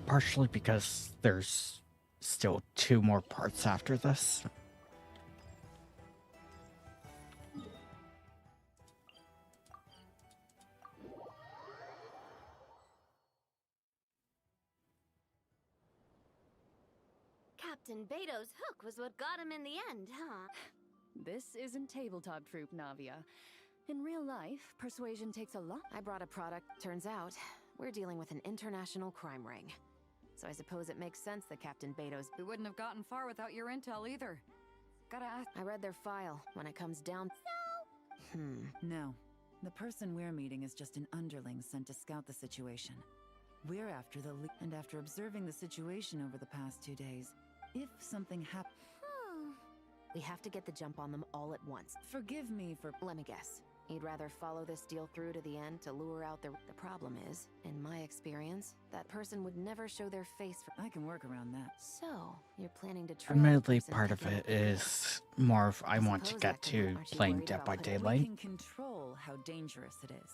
Partially because there's still 2 more parts after this. Captain Beto's hook was what got him in the end, huh? This isn't tabletop troop, Navia. In real life, persuasion takes a lot. I brought a product. Turns out, we're dealing with an international crime ring. So I suppose it makes sense that Captain Beto's... We wouldn't have gotten far without your intel either. Gotta ask... I read their file. When it comes down... No. The person we're meeting is just an underling sent to scout the situation. We're after the lead. And after observing the situation over the past 2 days, if something happens... We have to get the jump on them all at once. Forgive me for... Let me guess. You'd rather follow this deal through to the end to lure out the problem is, in my experience, that person would never show their face for... I can work around that. So, you're planning to try... Admittedly, part of it is more of I want to get to playing Dead by Daylight. We can control how dangerous it is.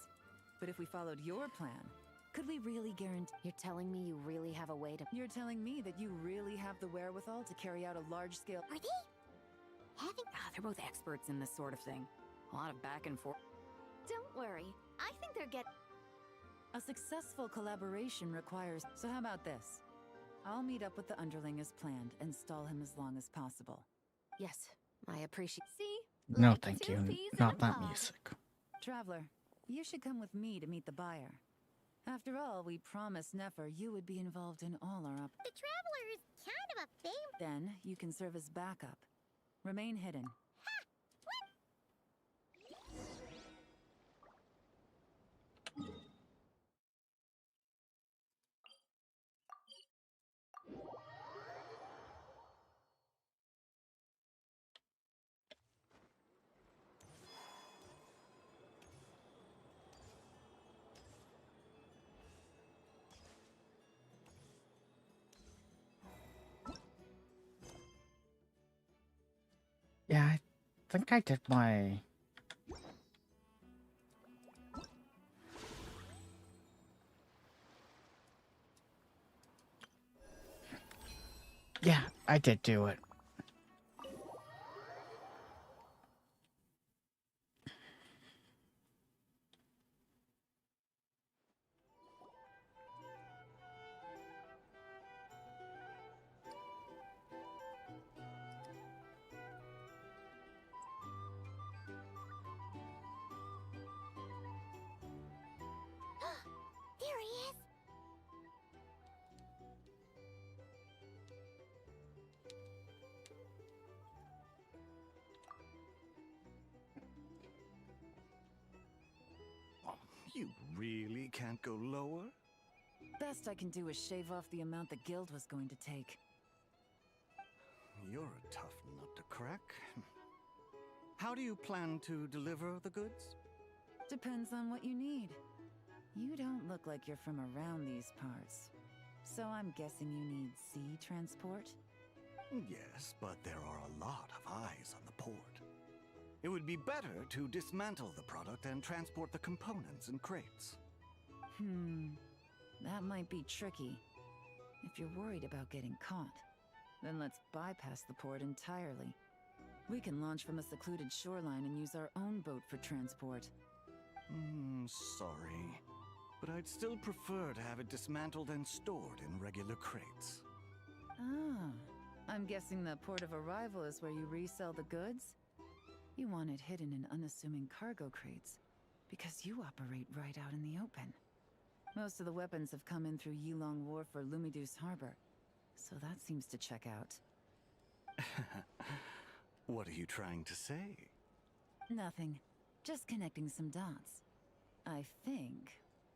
But if we followed your plan, could we really guarantee... You're telling me you really have a way to... You're telling me that you really have the wherewithal to carry out a large-scale... Are they? They're both experts in this sort of thing. A lot of back and forth. Don't worry. I think they're A successful collaboration requires... So how about this? I'll meet up with the underling as planned and stall him as long as possible. Yes, I appreciate... See? No, Like thank 2 you. peas in Not a that pod. music. Traveler, you should come with me to meet the buyer. After all, we promised Nefer you would be involved in all our up... The Traveler is kind of a famous... Then, you can serve as backup. Remain hidden. Yeah, I think I did my... Yeah, I did do it. There he is! You really can't go lower? Best I can do is shave off the amount the guild was going to take. You're a tough nut to crack. How do you plan to deliver the goods? Depends on what you need. You don't look like you're from around these parts. So I'm guessing you need sea transport? Yes, but there are a lot of eyes on the port. It would be better to dismantle the product and transport the components in crates. That might be tricky. If you're worried about getting caught, then let's bypass the port entirely. We can launch from a secluded shoreline and use our own boat for transport. Sorry. But I'd still prefer to have it dismantled and stored in regular crates. Ah, I'm guessing the port of arrival is where you resell the goods? You want it hidden in unassuming cargo crates, because you operate right out in the open. Most of the weapons have come in through Yilong Wharf or Lumidus Harbor, so that seems to check out. What are you trying to say? Nothing. Just connecting some dots. I think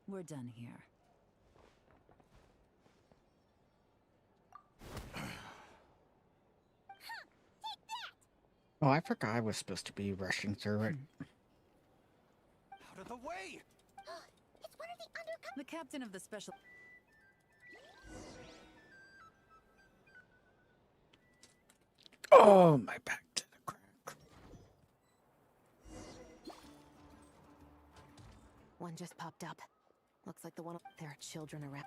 we're done here. Oh, I forgot I was supposed to be rushing through it. Out of the way! It's one of the undercover. The captain of the special. Oh, my back to the crack. One just popped up. Looks like the one. There are children around.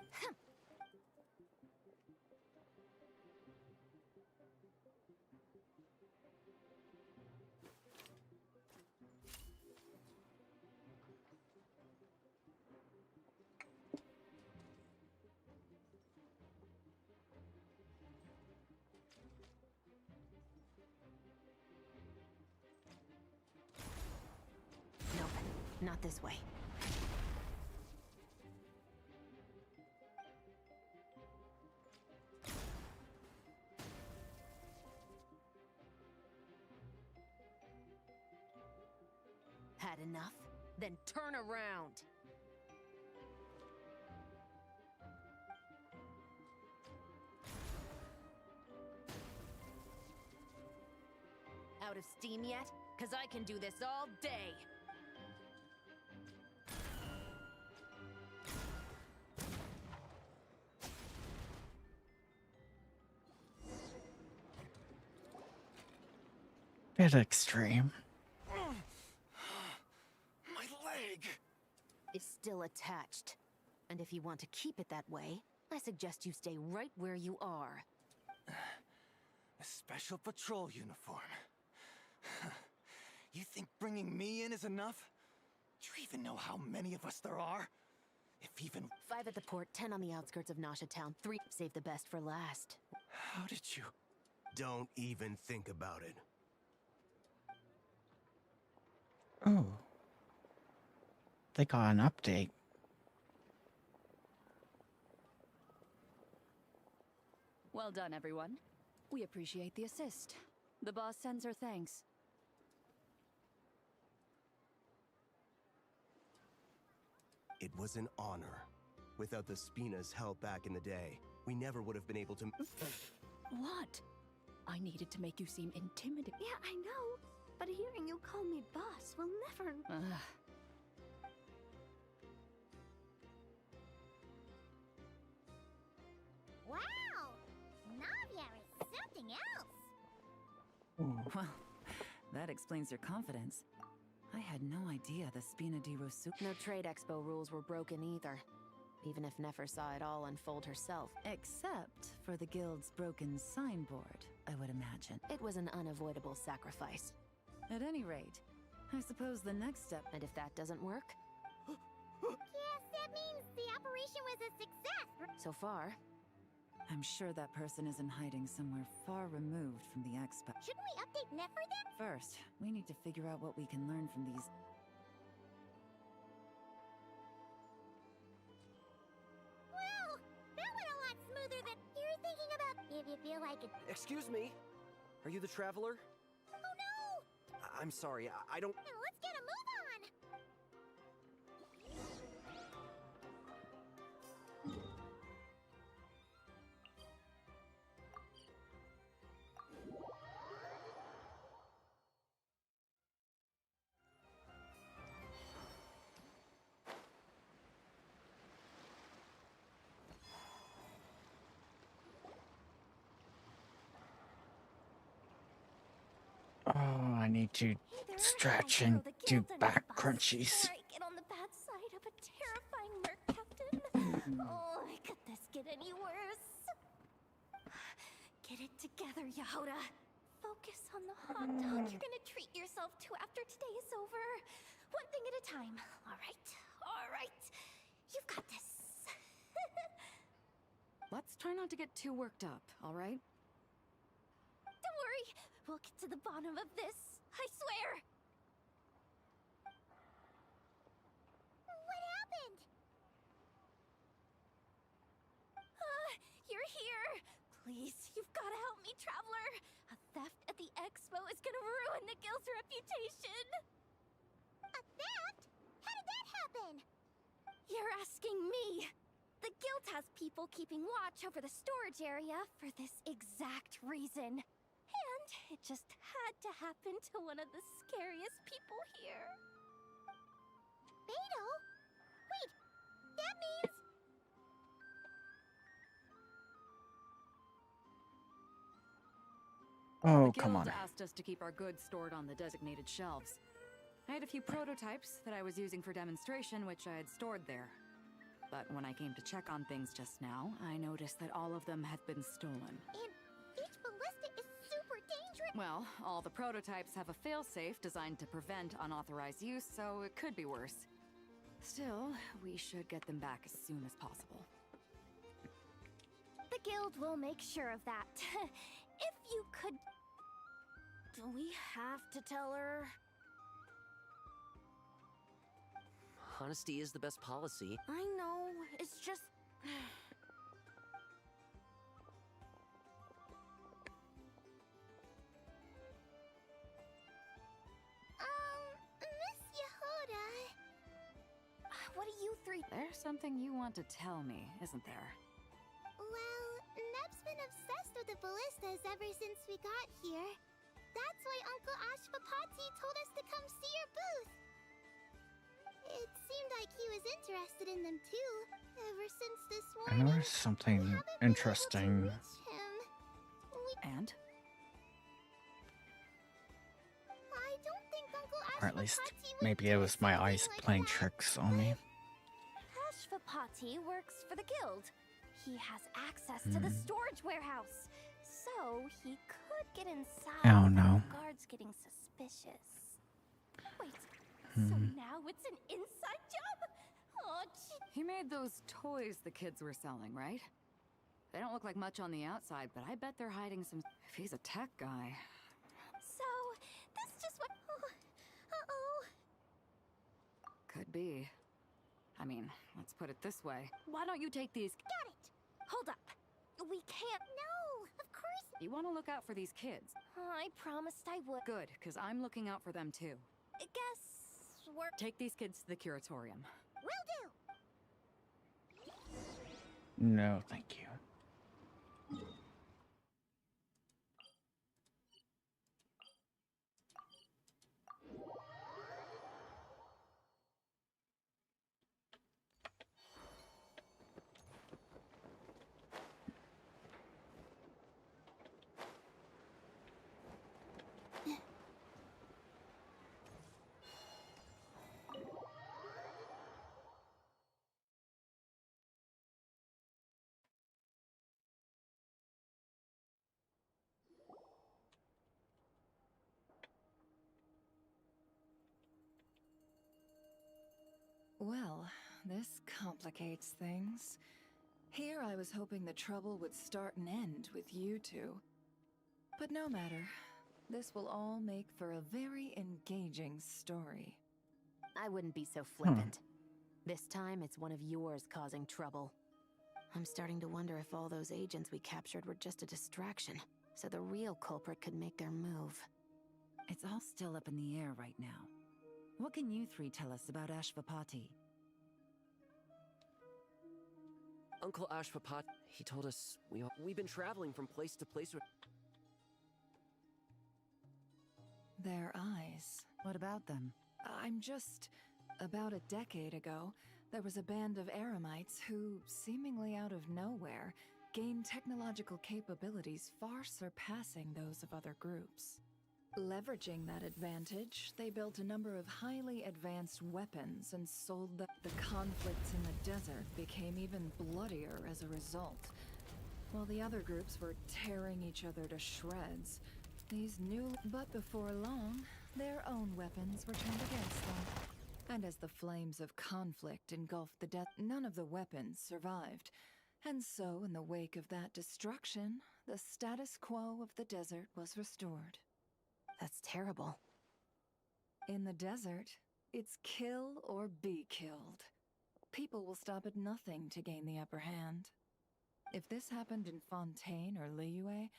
Nope, not this way. Had enough? Then turn around! Out of steam yet? 'Cause I can do this all day! Bit extreme. My leg! Is still attached. And if you want to keep it that way, I suggest you stay right where you are. A special patrol uniform. You think bringing me in is enough? Do you even know how many of us there are? If even... 5 at the port, 10 on the outskirts of Nasha Town, 3 save the best for last. How did you... Don't even think about it. Oh. They got an update. Well done, everyone. We appreciate the assist. The boss sends her thanks. It was an honor. Without the Spina's help back in the day, we never would have been able to... What? I needed to make you seem intimidating. Yeah, I know. But hearing you call me boss will never... Wow! Navia is something else! Well, that explains your confidence. I had no idea the Spina di Rosu... No trade expo rules were broken either. Even if Nefer saw it all unfold herself. Except for the guild's broken signboard, I would imagine. It was an unavoidable sacrifice. At any rate, I suppose the next step... And if that doesn't work? Yes, that means the operation was a success! So far. I'm sure that person is in hiding somewhere far removed from the expo. Shouldn't we update Nefer then? First, we need to figure out what we can learn from these... Well, that went a lot smoother than you're thinking about. If you feel like it. Excuse me? Are you the traveler? Oh no! I'm sorry, I don't... Now let's get a move on! Oh, I need to stretch and do back crunchies. Before I get on the bad side of a terrifying merc captain. Oh, could this get any worse? Get it together, Yahoda. Focus on the hot dog you're gonna treat yourself to after today is over. One thing at a time. All right. You've got this. Let's try not to get too worked up, all right? Don't worry. We'll get to the bottom of this. I swear. What happened? You're here. Please, you've got to help me, Traveler. A theft at the expo is gonna ruin the guild's reputation. A theft? How did that happen? You're asking me. The guild has people keeping watch over the storage area for this exact reason. And it just had to happen to one of the scariest people here. Fatal? Wait, that means... Oh, The come guild on. asked us to keep our goods stored on the designated shelves. I had a few prototypes that I was using for demonstration, which I had stored there. But when I came to check on things just now, I noticed that all of them had been stolen. And each ballista is super dangerous. Well, all the prototypes have a failsafe designed to prevent unauthorized use, so it could be worse. Still, we should get them back as soon as possible. The guild will make sure of that. If you could... Do we have to tell her? Honesty is the best policy. I know, it's just... Miss Yehuda... What do you three... There's something you want to tell me, isn't there? Well, Neb's been obsessed with the ballistas ever since we got here. That's why Uncle Ashvapati told us to come see your booth. It seemed like he was interested in them too, ever since this I morning. noticed something interesting. And? I don't think Uncle Or at least, Ashvapati would maybe do it was my something eyes like playing that. tricks on me. Ashvapati works for the guild. He has access to the storage warehouse. So he could get inside Oh, without no. the guards getting suspicious. Wait, Hmm. so now it's an inside job? Oh, He made those toys the kids were selling, right? They don't look like much on the outside, but I bet they're hiding some... If he's a tech guy... so this just went... Uh-oh. Could be. I mean, let's put it this way. Why don't you take these... Got it. Hold up. We can't... No, of course... You want to look out for these kids. I promised I would. Good, because I'm looking out for them too. Guess we're... Take these kids to the curatorium. Will do. No, thank you. Well, this complicates things. Here I was hoping the trouble would start and end with you two. But no matter. This will all make for a very engaging story. I wouldn't be so flippant. This time, it's one of yours causing trouble. I'm starting to wonder if all those agents we captured were just a distraction, so the real culprit could make their move. It's all still up in the air right now. What can you three tell us about Ashvapati? Uncle Ashvapati, he told us we've been traveling from place to place with... Their eyes. What about them? I'm just... About a decade ago, there was a band of Eremites who, seemingly out of nowhere, gained technological capabilities far surpassing those of other groups. Leveraging that advantage, they built a number of highly advanced weapons and sold them. The conflicts in the desert became even bloodier as a result. While the other groups were tearing each other to shreds, But before long, their own weapons were turned against them. And as the flames of conflict engulfed the none of the weapons survived. And so, in the wake of that destruction, the status quo of the desert was restored. That's terrible. In the desert, it's kill or be killed. People will stop at nothing to gain the upper hand. If this happened in Fontaine or Liyue,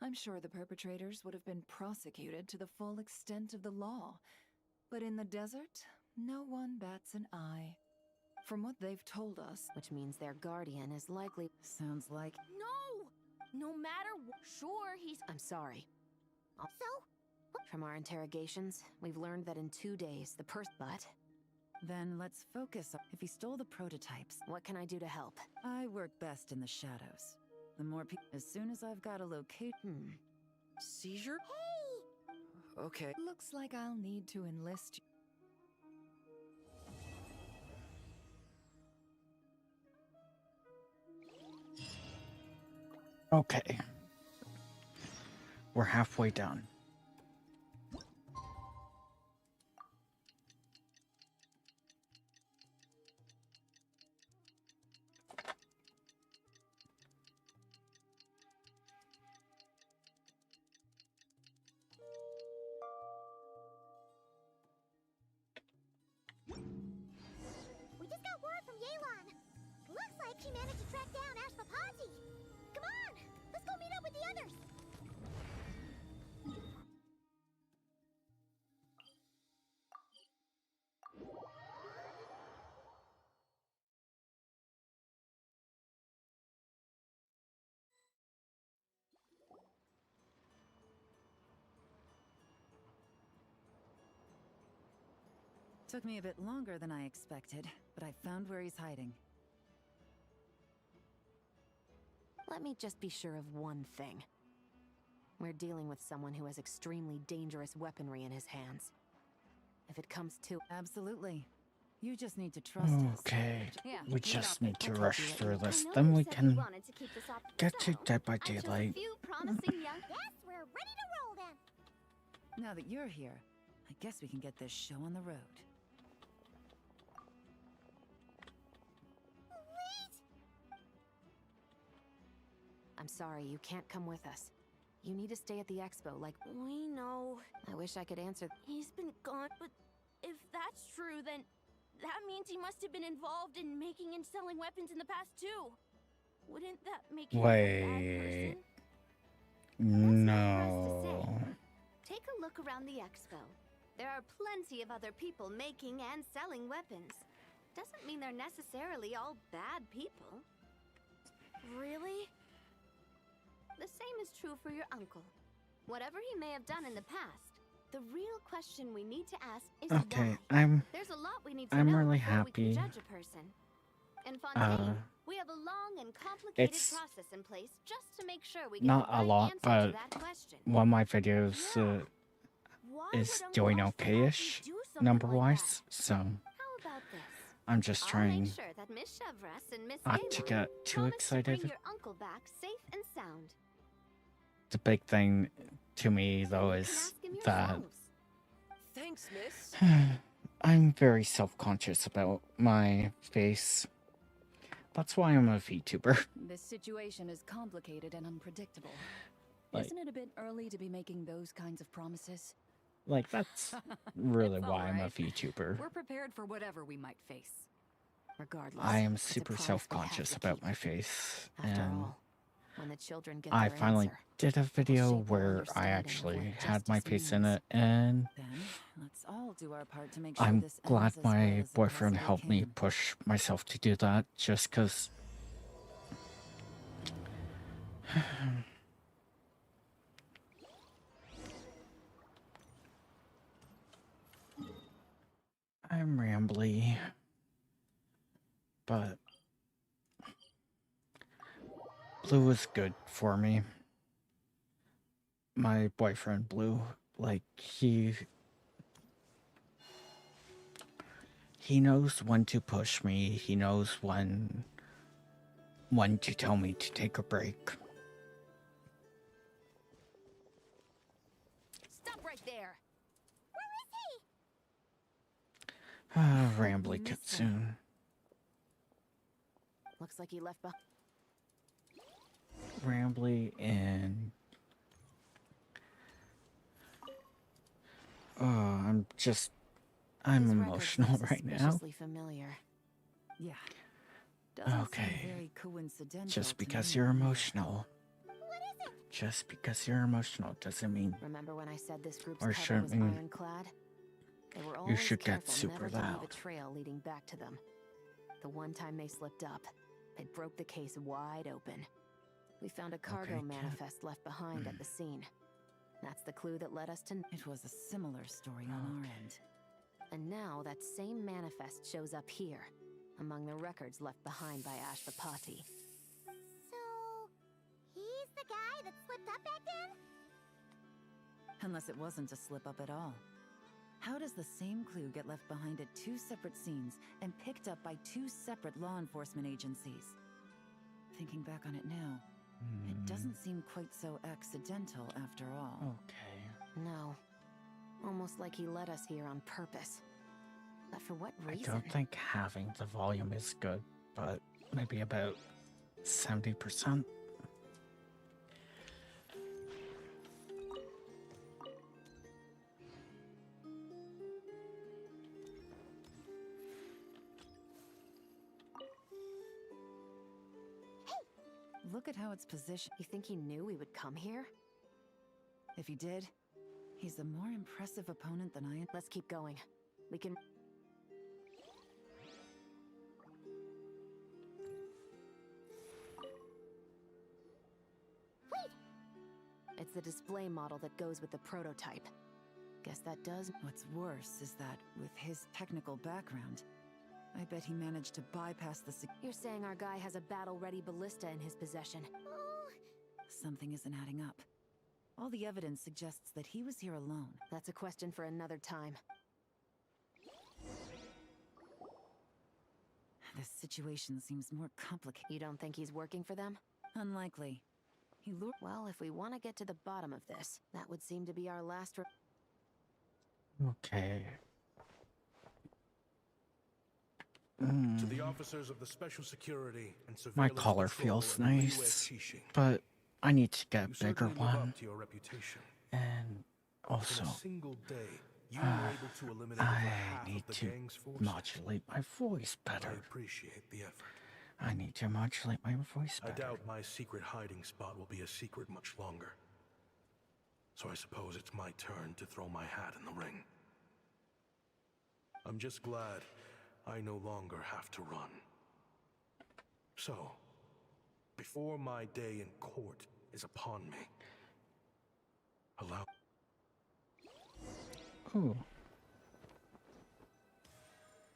I'm sure the perpetrators would have been prosecuted to the full extent of the law. But in the desert, no one bats an eye. From what they've told us... Which means their guardian is likely... Sounds like... No! No matter sure, he's... I'm sorry. So? From our interrogations, we've learned that in 2 days, the But... Then let's focus on... If he stole the prototypes... What can I do to help? I work best in the shadows. The more people... As soon as I've got a location... Seizure? Hey! Okay. Looks like I'll need to enlist... Okay. We're halfway done. We just got word from Yelan. Looks like she managed to track down Ashpapazi. Come on, let's go meet up with the others. Took me a bit longer than I expected, but I found where he's hiding. Let me just be sure of one thing. We're dealing with someone who has extremely dangerous weaponry in his hands. If it comes to... Absolutely. You just need to trust us. Okay. Yeah, We just need to I rush told you through what this. I know Then you we said you can wanted to keep this up get to yourself. Dead by I chose Daylight. a few promising young... Yes, we're ready to roll then. Now that you're here, I guess we can get this show on the road. I'm sorry, you can't come with us. You need to stay at the expo like... We know. I wish I could answer... He's been gone, but if that's true, then that means he must have been involved in making and selling weapons in the past too. Wouldn't that make him a bad Wait. person? No. Take a look around the expo. There are plenty of other people making and selling weapons. Doesn't mean they're necessarily all bad people. Really? The same is true for your uncle. Whatever he may have done in the past, the real question we need to ask is Okay, why. There's a lot we need to I'm know really before we happy. can judge a person. In Fontaine, we have a long and complicated it's process in place just to make sure we get not the a right lot, answer but to that question. one of my videos is doing okay-ish number-wise, so How about this? I'm just I'll trying make sure that Miss Chevres and Miss not to Galen get too promise to bring excited. your uncle back safe and sound. The big thing to me, though, is that Thanks, miss. I'm very self-conscious about my face. That's why I'm a VTuber. This situation is complicated and unpredictable. Like- Isn't it a bit early to be making those kinds of promises? Like, that's really It's why I'm a alright. VTuber. We're prepared for whatever we might face. Regardless, I am it's a super promise we have self-conscious to about keep. my face, After and all, when the children get I their finally answer, did a video shape their where I understanding of actually what had my justice face in means. it, and Then let's all do our part to make sure I'm this glad ends as well my as it boyfriend possibly helped me can. push myself to do that, just because... I'm rambly, but Blue is good for me. My boyfriend Blue, like, he knows when to push me. He knows when to tell me to take a break. Stop right there. Rambly Kitsune. Looks like he left behind. Rambly and... Oh, I'm emotional right now. Suspiciously familiar. Yeah. Doesn't seem Okay. very coincidental Just to because me you're either. emotional. Just because you're emotional doesn't mean Remember when I said this group's or cover shouldn't was mean ironclad? They were you always should get careful super never to leave a loud. trail leading back to them. The one time they slipped up, it broke the case wide open. We found a cargo Okay, Cat. manifest left behind at the scene. That's the clue that led us to... It was a similar story on our end. And now that same manifest shows up here, among the records left behind by Ashvapati. So, he's the guy that slipped up back then? Unless it wasn't a slip-up at all. How does the same clue get left behind at 2 separate scenes and picked up by 2 separate law enforcement agencies? Thinking back on it now, it doesn't seem quite so accidental after all. Okay. No. Almost like he led us here on purpose. But for what I reason? don't think having the volume is good, but maybe about 70%. Look at how it's positioned. You think he knew we would come here? If he did, he's a more impressive opponent than I am. Let's keep going. We can... Wait! It's the display model that goes with the prototype. Guess that does... What's worse is that, with his technical background, I bet he managed to bypass the You're saying our guy has a battle-ready ballista in his possession. Something isn't adding up. All the evidence suggests that he was here alone. That's a question for another time. This situation seems more complicated. You don't think he's working for them? Unlikely. He lured... Well, if we want to get to the bottom of this, that would seem to be our last... Okay. To the officers of the Special Security and My Surveillance collar Patrol feels and the nice, US Xixing. but I need to get You a bigger certainly live one. up to your reputation. And also, In a single day, you were able to eliminate over I half need of the to gang's forces. modulate my voice I better. appreciate the effort. I need to modulate my voice I better. doubt my secret hiding spot will be a secret much longer. So I suppose it's my turn to throw my hat in the ring. I'm just glad I no longer have to run. So, before my day in court is upon me, allow... Ooh.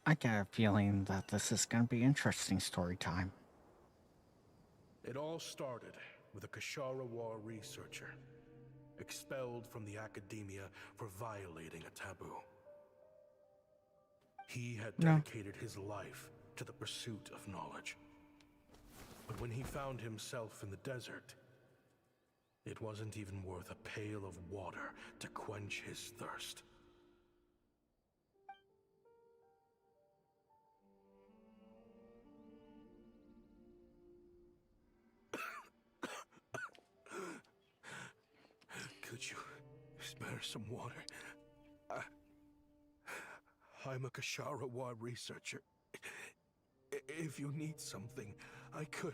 I get a feeling that this is going to be interesting story time. It all started with a Kashara War researcher, expelled from the academia for violating a taboo. He had dedicated his life to the pursuit of knowledge. But when he found himself in the desert, it wasn't even worth a pail of water to quench his thirst. Could you spare some water? I'm a Kashara researcher. If you need something, I could.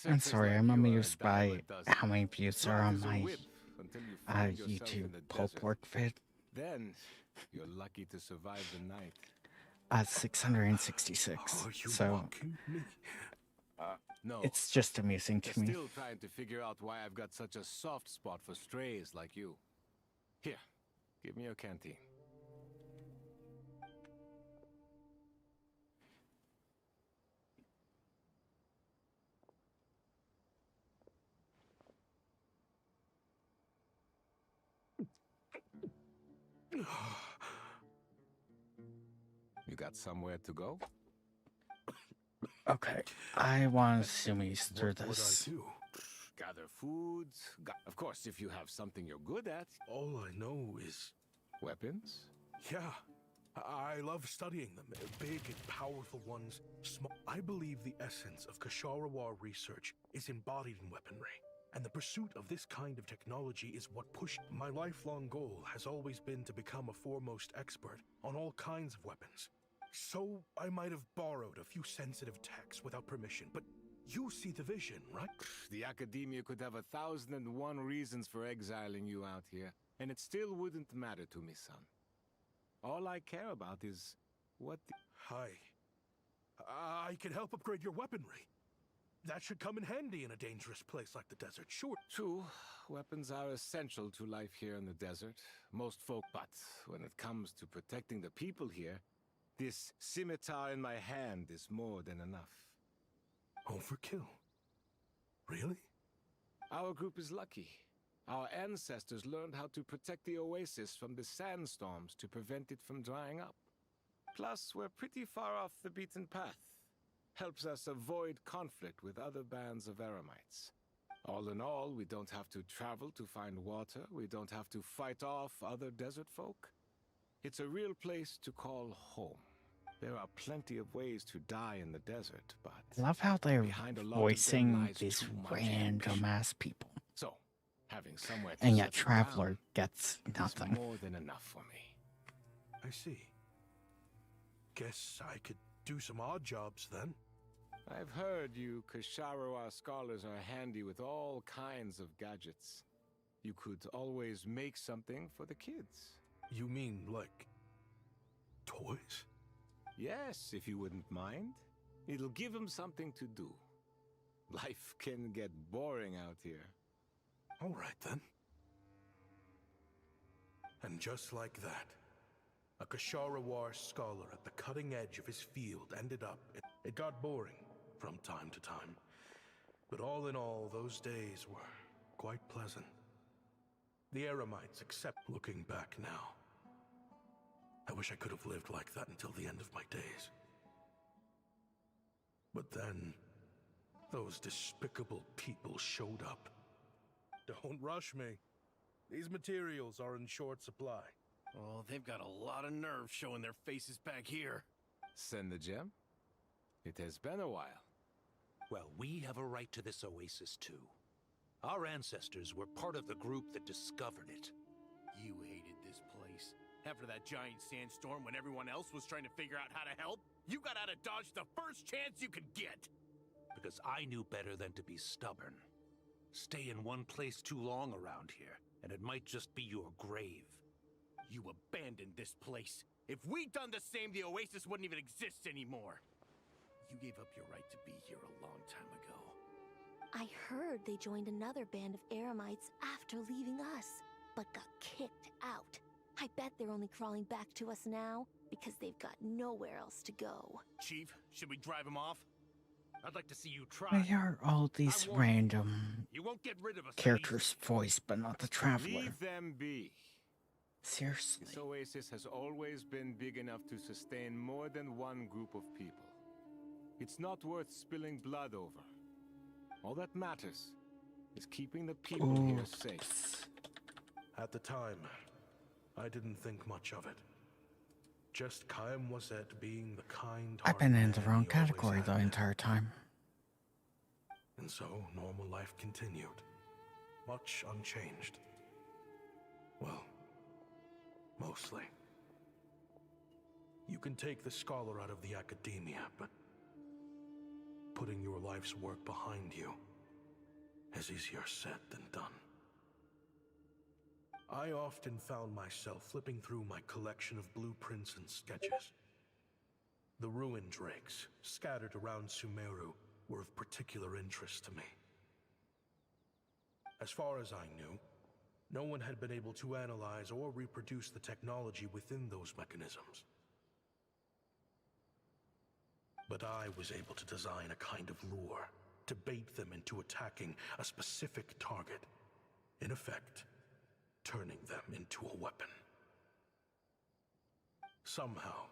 I'm sorry, I'm amused by how many views are on my YouTube pull pork vid. Then you're lucky to survive the night. 666. So No. it's just amusing to me. Still trying to figure out why I've got such a soft spot for strays like you. Here, give me your canteen. You got somewhere to go? Okay, I want to Sumi's through this. Gather foods. Of course, if you have something you're good at. All I know is... Weapons? Yeah. I love studying them. Big and powerful ones. Small. I believe the essence of Kashara research is embodied in weaponry. And the pursuit of this kind of technology is what pushed... My lifelong goal has always been to become a foremost expert on all kinds of weapons. So I might have borrowed a few sensitive techs without permission, but You see the vision, right? The Academia could have 1,001 reasons for exiling you out here, and it still wouldn't matter to me, son. All I care about is what the... Hi. I can help upgrade your weaponry. That should come in handy in a dangerous place like the desert, sure. True, weapons are essential to life here in the desert. Most folk, but when it comes to protecting the people here, this scimitar in my hand is more than enough. Overkill? Really? Our group is lucky. Our ancestors learned how to protect the oasis from the sandstorms to prevent it from drying up. Plus, we're pretty far off the beaten path. Helps us avoid conflict with other bands of Eremites. All in all, we don't have to travel to find water. We don't have to fight off other desert folk. It's a real place to call home. There are plenty of ways to die in the desert, but... I love how they're behind a lot of them voicing lies these too much random ambition. ass people. So, having somewhere to And yet settle Traveler down gets is nothing. more than enough for me. I see. Guess I could do some odd jobs then. I've heard you Kasharawa scholars are handy with all kinds of gadgets. You could always make something for the kids. You mean, like... toys? Yes, if you wouldn't mind. It'll give them something to do. Life can get boring out here. All right, then. And just like that, a Kasharawar scholar at the cutting edge of his field ended up... It got boring from time to time. But all in all, those days were quite pleasant. The Eremites accept looking back now. I wish I could have lived like that until the end of my days. But then, those despicable people showed up. Don't rush me. These materials are in short supply. Oh, they've got a lot of nerve showing their faces back here. Send the gem? It has been a while. Well, we have a right to this oasis too. Our ancestors were part of the group that discovered it. You hated this place. After that giant sandstorm when everyone else was trying to figure out how to help, you got out of Dodge the first chance you could get. Because I knew better than to be stubborn. Stay in one place too long around here, and it might just be your grave. You abandoned this place. If we'd done the same, the oasis wouldn't even exist anymore. You gave up your right to be here a long time ago. I heard they joined another band of Eremites after leaving us, but got kicked out. I bet they're only crawling back to us now because they've got nowhere else to go. Chief, should we drive him off? I'd like to see you try. Why are all these random You won't get rid of us. characters voiced, but not the Traveler? Leave them be. Seriously. This oasis has always been big enough to sustain more than one group of people. It's not worth spilling blood over. All that matters is keeping the people here safe. At the time, I didn't think much of it. Just Kaim was at being the kind I've been in the wrong category the entire time. And so, normal life continued. Much unchanged. Well, mostly. You can take the scholar out of the academia, but putting your life's work behind you is easier said than done. I often found myself flipping through my collection of blueprints and sketches. The ruined drakes, scattered around Sumeru, were of particular interest to me. As far as I knew, no one had been able to analyze or reproduce the technology within those mechanisms. But I was able to design a kind of lure to bait them into attacking a specific target. In effect, turning them into a weapon. Somehow,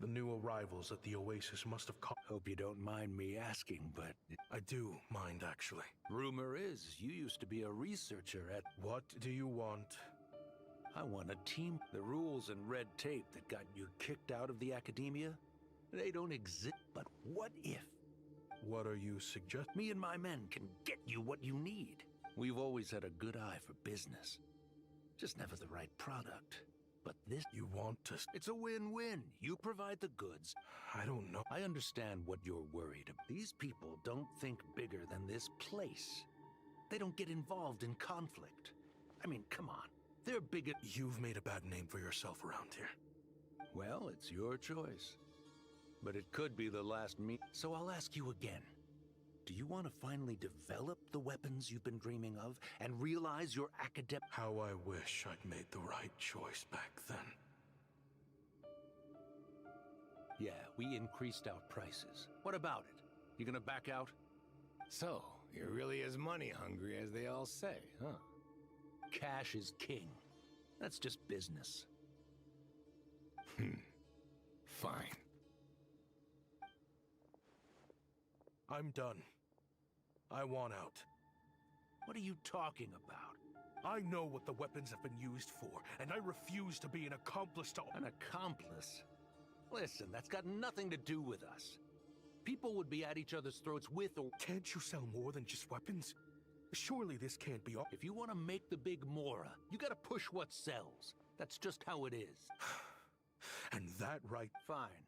the new arrivals at the oasis must have caught... Hope you don't mind me asking, but... I do mind, actually. Rumor is, you used to be a researcher at... What do you want? I want a team. The rules and red tape that got you kicked out of the academia, they don't exist. But what if? What are you suggesting? Me and my men can get you what you need. We've always had a good eye for business. Just never the right product. But this You want to... It's a win-win. You provide the goods. I don't know. I understand what you're worried about. These people don't think bigger than this place. They don't get involved in conflict. I mean, come on. They're bigger... You've made a bad name for yourself around here. Well, it's your choice. But it could be the last meet. So I'll ask you again. Do you want to finally develop the weapons you've been dreaming of and realize your academic... How I wish I'd made the right choice back then. Yeah, we increased our prices. What about it? You gonna back out? So, you're really as money hungry as they all say, huh? Cash is king. That's just business. Fine. I'm done. I want out. What are you talking about? I know what the weapons have been used for, and I refuse to be an accomplice to... An accomplice? Listen, that's got nothing to do with us. People would be at each other's throats with or... Can't you sell more than just weapons? Surely this can't be all... If you want to make the big Mora, you gotta push what sells. That's just how it is. And that right... Fine.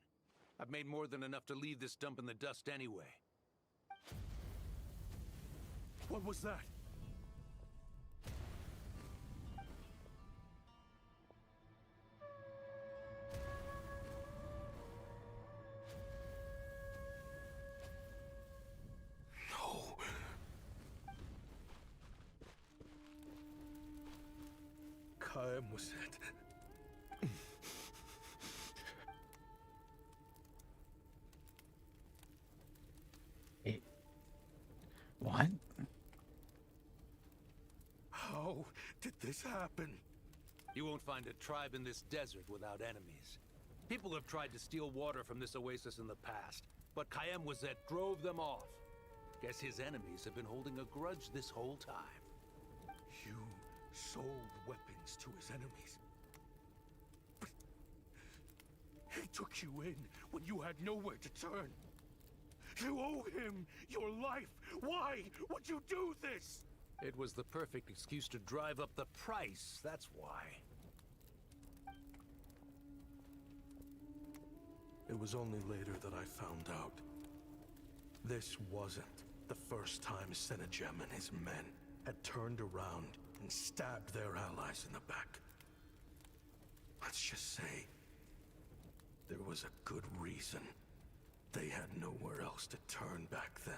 I've made more than enough to leave this dump in the dust anyway. What was that? No. Kaem was it. What? How did this happen? You won't find a tribe in this desert without enemies. People have tried to steal water from this oasis in the past, but Kaem Wazet drove them off. Guess his enemies have been holding a grudge this whole time. You sold weapons to his enemies. But he took you in when you had nowhere to turn. You owe him your life. Why would you do this? It was the perfect excuse to drive up the price, that's why. It was only later that I found out. This wasn't the first time Senejem and his men had turned around and stabbed their allies in the back. Let's just say, there was a good reason they had nowhere else to turn back then.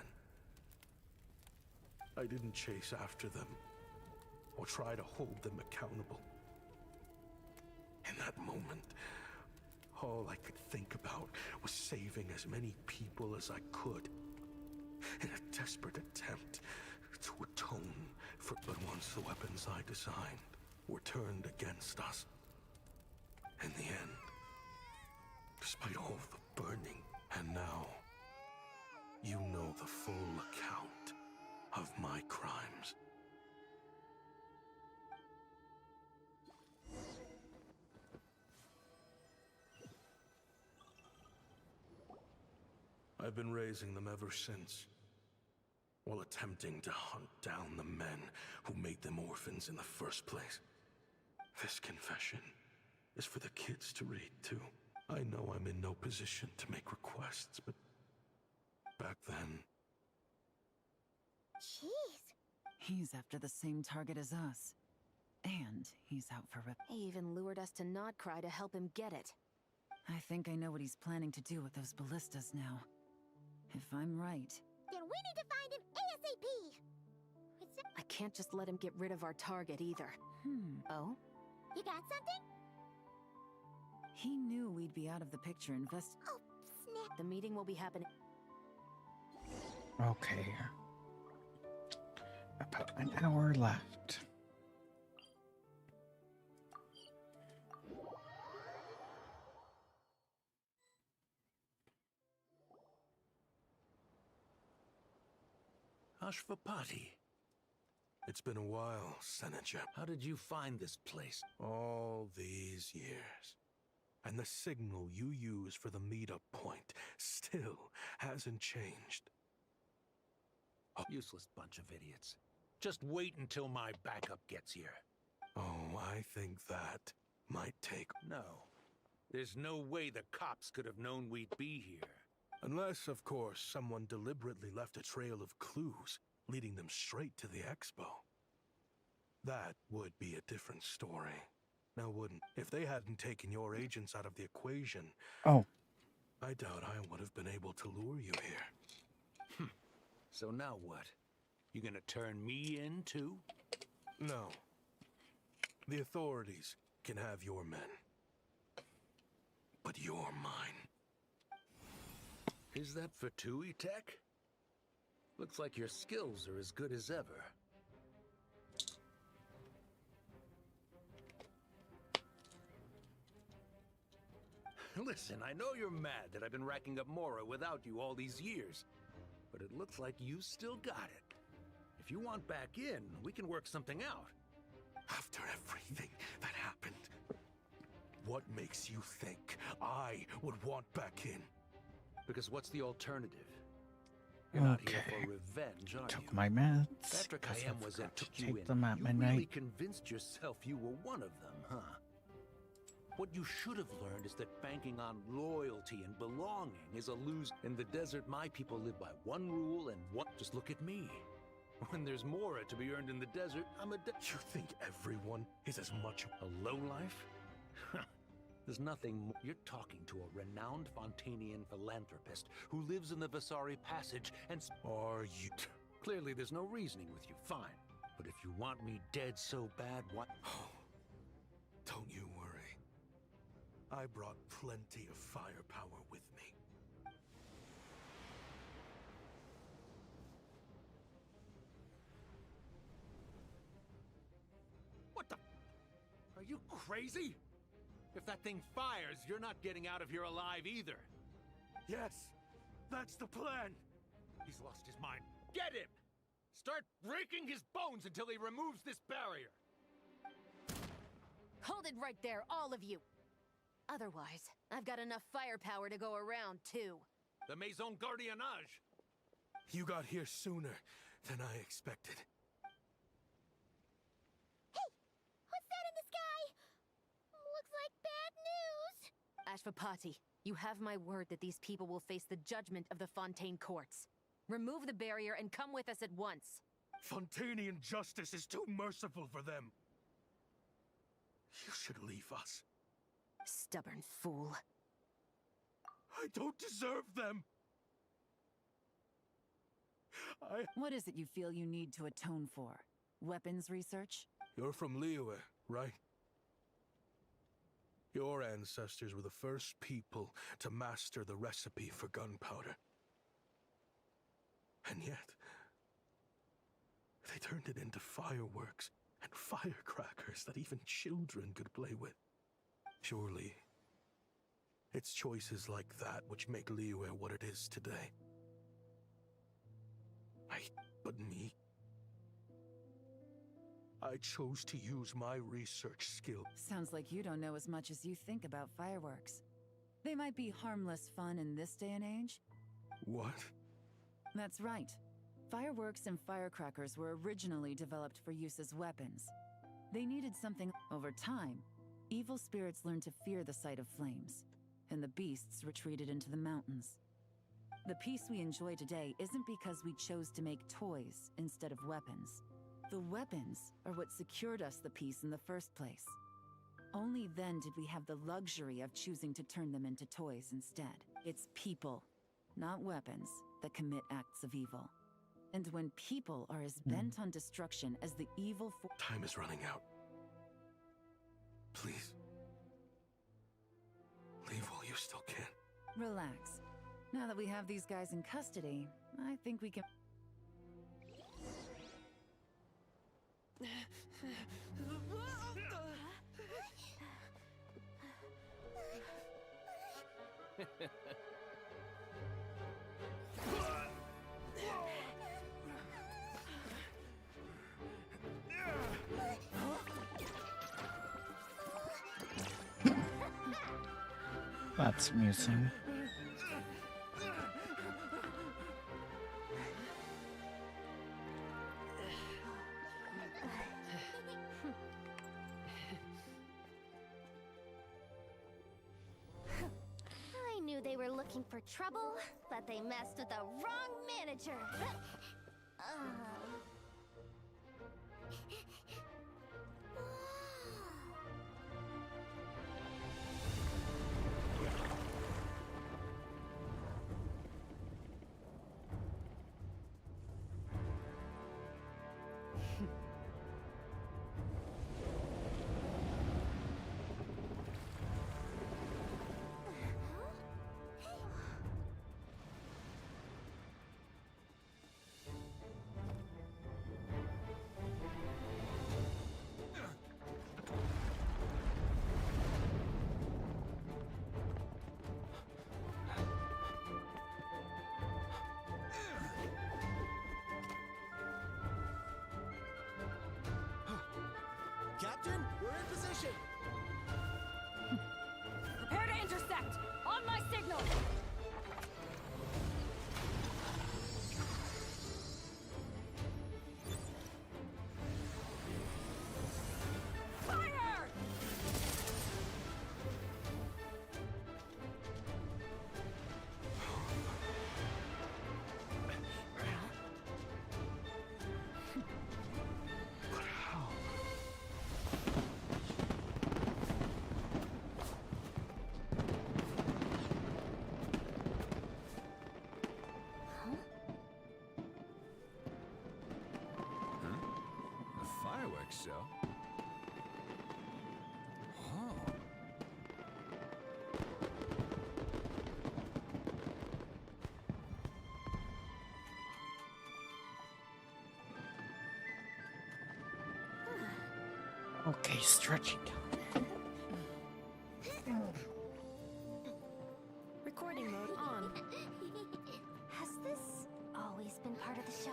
I didn't chase after them, or try to hold them accountable. In that moment, all I could think about was saving as many people as I could, in a desperate attempt to atone for... But once the weapons I designed were turned against us, in the end, despite all the burning, and now, you know the full account of my crimes. I've been raising them ever since, while attempting to hunt down the men who made them orphans in the first place. This confession is for the kids to read, too. I know I'm in no position to make requests, but back then... Jeez. He's after the same target as us. And he's out for rip. He even lured us to Nodcry to help him get it. I think I know what he's planning to do with those ballistas now. If I'm right. Then we need to find him ASAP! I can't just let him get rid of our target either. Oh? You got something? He knew we'd be out of the picture Oh, snap. The meeting will be happening. Okay. About an hour left. Ashvapati. It's been a while, Senejem. How did you find this place? All these years. And the signal you use for the meetup point still hasn't changed. Useless bunch of idiots. Just wait until my backup gets here. Oh, I think that might take. No. There's no way the cops could have known we'd be here. Unless, of course, someone deliberately left a trail of clues, leading them straight to the expo. That would be a different story. Now, wouldn't? If they hadn't taken your agents out of the equation, Oh. I doubt I would have been able to lure you here. So now what? You gonna turn me in, too? No. The authorities can have your men. But you're mine. Is that Vtuber tech? Looks like your skills are as good as ever. Listen, I know you're mad that I've been racking up Mora without you all these years, but it looks like you still got it. If you want back in, we can work something out. After everything that happened, what makes you think I would want back in? Because what's the alternative? You're not here for revenge, are Took you? my meds. After because I Kayem was forgot and took to you take in, them at you midnight. really convinced yourself you were one of them, huh? What you should have learned is that banking on loyalty and belonging is a lose. In the desert, my people live by one rule and one. Just look at me. When there's Mora to be earned in the desert, I'm a You think everyone is as much a lowlife? There's nothing more. You're talking to a renowned Fontanian philanthropist who lives in the Vasari Passage and... Are you... Clearly there's no reasoning with you, fine. But if you want me dead so bad, what... Don't you worry. I brought plenty of firepower with me. What the... Are you crazy? If that thing fires, you're not getting out of here alive either. Yes, that's the plan. He's lost his mind. Get him! Start breaking his bones until he removes this barrier. Hold it right there, all of you! Otherwise, I've got enough firepower to go around, too. The Maison Gardiennage! You got here sooner than I expected. Hey! What's that in the sky? Looks like bad news! Ashvapati, you have my word that these people will face the judgment of the Fontaine courts. Remove the barrier and come with us at once. Fontanian justice is too merciful for them. You should leave us. Stubborn fool. I don't deserve them. What is it you feel you need to atone for? Weapons research? You're from Liyue, right? Your ancestors were the first people to master the recipe for gunpowder. And yet, they turned it into fireworks and firecrackers that even children could play with. Surely, it's choices like that which make Liyue what it is today. But me? I chose to use my research skill. Sounds like you don't know as much as you think about fireworks. They might be harmless fun in this day and age. What? That's right. Fireworks and firecrackers were originally developed for use as weapons. They needed something. Over time, evil spirits learned to fear the sight of flames, and the beasts retreated into the mountains. The peace we enjoy today isn't because we chose to make toys instead of weapons. The weapons are what secured us the peace in the first place. Only then did we have the luxury of choosing to turn them into toys instead. It's people, not weapons, that commit acts of evil. And when people are as bent on destruction as the evil Time is running out. Please. Leave while you still can. Relax. Now that we have these guys in custody, I think we can... That's amusing. looking for trouble, but they messed with the wrong manager. Captain, we're in position! Prepare to intersect! On my signal! Fire! A fireworks show? Oh. Okay, stretching. Recording mode on. Has this always been part of the show?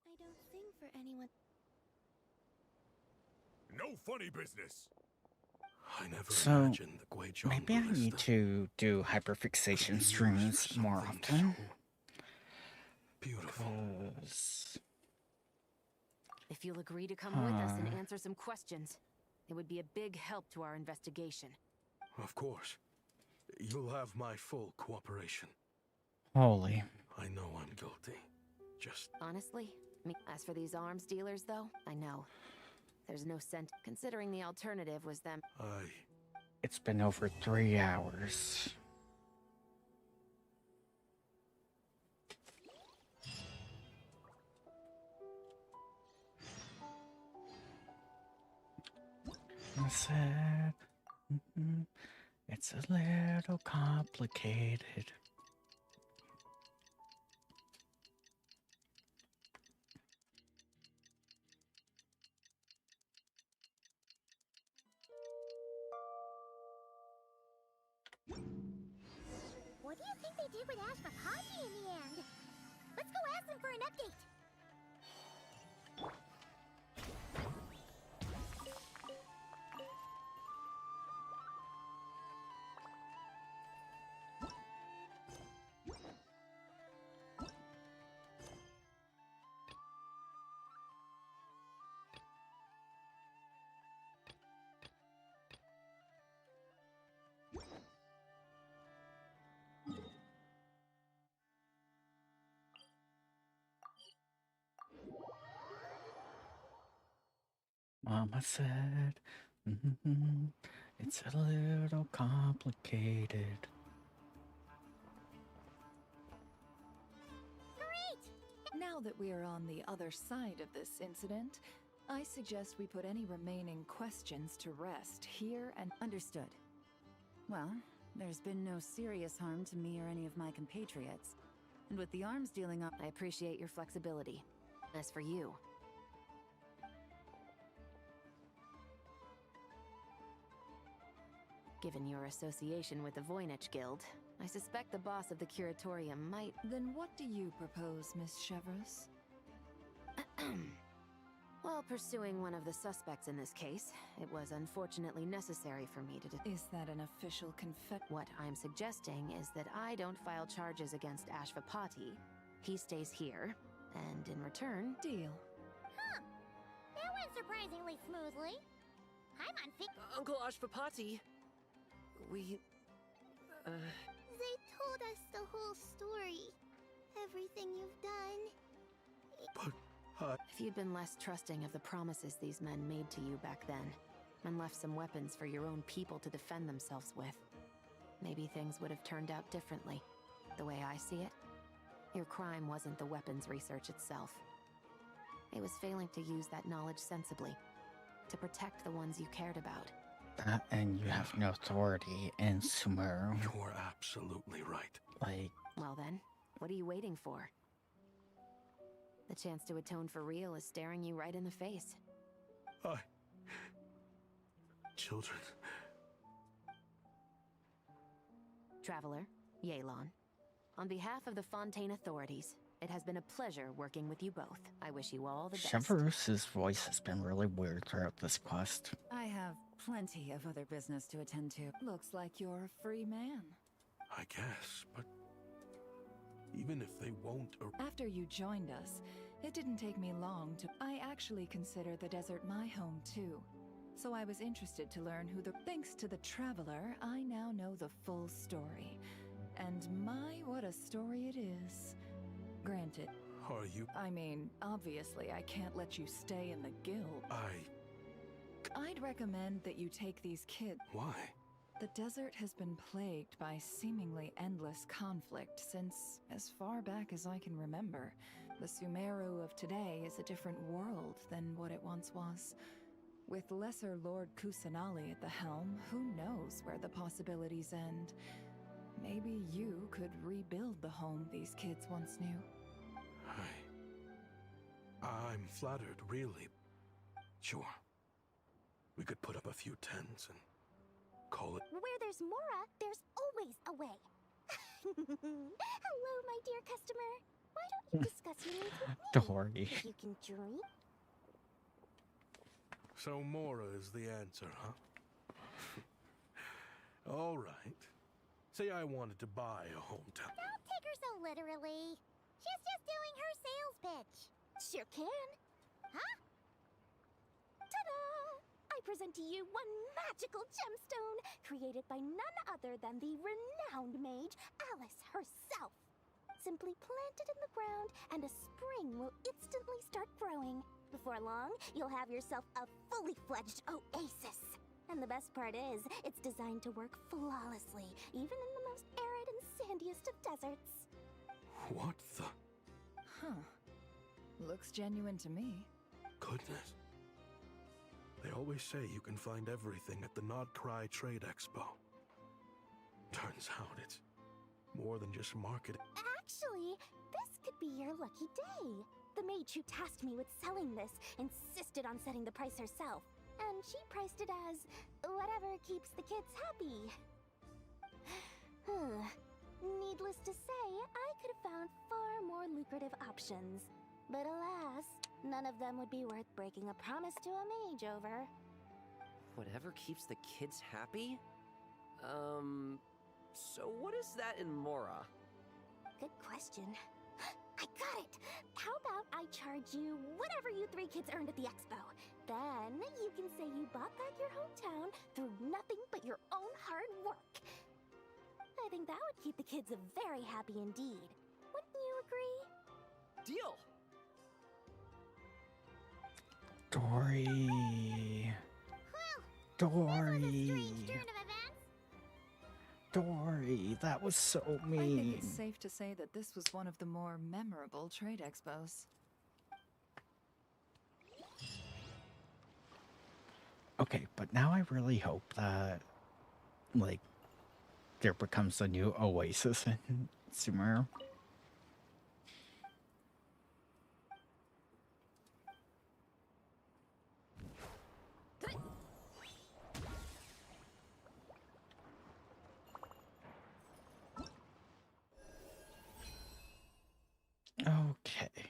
I don't sing for anyone. No funny business. I never So, imagined the Guizhong maybe I need ballista. to do hyperfixation streams more often. Beautiful. 'Cause If you'll agree to come with us and Huh. answer some questions, it would be a big help to our investigation. Of course. You'll have my full cooperation. Holy. I know I'm guilty. Just Honestly, as for these arms dealers, though, I know. There's no sense, considering the alternative was them. It's been over 3 hours. I said, it's a little complicated. What do you think they did with Ashfakaji in the end? Let's go ask them for an update. Mama said, it's a little complicated. Now that we are on the other side of this incident, I suggest we put any remaining questions to rest here and— Understood. Well, there's been no serious harm to me or any of my compatriots. And with the arms dealing up, I appreciate your flexibility. As for you, given your association with the Voynich Guild, I suspect the boss of the Curatorium might— Then what do you propose, Miss Chevreuse? Well, While pursuing one of the suspects in this case, it was unfortunately necessary for me to Is that an official What I'm suggesting is that I don't file charges against Ashvapati. He stays here, and in return... Deal. Huh. That went surprisingly smoothly. I'm on Uncle Ashvapati, They told us the whole story. Everything you've done. If you'd been less trusting of the promises these men made to you back then, and left some weapons for your own people to defend themselves with, maybe things would have turned out differently. The way I see it, your crime wasn't the weapons research itself. It was failing to use that knowledge sensibly, to protect the ones you cared about. And you have no authority in Sumeru. You're absolutely right. Like... Well then, what are you waiting for? The chance to atone for real is staring you right in the face. Children. Traveler, Yelan. On behalf of the Fontaine authorities, it has been a pleasure working with you both. I wish you all the best. Severus's voice has been really weird throughout this quest. I have plenty of other business to attend to. Looks like you're a free man. I guess, but even if they won't... After you joined us, it didn't take me long to... I actually consider the desert my home too. So I was interested to learn who the... Thanks to the Traveler, I now know the full story. And my, what a story it is. Granted. Are you... I mean, obviously I can't let you stay in the guild. I'd recommend that you take these kids. Why? The desert has been plagued by seemingly endless conflict since as far back as I can remember. The Sumeru of today is a different world than what it once was. With Lesser Lord Kusanali at the helm, who knows where the possibilities end? Maybe you could rebuild the home these kids once knew. I'm flattered, really. Sure. We could put up a few tents and call it... Where there's Mora, there's always a way. Hello, my dear customer. Why don't you discuss your needs with me? Dory. You can drink. So Mora is the answer, huh? All right. Say I wanted to buy a hometown. Don't take her so literally. She's just doing her sales pitch. Sure can. Huh? Ta-da! I present to you one magical gemstone created by none other than the renowned mage Alice herself. Simply plant it in the ground and a spring will instantly start growing. Before long, you'll have yourself a fully fledged oasis. And the best part is, it's designed to work flawlessly, even in the most arid and sandiest of deserts. What the... Huh. Looks genuine to me. Goodness. They always say you can find everything at the Not Cry Trade Expo. Turns out it's more than just marketing. Actually, this could be your lucky day. The mage who tasked me with selling this insisted on setting the price herself, and she priced it as whatever keeps the kids happy. Needless to say, I could have found far more lucrative options. But alas, none of them would be worth breaking a promise to a mage over. Whatever keeps the kids happy? So what is that in Mora? Good question. I got it! How about I charge you whatever you three kids earned at the expo? Then you can say you bought back your hometown through nothing but your own hard work. I think that would keep the kids very happy indeed. Wouldn't you agree? Deal! Dory. Dory. Dory, that was so mean. I think it's safe to say that this was one of the more memorable trade expos. Okay, but now I really hope that, like, there becomes a new oasis in Sumeru. Okay.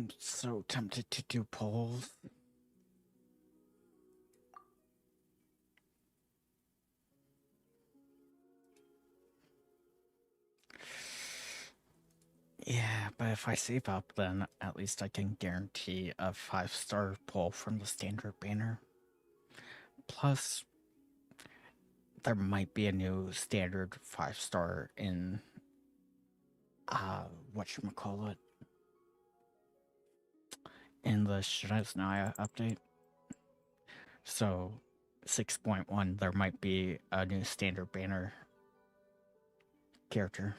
I'm so tempted to do polls. Yeah, but if I save up, then at least I can guarantee a 5-star pull from the standard banner. Plus, there might be a new standard 5-star in, whatchamacallit, in the Shiraz-Naya update. So, 6.1, there might be a new standard banner character.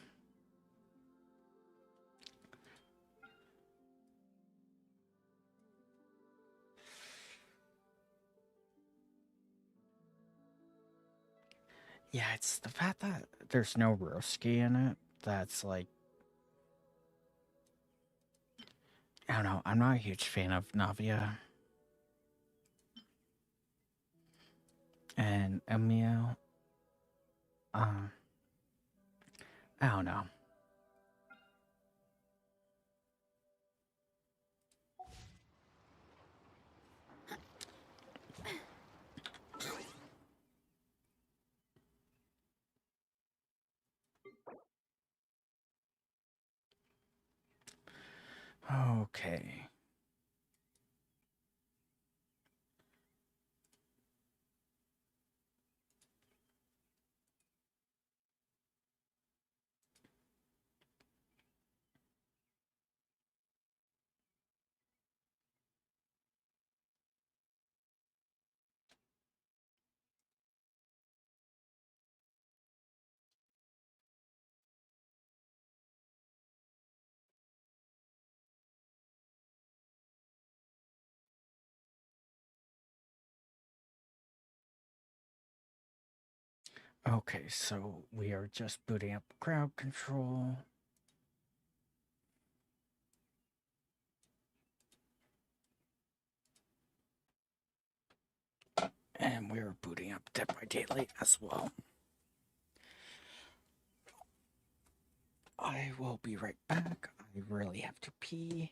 Yeah, it's the fact that there's no Roski in it that's like, I don't know, I'm not a huge fan of Navia. And Emil, I don't know. Okay. Okay, so we are just booting up crowd control. And we're booting up Dead by Daylight as well. I will be right back. I really have to pee.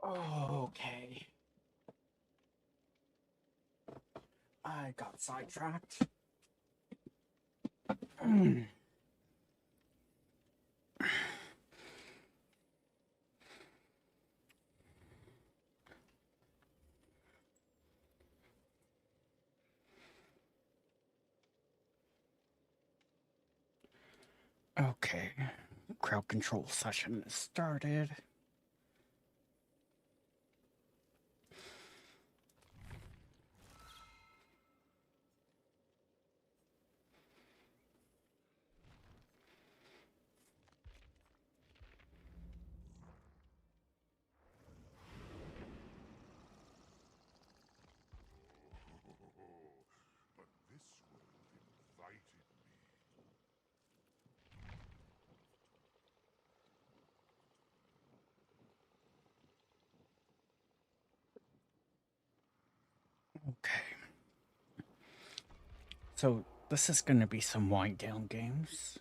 Okay. I got sidetracked. Okay. Crowd control session is started. But this world invited me. Okay. So this is going to be some wind down games.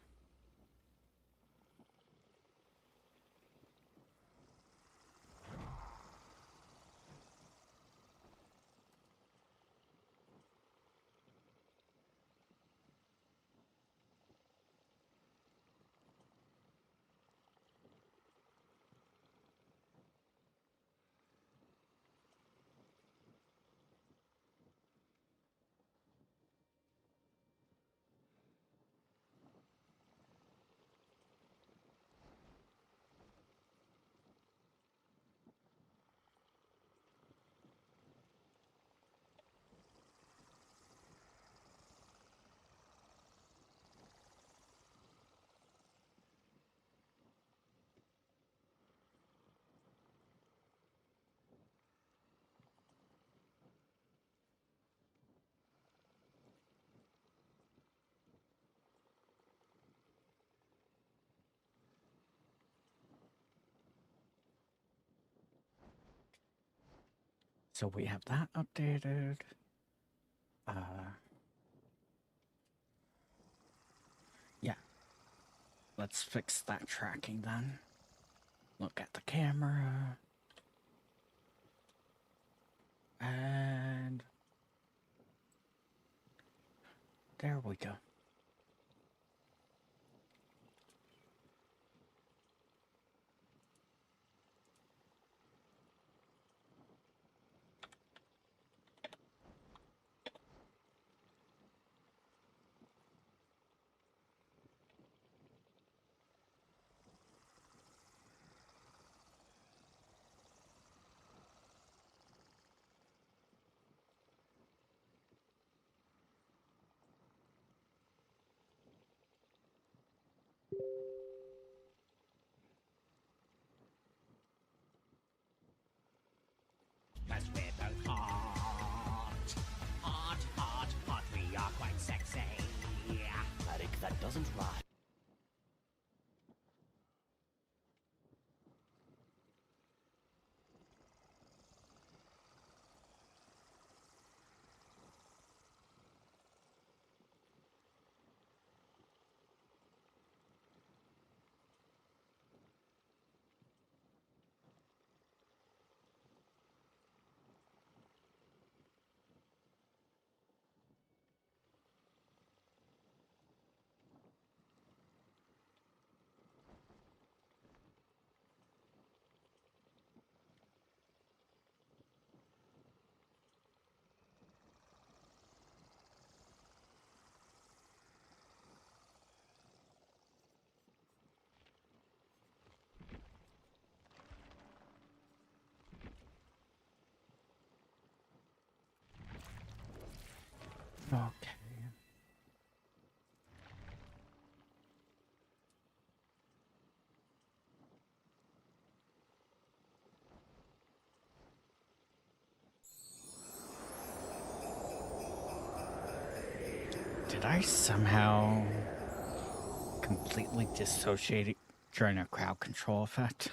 So we have that updated. Yeah. Let's fix that tracking then. Look at the camera. And there we go. Cause we're both hot. Hot, hot, hot, we are quite sexy. Eric, that doesn't rhyme. Okay. Did I somehow completely dissociate during a crowd control effect?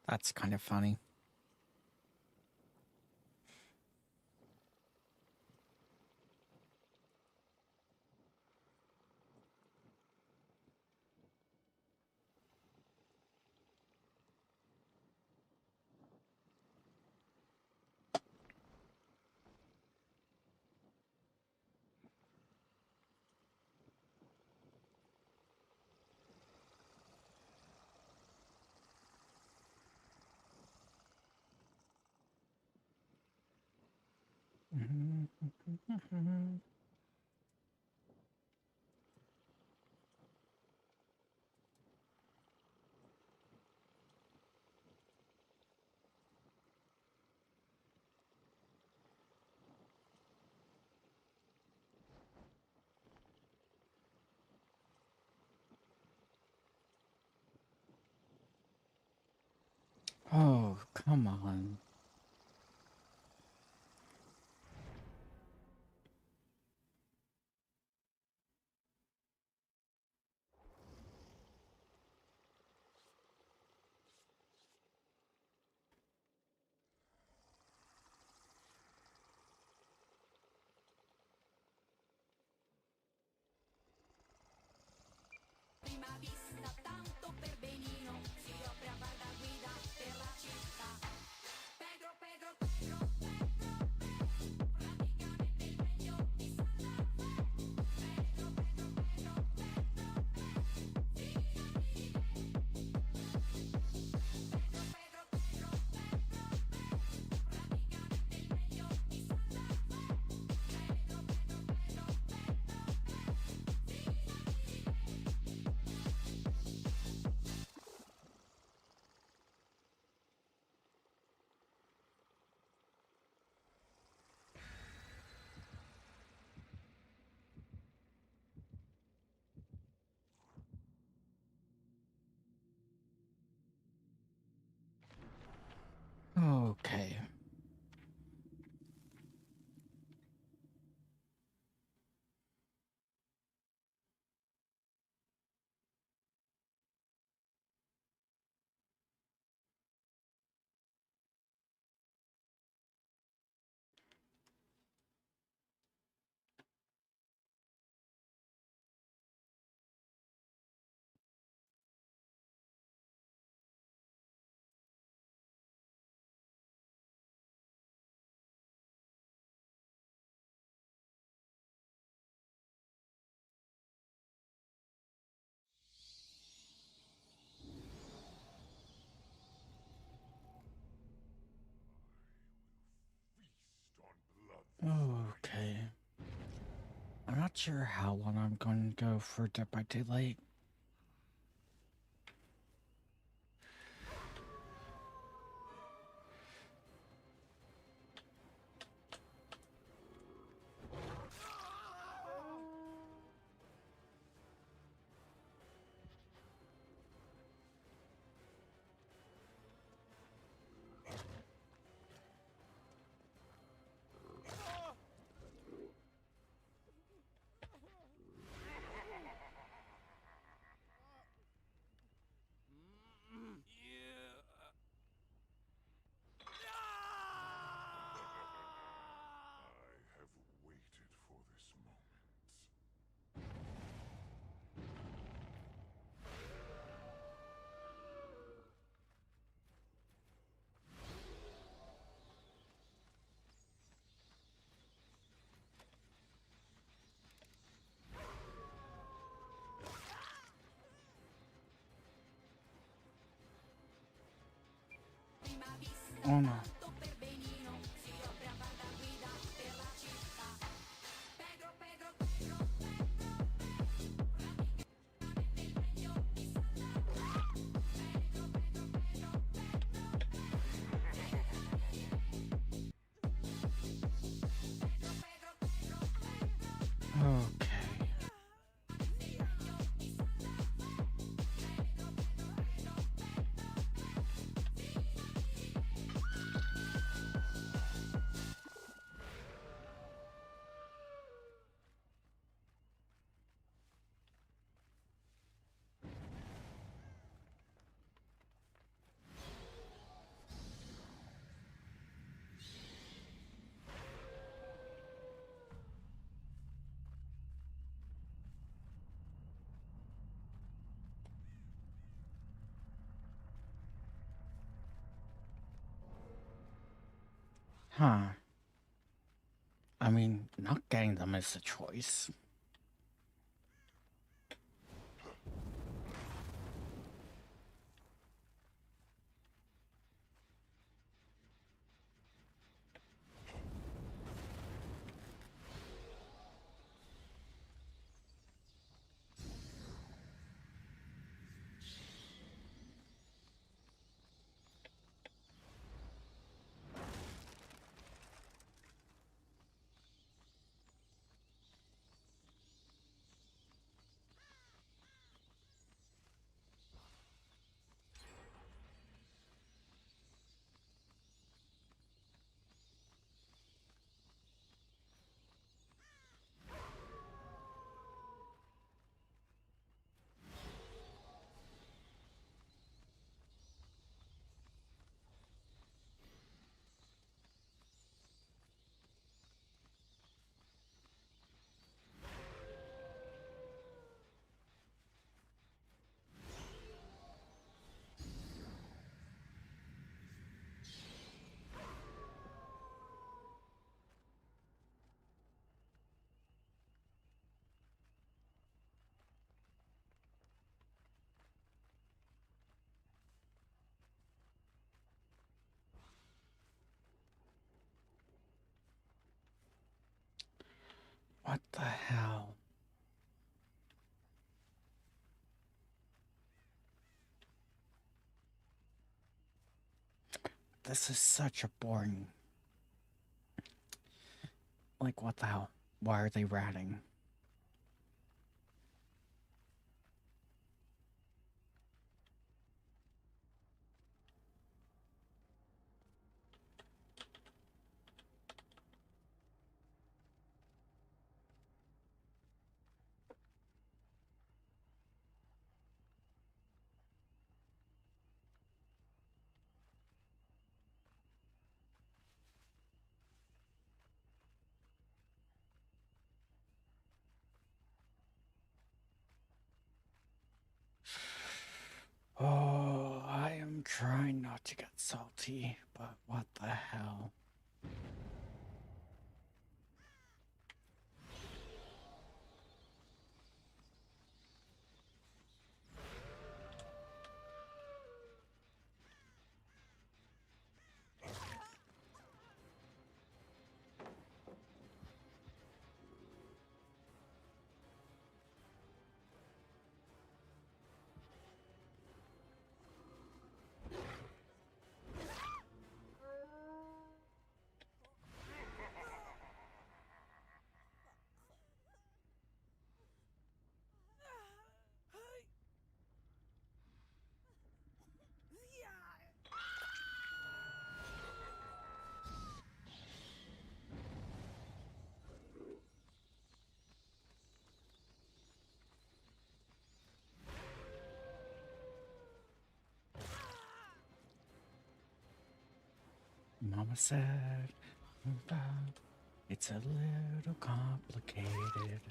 That's kind of funny. Oh, come on. Prima vista tanto per benino, si offre a far da guida per la città. Pedro, Pedro, Pedro, Pedro, Pedro, praticamente il meglio di Santa Fe. Pedro, Pedro, Pedro, Pedro, Pedro, figlia di re. Pedro, Pedro, Pedro, Pedro, Pedro, praticamente il meglio di Santa Fe. Pedro, Pedro, Pedro, Pedro, Pedro, figlia di re. Okay. Okay. I'm not sure how long I'm going to go for Dead by Daylight. I have waited for this moment. Oh no. Per benino, si offre a far da guida per la città. Pedro, Pedro, Pedro, Pedro, Pedro, praticamente il meglio di Santa Fe. Pedro, Pedro, Pedro, Pedro, Okay. Huh. I mean, not getting them is a choice. What the hell? This is such a boring... Like, what the hell? Why are they ratting? Oh, I am trying not to get salty, but what the hell? Mama said, it's a little complicated.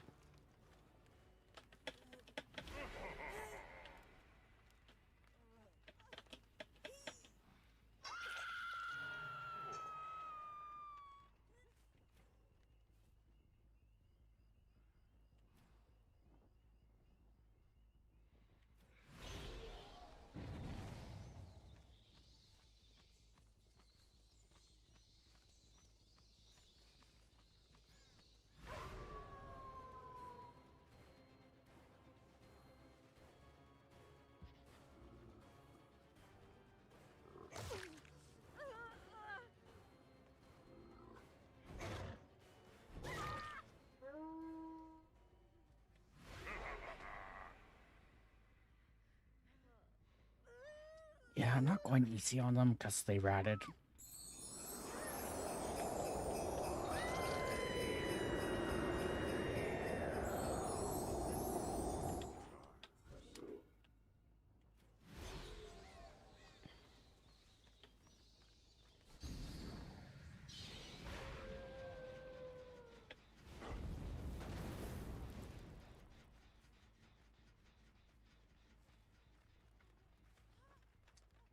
Yeah, I'm not going easy on them because they ratted.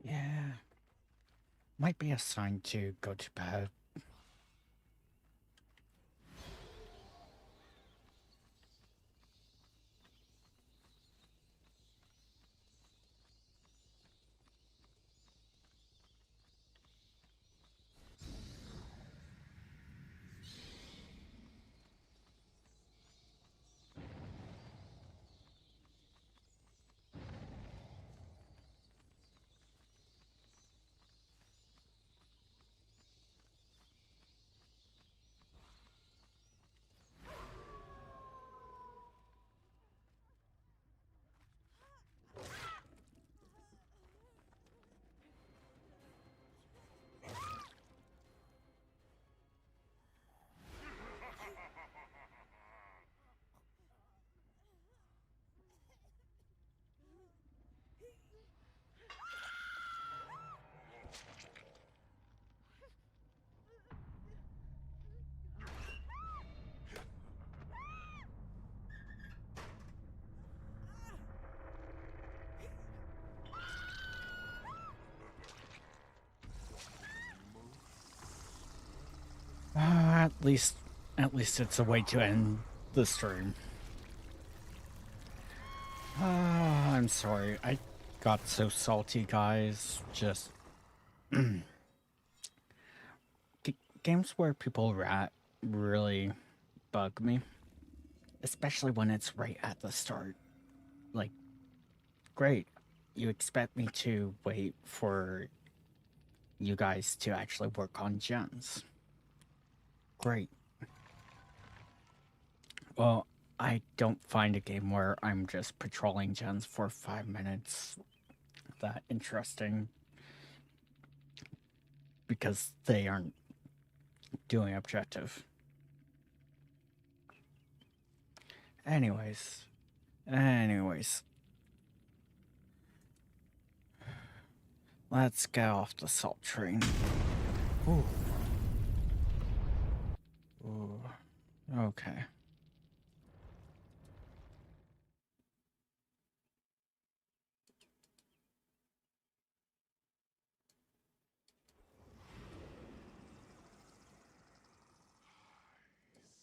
Yeah. Might be a sign to go to bed. At least it's a way to end the stream. I'm sorry. I got so salty, guys. Just games where people rat really bug me. especially when it's right at the start. Like, great. You expect me to wait for you guys to actually work on gens. Great. Well, I don't find a game where I'm just patrolling gens for 5 minutes that interesting, because they aren't doing objective. Anyways. Let's get off the salt train. Ooh. Ooh. Okay.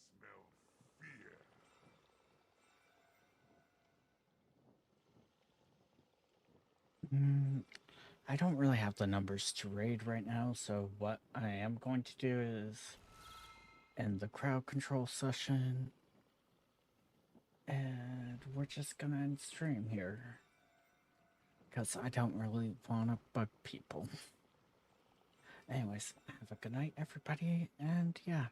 Smell fear. I don't really have the numbers to raid right now, so what I am going to do is end the crowd control session, and we're just gonna end stream here, because I don't really want to bug people. Anyways, have a good night, everybody, and yeah.